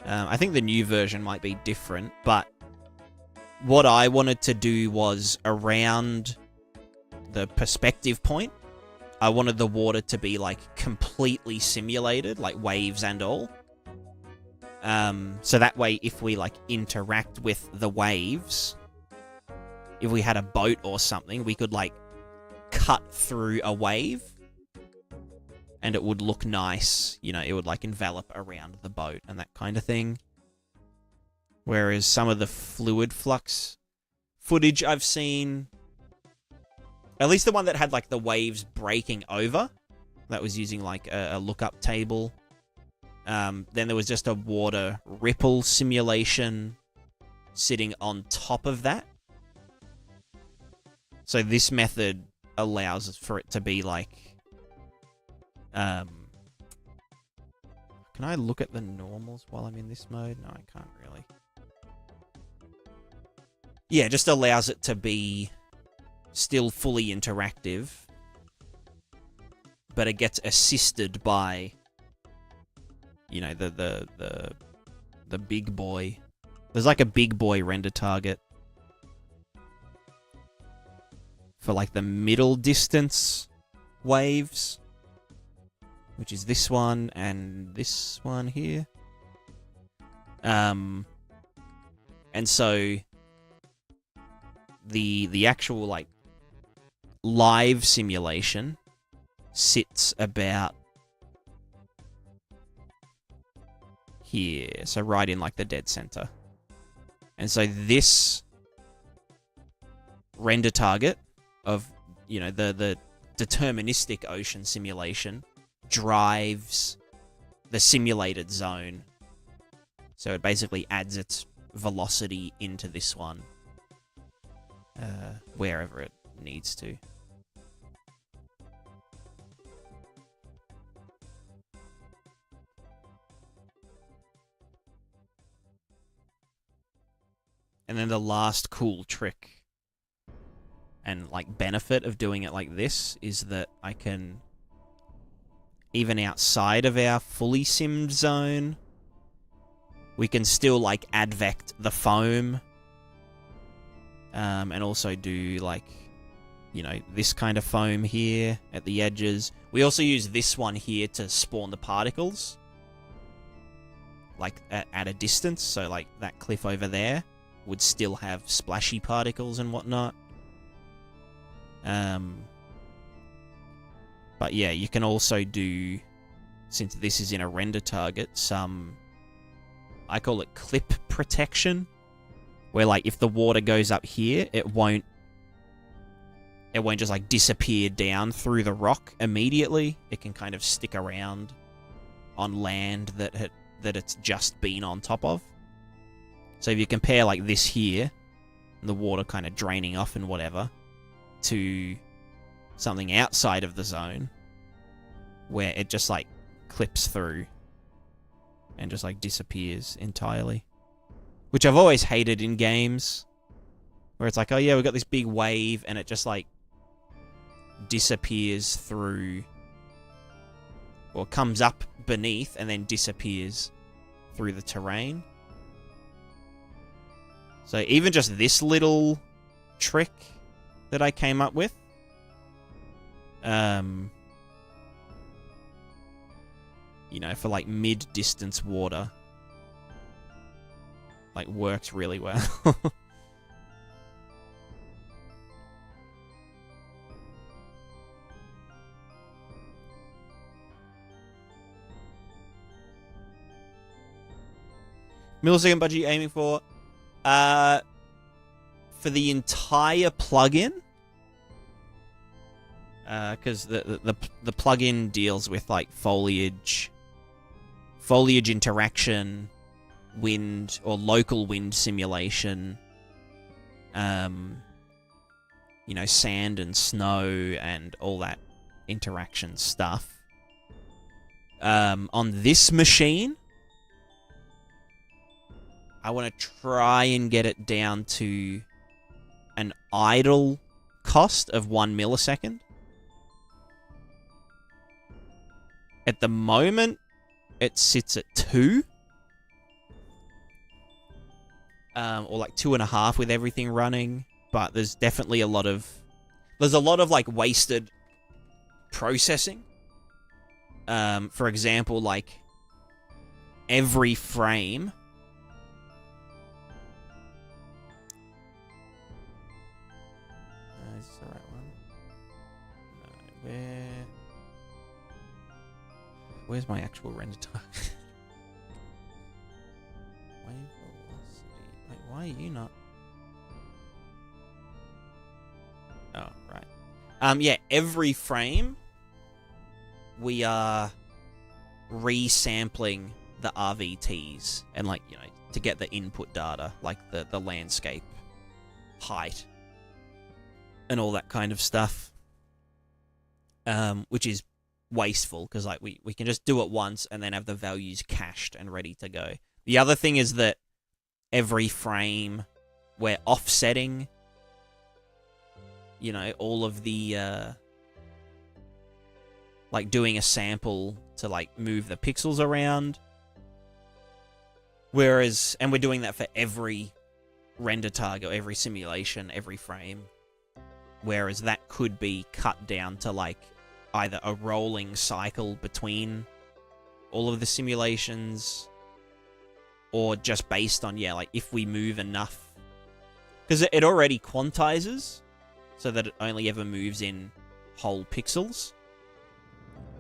I think the new version might be different, but what I wanted to do was around the perspective point, I wanted the water to be like completely simulated, like waves and all. So that way, if we like interact with the waves, if we had a boat or something, we could like cut through a wave and it would look nice. You know, it would like envelop around the boat and that kind of thing. Whereas some of the fluid flux footage I've seen, at least the one that had like the waves breaking over, that was using like a lookup table. Then there was just a water ripple simulation sitting on top of that. So this method allows for it to be like, can I look at the normals while I'm in this mode? No, I can't really. Yeah, just allows it to be still fully interactive, but it gets assisted by, you know, the big boy. There's like a big boy render target for like the middle distance waves. which is this one and this one here. And so the actual like live simulation sits about here, so right in like the dead center. And so this render target of, you know, the deterministic ocean simulation drives the simulated zone. So it basically adds its velocity into this one, wherever it needs to. And then the last cool trick and like benefit of doing it like this is that I can, even outside of our fully simmed zone, we can still like advect the foam, and also do like, you know, this kind of foam here at the edges. We also use this one here to spawn the particles, like at a distance. So like that cliff over there would still have splashy particles and whatnot. But yeah, you can also do, since this is in a render target, some, I call it clip protection, where like if the water goes up here, it won't just like disappear down through the rock immediately. It can kind of stick around on land that it's just been on top of. So if you compare like this here, the water kind of draining off and whatever, to something outside of the zone, where it just like clips through and just like disappears entirely. Which I've always hated in games, where it's like, oh yeah, we've got this big wave and it just like disappears through, or comes up beneath and then disappears through the terrain. So even just this little trick that I came up with, you know, for like mid-distance water, like works really well. Millisecond budget you aiming for? For the entire plugin, because the plugin deals with like foliage interaction, wind or local wind simulation, you know, sand and snow and all that interaction stuff. On this machine, I want to try and get it down to an idle cost of 1 millisecond. At the moment, it sits at 2. Or like 2.5 with everything running. But there's definitely a lot of like wasted processing. For example, like every frame. Is this the right one? No, where's my actual render target? Wave velocity. Wait, why are you not? Oh, right. Yeah, every frame we are resampling the RVTs and, like, you know, to get the input data, like the landscape height and all that kind of stuff. Which is wasteful because, like, we can just do it once and then have the values cached and ready to go. The other thing is that every frame we're offsetting, you know, all of the like doing a sample to like move the pixels around. Whereas, and we're doing that for every render target, every simulation, every frame. Whereas that could be cut down to like either a rolling cycle between all of the simulations, or just based on, yeah, like if we move enough. Because it already quantizes, so that it only ever moves in whole pixels.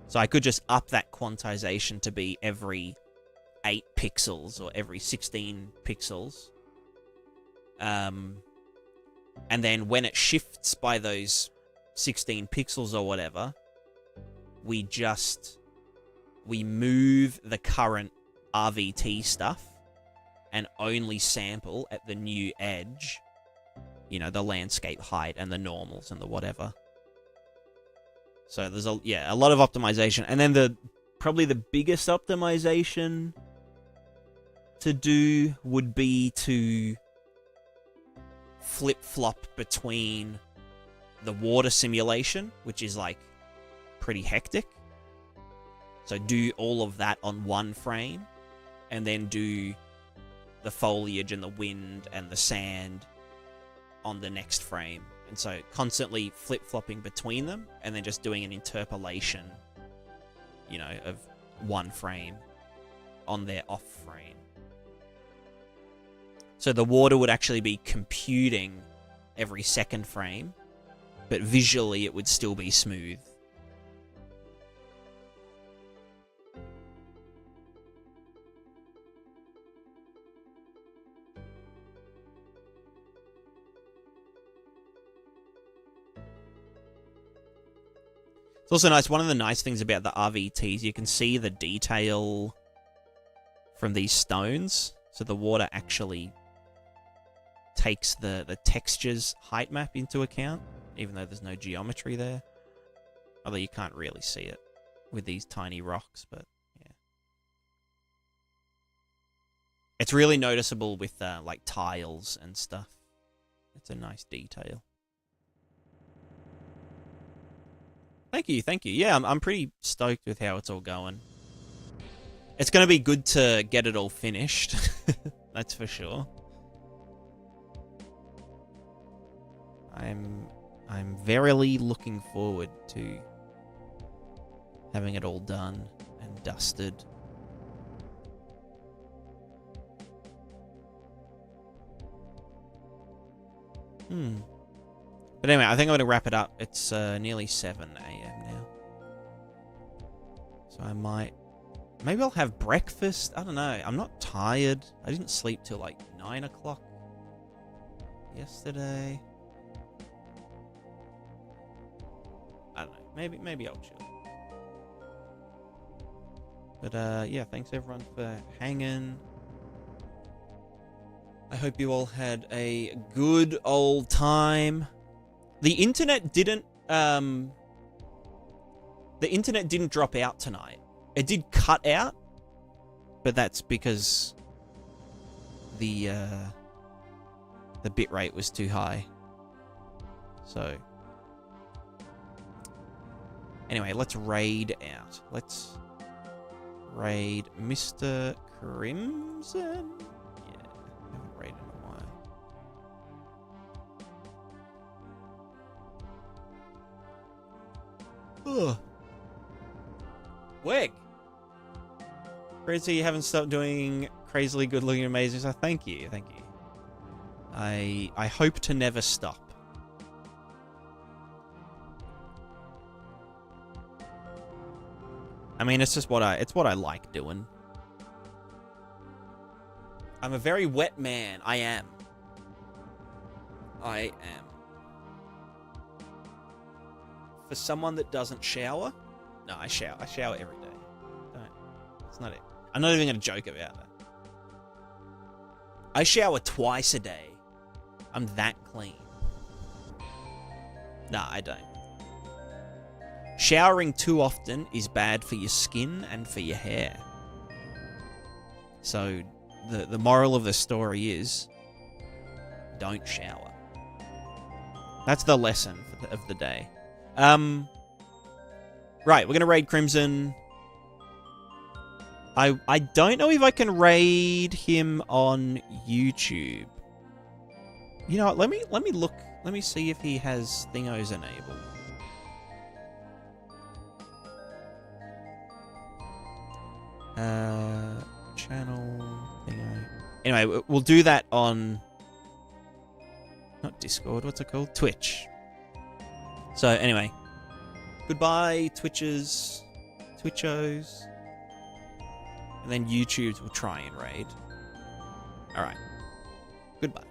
So I could just up that quantization to be every 8 pixels or every 16 pixels. And then when it shifts by those 16 pixels or whatever, we move the current RVT stuff and only sample at the new edge, you know, the landscape height and the normals and the whatever. So there's a lot of optimization. And then probably the biggest optimization to do would be to flip-flop between the water simulation, which is like pretty hectic. So do all of that on one frame, and then do the foliage and the wind and the sand on the next frame. And so constantly flip-flopping between them, and then just doing an interpolation, you know, of one frame on their off frame. So the water would actually be computing every second frame, but visually it would still be smooth. It's also nice. One of the nice things about the RVTs, you can see the detail from these stones. So the water actually takes the texture's height map into account, even though there's no geometry there. Although you can't really see it with these tiny rocks, but yeah. It's really noticeable with like tiles and stuff. It's a nice detail. Thank you, thank you. Yeah, I'm pretty stoked with how it's all going. It's going to be good to get it all finished. That's for sure. I'm verily looking forward to having it all done and dusted. But anyway, I think I'm going to wrap it up. It's nearly 7 a.m. now. So I might... Maybe I'll have breakfast. I don't know. I'm not tired. I didn't sleep till like 9 o'clock yesterday. I don't know. Maybe I'll chill. But yeah, thanks everyone for hanging. I hope you all had a good old time. The internet didn't drop out tonight. It did cut out, but that's because the bitrate was too high. So anyway, let's raid out. Let's raid Mr. Crimson. Yeah, I haven't raided in a while. Ugh. Wig. Crazy, you haven't stopped doing crazily good looking amazing stuff. Thank you, thank you. I hope to never stop. I mean, it's just what I like doing. I'm a very wet man. I am. For someone that doesn't shower, no, I shower. I shower every day. Don't. It's not it. I'm not even going to joke about that. I shower twice a day. I'm that clean. Nah, I don't. Showering too often is bad for your skin and for your hair. So, the moral of the story is, don't shower. That's the lesson of the day. Right, we're going to raid Crimson. I don't know if I can raid him on YouTube. You know what, let me look. Let me see if he has thingos enabled. Channel thingo. Anyway, we'll do that on not Discord. What's it called? Twitch. So anyway, goodbye Twitchers, Twitchos, and then YouTube's will try and raid. All right. Goodbye.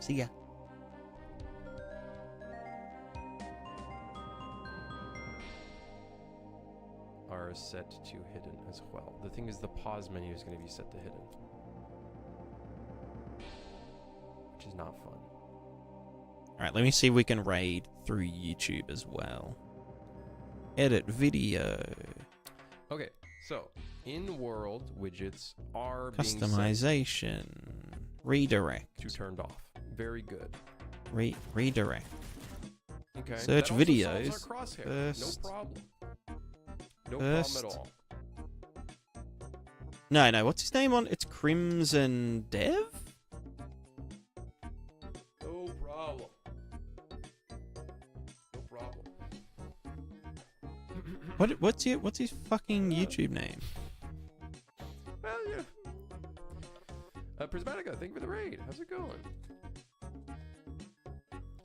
See ya. Are set to hidden as well. The thing is, the pause menu is going to be set to hidden, which is not fun. All right, let me see if we can raid through YouTube as well. Edit video. Okay, so in-world widgets are Customization. Redirect. being set to turned off. Very good. Redirect. Okay. Search that also videos. solves our crosshair. First. No problem. No First. problem at all. No. What's his name on? It's Crimson Dev? No problem. No problem. What's his fucking YouTube name? Well, yeah. Prismatica, thank you for the raid. How's it going?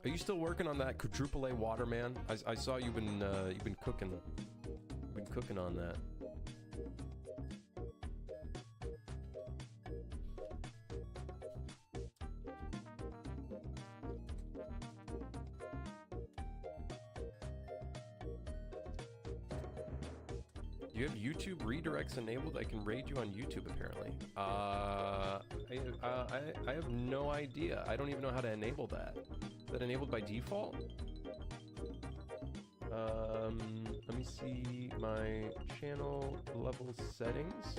Are you still working on that AAA Water, man? I saw you've been cooking. Been cooking on that. You have YouTube redirects enabled? I can raid you on YouTube apparently. I have no idea. I don't even know how to enable that. Is that enabled by default? Let me see my channel level settings.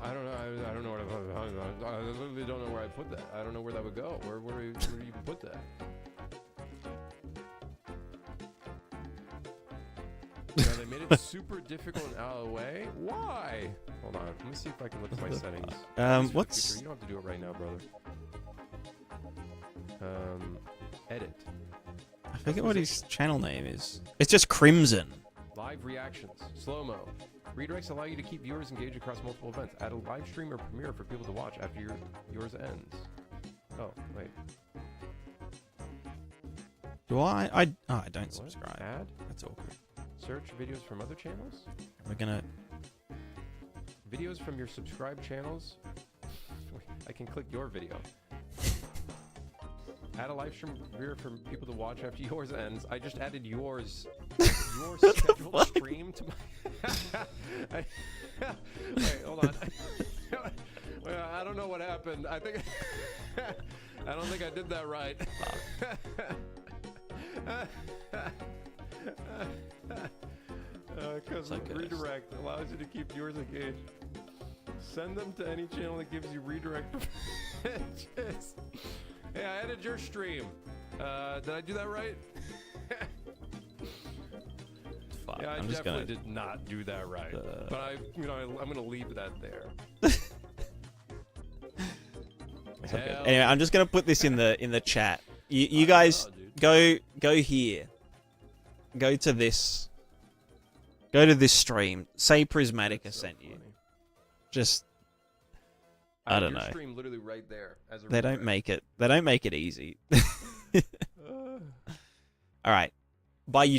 I don't know. I don't know what I literally don't know where I put that. I don't know where that would go. Where do you even put that? They made it super difficult and out of the way. Why? Hold on. Let me see if I can look at my settings. What's... You don't have to do it right now, brother. Edit. I forget what his channel name is. It's just Crimson. Live reactions. Slow-mo. Redirects allow you to keep viewers engaged across multiple events. Add a live stream or premiere for people to watch after yours ends. Oh, wait. Do I don't subscribe. Add? That's awkward. Search videos from other channels? We're gonna... Videos from your subscribed channels? I can click your video. Add a live stream premiere for people to watch after yours ends. I just added yours. Your scheduled stream to my... Wait, hold on. Wait, I don't know what happened. I think... I don't think I did that right. Because redirect allows you to keep viewers engaged. Send them to any channel that gives you redirect privileges. Hey, I added your stream. Did I do that right? Fuck, yeah, I definitely did not do that right. But I'm gonna leave that there. Anyway, I'm just gonna put this in the chat. You guys go here. Go to this. Go to this stream. Say Prismatica sent you. Just I don't know. Stream literally right there as a they don't make it. They don't make it easy. All right. Bye YouTube.